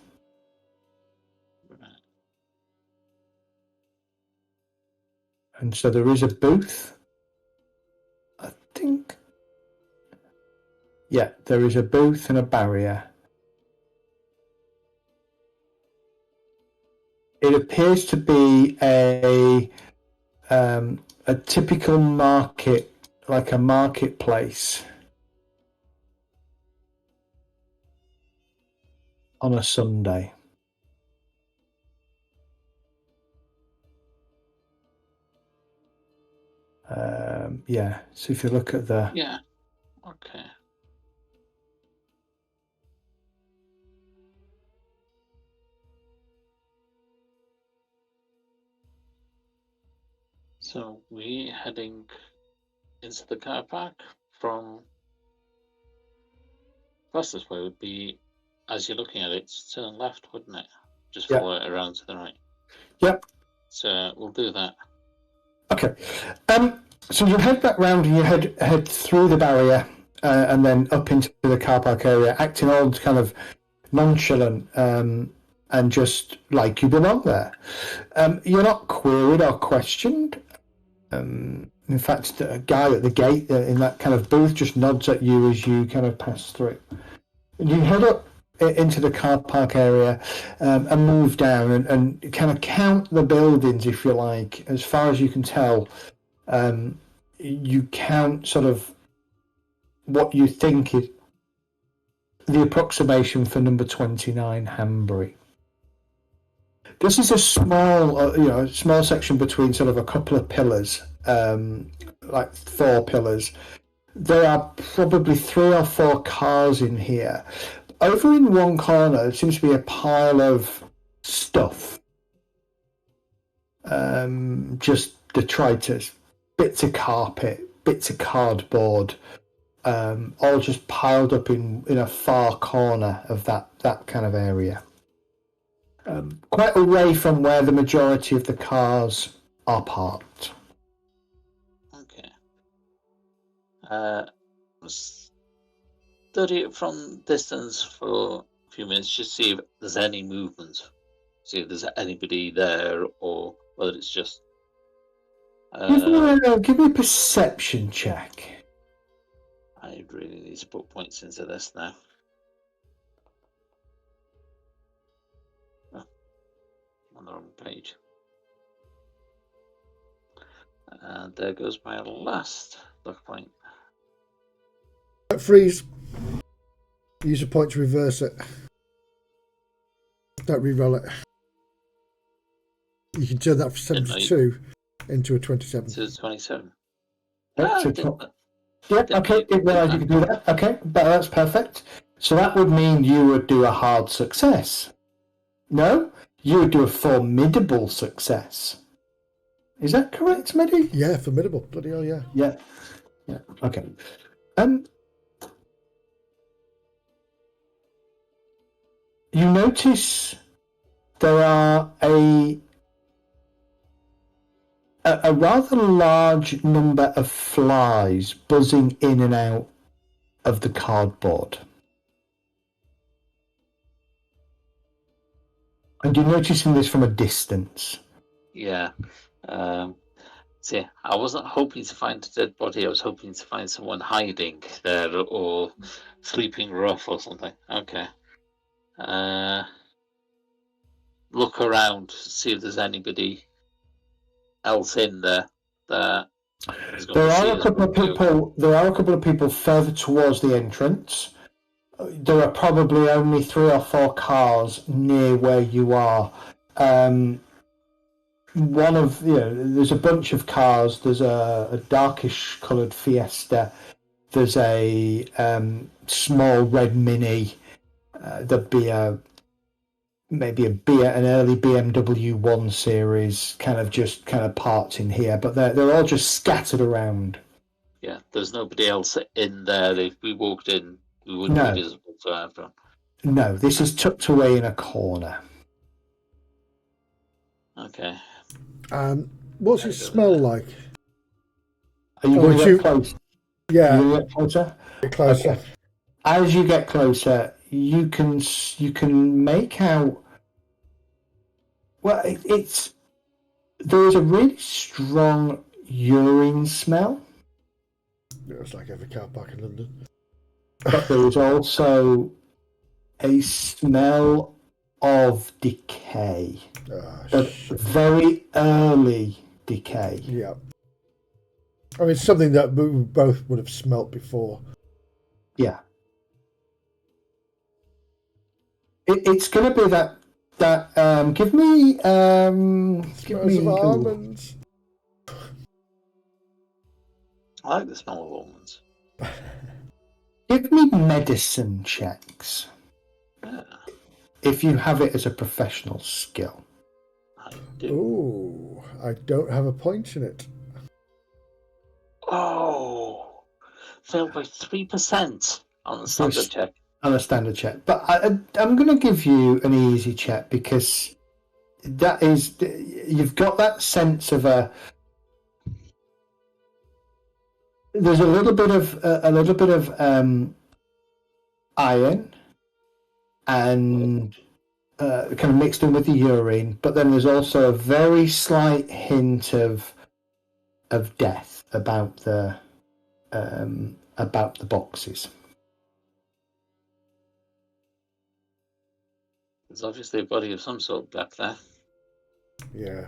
And so there is a booth, I think. Yeah, there is a booth and a barrier. It appears to be a typical market, like a marketplace on a Sunday. Yeah, so if you look at the... Yeah, okay. So we heading into the car park from... Fastest way would be, as you're looking at it, turn left, wouldn't it? Just follow it around to the right. Yep. So we'll do that. Okay. So you head back round and you head through the barrier and then up into the car park area, acting all kind of nonchalant and just like you belong there. You're not queried or questioned. In fact, a guy at the gate in that kind of booth just nods at you as you kind of pass through. And you head up into the car park area and move down and kind of count the buildings, if you like. As far as you can tell, you count sort of what you think is the approximation for number 29 Hanbury. This is a small, small section between sort of a couple of pillars, like 4 pillars. There are probably 3 or 4 cars in here. Over in one corner, there seems to be a pile of stuff. Just detritus, bits of carpet, bits of cardboard, all just piled up in a far corner of that kind of area. Quite away from where the majority of the cars are parked. Okay. Study it from distance for a few minutes, just see if there's any movement. See if there's anybody there or whether it's just... Give me a perception check. I really need to put points into this now. On the wrong page. And there goes my last luck point. Freeze. Use a point to reverse it. Don't re-roll it. You can turn that from 72 into a 27. To 27. Yeah, okay, didn't realise you could do that. Okay, that's perfect. So that would mean you would do a hard success. No? You would do a formidable success. Is that correct, Mehdi? Yeah, formidable. Bloody hell, yeah. Yeah. Okay. You notice there are a rather large number of flies buzzing in and out of the cardboard. And you're noticing this from a distance. Yeah. See, I wasn't hoping to find a dead body. I was hoping to find someone hiding there or sleeping rough or something. Okay. Look around, see if there's anybody else in there that is going There to are see a us. couple of people. There are a couple of people further towards the entrance. There are probably only 3 or 4 cars near where you are. There's a bunch of cars. There's a darkish coloured Fiesta. There's a small red Mini. There'd be maybe an early BMW 1 Series, kind of parked in here, but they're all just scattered around. Yeah, there's nobody else in there. If we walked in, we wouldn't be visible to everyone. No, this is tucked away in a corner. Okay. What's it smell like? Are you going to get close? Yeah. Are you going to get closer? Get closer. Okay. As you get closer, you can make out. Well, there's a really strong urine smell. It's like every car park in London. But there is also a smell of decay. But very early decay. Yeah. I mean, it's something that we both would have smelt before. Yeah. It's going to be that give me of almonds. I like the smell of almonds. Give me medicine checks. Yeah. If you have it as a professional skill. I do. Ooh, I don't have a point in it. Oh, failed by 3% on the standard check. On a standard check, but I'm going to give you an easy check because that is you've got that sense of there's a little bit of iron and kind of mixed in with the urine, but then there's also a very slight hint of death about the boxes. There's obviously a body of some sort back there. Yeah.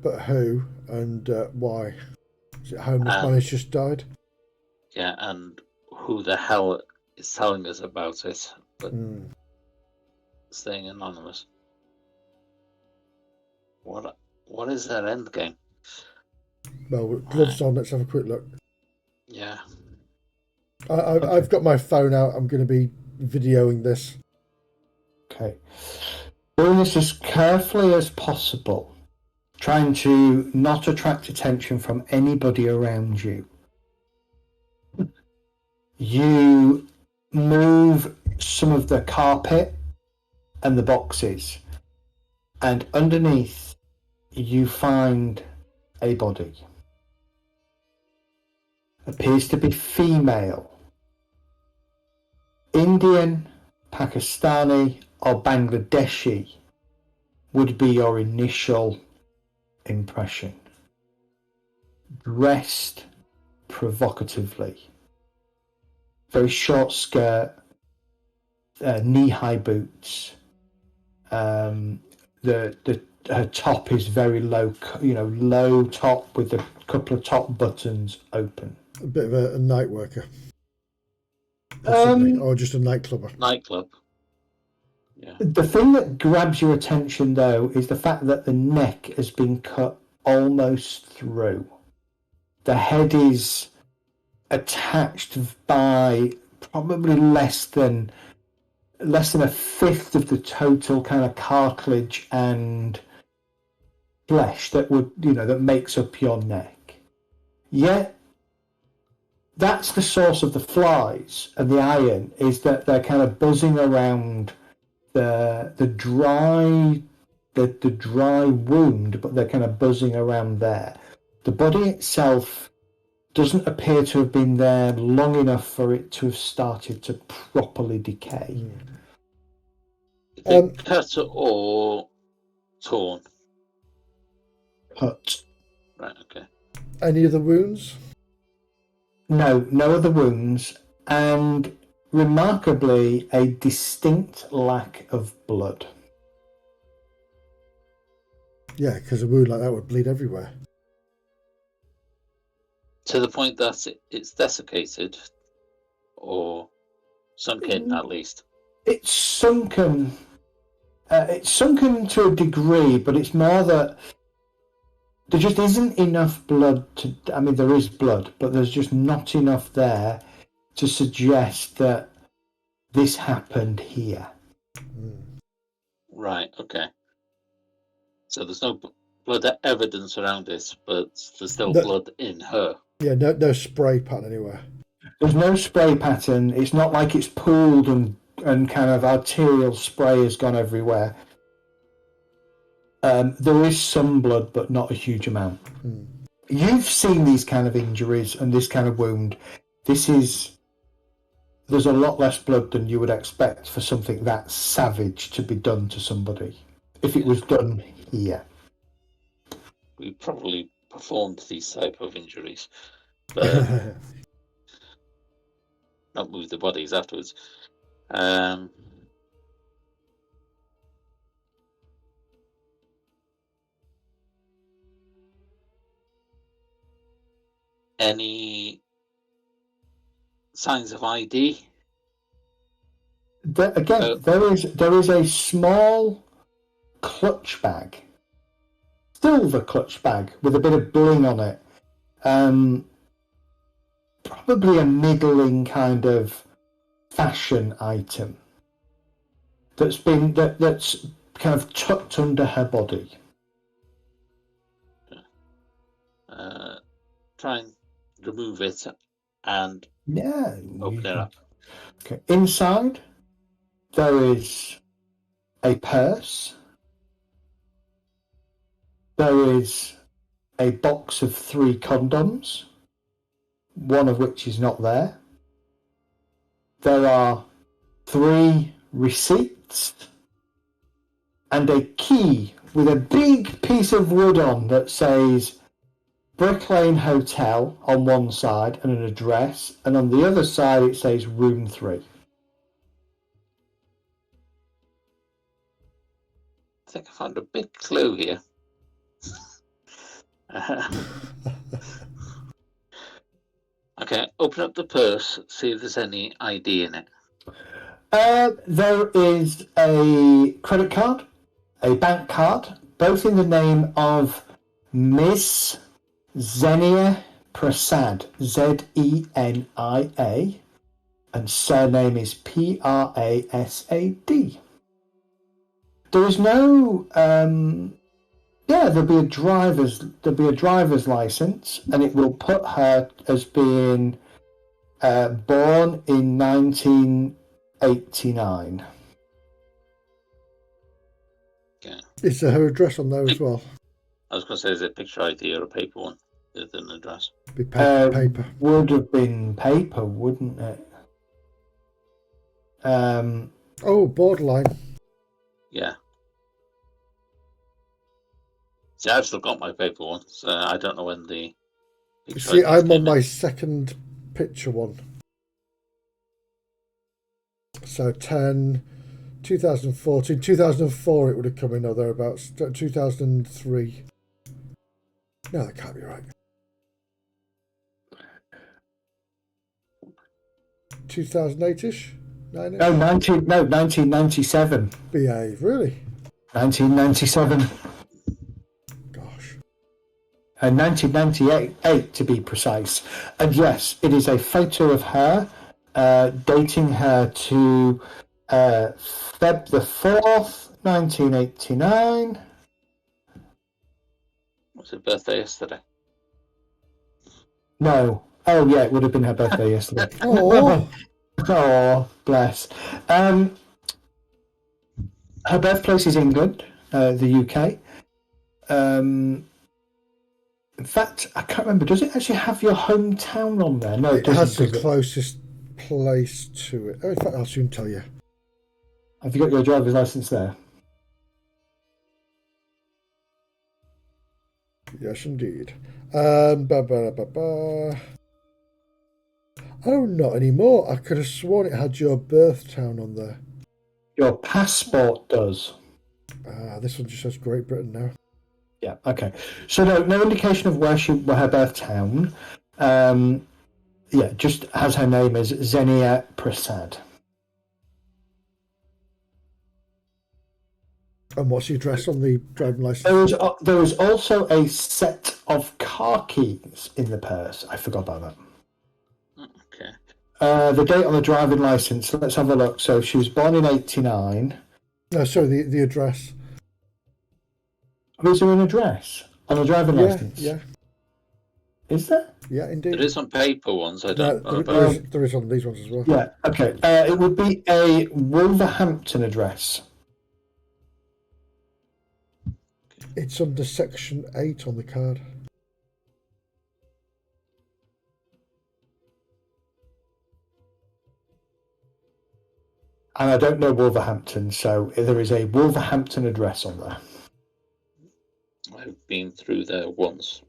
But who and why? Is it homeless man who's just died? Yeah, and who the hell is telling us about it, but staying anonymous? What is their end game? Well, with gloves on, let's have a quick look. Yeah. I've got my phone out. I'm going to be videoing this. Okay. Doing this as carefully as possible, trying to not attract attention from anybody around you. You move some of the carpet and the boxes, and underneath you find a body. Appears to be female. Indian, Pakistani, or Bangladeshi would be your initial impression. Dressed provocatively. Very short skirt, knee-high boots. Her top is very low, low top with a couple of top buttons open. A bit of a night worker. Possibly, or just a nightclubber. Nightclub. Yeah. The thing that grabs your attention, though, is the fact that the neck has been cut almost through. The head is attached by probably less than a fifth of the total kind of cartilage and flesh that that makes up your neck. Yet that's the source of the flies and the iron, is that they're kind of buzzing around the dry wound, but they're kind of buzzing around there. The body itself doesn't appear to have been there long enough for it to have started to properly decay. Is it cut or torn? Cut. Right, okay. Any other wounds? No other wounds, and remarkably, a distinct lack of blood. Yeah, because a wound like that would bleed everywhere. To the point that it's desiccated, or sunken at least. It's sunken. It's sunken to a degree, but it's more that there just isn't enough blood to. I mean, there is blood, but there's just not enough there to suggest that this happened here. Right, okay. So there's no blood evidence around it, but there's still blood in her. Yeah, no spray pattern anywhere. There's no spray pattern. It's not like it's pooled and kind of arterial spray has gone everywhere. There is some blood, but not a huge amount. You've seen these kind of injuries and this kind of wound. There's a lot less blood than you would expect for something that savage to be done to somebody. If it was done here. We probably performed these type of injuries, but not moved the bodies afterwards. Any signs of ID? There is a small clutch bag, silver clutch bag with a bit of bling on it. Probably a middling kind of fashion item that's kind of tucked under her body. Try and remove it and open it up. Okay. Inside there is a purse. There is a box of 3 condoms, one of which is not there. There are 3 receipts and a key with a big piece of wood on that says Brick Lane Hotel on one side and an address, and on the other side it says room 3. I think I found a big clue here. Okay, open up the purse, see if there's any ID in it. There is a credit card, a bank card, both in the name of Miss Zenia Prasad, Zenia, and surname is Prasad. There is no, there'll be a driver's license, and it will put her as being born in 1989. Okay. Is there her address on there as well? I was going to say, is it picture ID or a paper one? Is it an address? Be paper. Would have been paper, wouldn't it? Borderline. Yeah. See, I've still got my paper one, so I don't know when the... See, I'm on my second picture one. So 2014, 2004 it would have come in or thereabouts. 2003. No, that can't be right. 2008-ish? 1997. Behave, really? 1997. Gosh. 1998 to be precise. And yes, it is a photo of her, dating her to Feb the 4th, 1989. Was her birthday yesterday? No. Oh, yeah, it would have been her birthday yesterday. Oh, Oh, bless. Her birthplace is England, the UK. In fact, I can't remember. Does it actually have your hometown on there? No, it it has doesn't. the Does it? closest place to it. Oh, in fact, I'll soon tell you. Have you got your driver's license there? Yes, indeed. Ba, ba, ba, ba. Oh, not anymore. I could have sworn it had your birth town on there. Your passport does. This one just says Great Britain now. Yeah. Okay. So no indication of where her birth town. Yeah, just has her name as Xenia Prasad. And what's the address on the driving license? There was also a set of car keys in the purse. I forgot about that. Okay. The date on the driving license. Let's have a look. So she was born in '89. No, sorry, the address. Is there an address on the driving license? Yeah. Is there? Yeah, indeed. There is on paper ones. I don't know No, there is on these ones as well. Yeah. Okay. It would be a Wolverhampton address. It's under section 8 on the card. And I don't know Wolverhampton, so there is a Wolverhampton address on there. I've been through there once,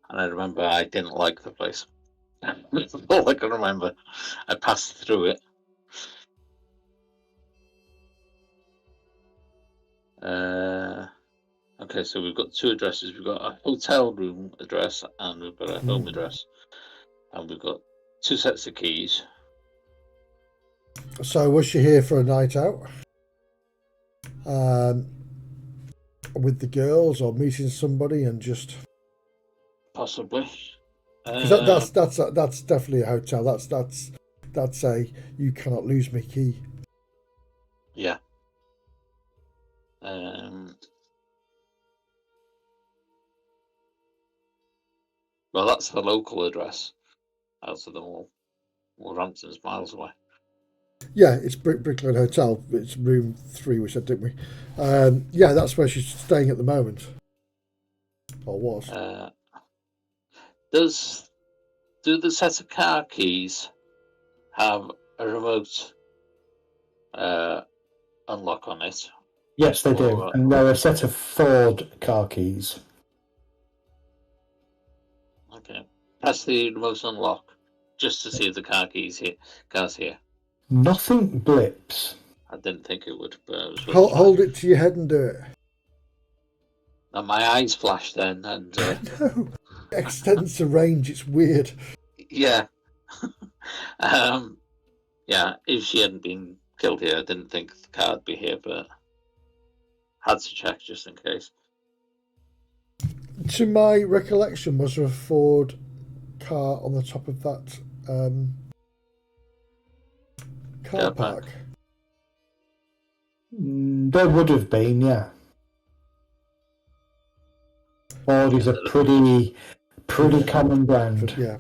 and I remember I didn't like the place. That's all I can remember. I passed through it. Okay, so we've got two addresses. We've got a hotel room address and we've got a home address. And we've got two sets of keys. So was she here for a night out? With the girls or meeting somebody and just... Possibly. Because that's definitely a hotel. That's a you cannot lose me key. Yeah. Well, that's the local address out of them all. Wolverhampton's miles away. Yeah, it's Brickland Hotel. It's room 3, we said, didn't we? Yeah, that's where she's staying at the moment. Or was. Do the set of car keys have a remote unlock on it? Yes, they do. And they're a set of Ford car keys. Okay. Press the remote unlock just to see if the car's here. Nothing blips. I didn't think it would, but it was Hold it to your head and do it. And my eyes flashed then, and no, it extends the range. It's weird. Yeah. Yeah. If she hadn't been killed here, I didn't think the car would be here, but had to check just in case. To my recollection, was there a Ford car on the top of that car park? There would have been, yeah. Ford is a pretty common brand. Yeah.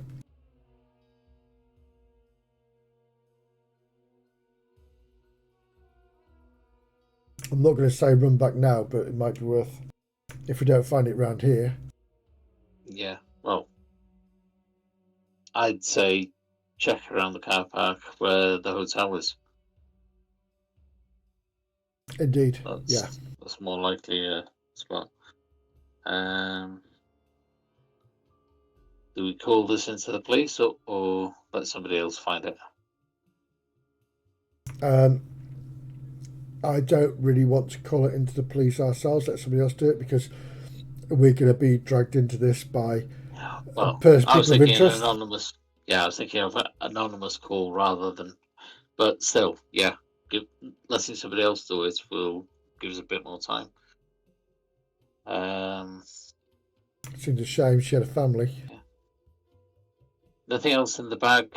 I'm not going to say run back now, but it might be worth if we don't find it round here. Yeah, well, I'd say check around the car park where the hotel is. Indeed, That's more likely as well. Do we call this into the police or let somebody else find it? I don't really want to call it into the police ourselves. Let somebody else do it because we're going to be dragged into this by people of interest. Anonymous. Yeah, I was thinking of an anonymous call rather than. But still, yeah, letting somebody else do it will give us a bit more time. It seems a shame she had a family. Yeah. Nothing else in the bag,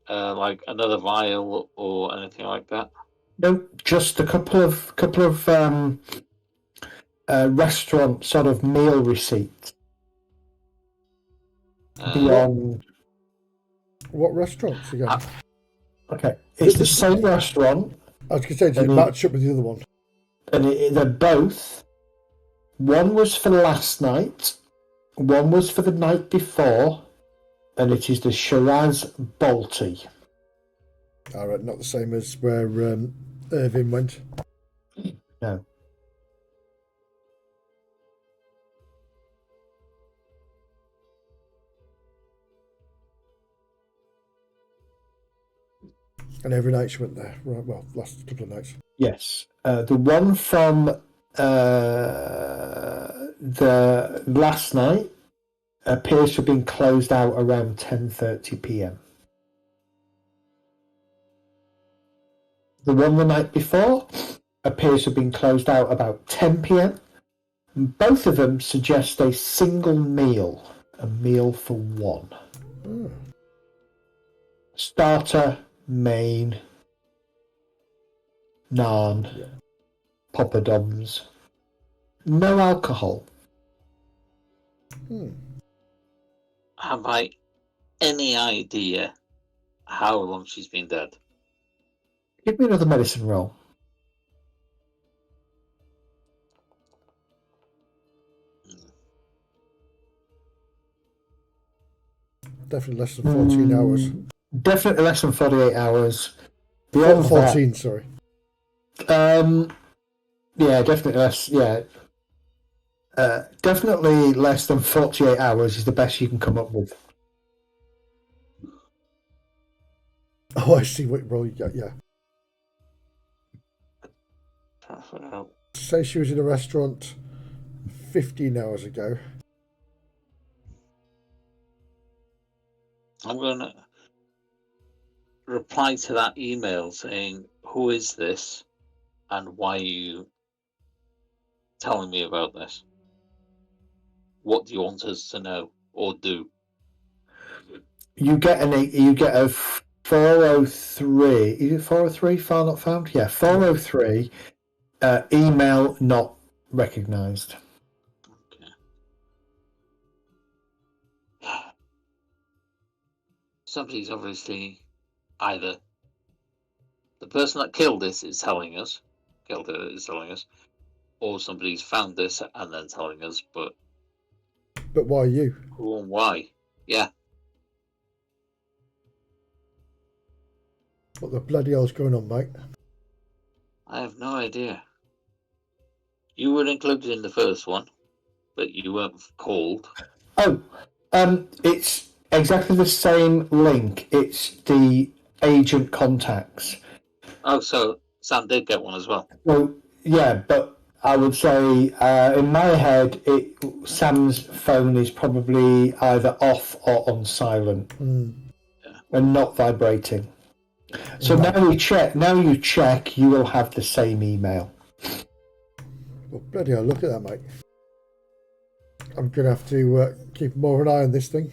like another vial or anything like that. No, just a couple of restaurant sort of meal receipt beyond. What restaurants again? Okay, it's the same restaurant. I was going to say, does it match up with the other one? And they're both. One was for last night, one was for the night before, and it is the Shiraz Balti. All right, not the same as where Irving went. No. And every night she went there. Right, well, last couple of nights. Yes. The one from the last night appears to have been closed out around 10:30 p.m. The one the night before appears to have been closed out about 10 p.m. Both of them suggest a single meal, a meal for one. Starter, main, naan, poppadoms. No alcohol. Have I any idea how long she's been dead? Give me another medicine roll. Definitely less than 14 hours. Definitely less than 48 hours. Beyond 14, sorry. Yeah, definitely less. Yeah, definitely less than 48 hours is the best you can come up with. Oh, I see what role you got, yeah. Say she was in a restaurant 15 hours ago. I'm going to reply to that email saying, who is this and why are you telling me about this? What do you want us to know or do? You get a 403. Is it 403? File not found? Yeah, 403. Email not recognised. Okay. Somebody's obviously either the person that killed her is telling us, or somebody's found this and then telling us, but why you? who and why? Yeah. What the bloody hell's going on, mate? I have no idea. You were included in the first one, but you weren't called. Oh, it's exactly the same link. It's the agent contacts. Oh, so Sam did get one as well. Well, yeah, but I would say in my head, Sam's phone is probably either off or on silent, and not vibrating. So now you check. You will have the same email. Well, bloody hell, look at that, mate. I'm going to have to keep more of an eye on this thing.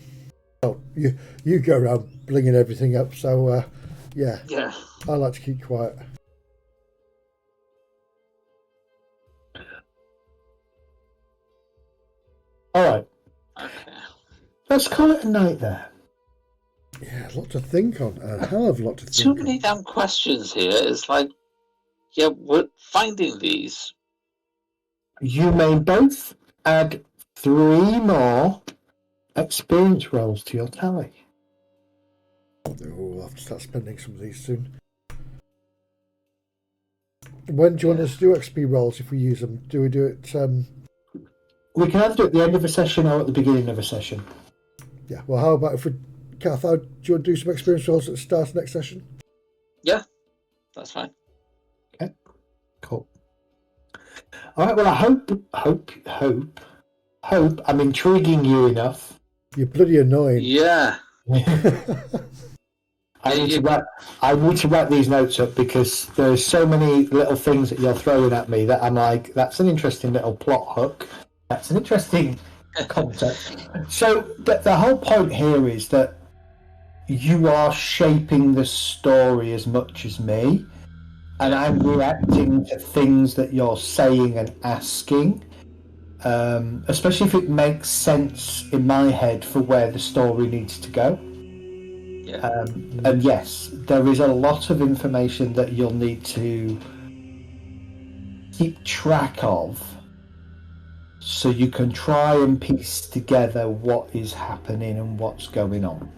Oh, you go around blinging everything up, so yeah. I like to keep quiet. All right. Okay. Let's call it a night there. Yeah, a lot to think on. A hell of a lot to think Too on. many damn questions here. It's like, yeah, we're finding these. You may both add 3 more experience rolls to your tally. Oh, we'll have to start spending some of these soon. When do you want us to do XP rolls if we use them? Do we do it? We can either do it at the end of a session or at the beginning of a session. Yeah, well, how about if we... Kath, do you want to do some experience rolls at the start of next session? Yeah, that's fine. Okay, cool. All right, well, I hope I'm intriguing you enough. You're bloody annoying. Yeah. I need to write these notes up because there's so many little things that you're throwing at me that I'm like, that's an interesting little plot hook. That's an interesting concept. So the whole point here is that you are shaping the story as much as me, and I'm reacting to things that you're saying and asking. especially if it makes sense in my head for where the story needs to go. Yeah. And yes, there is a lot of information that you'll need to keep track of, so you can try and piece together what is happening and what's going on.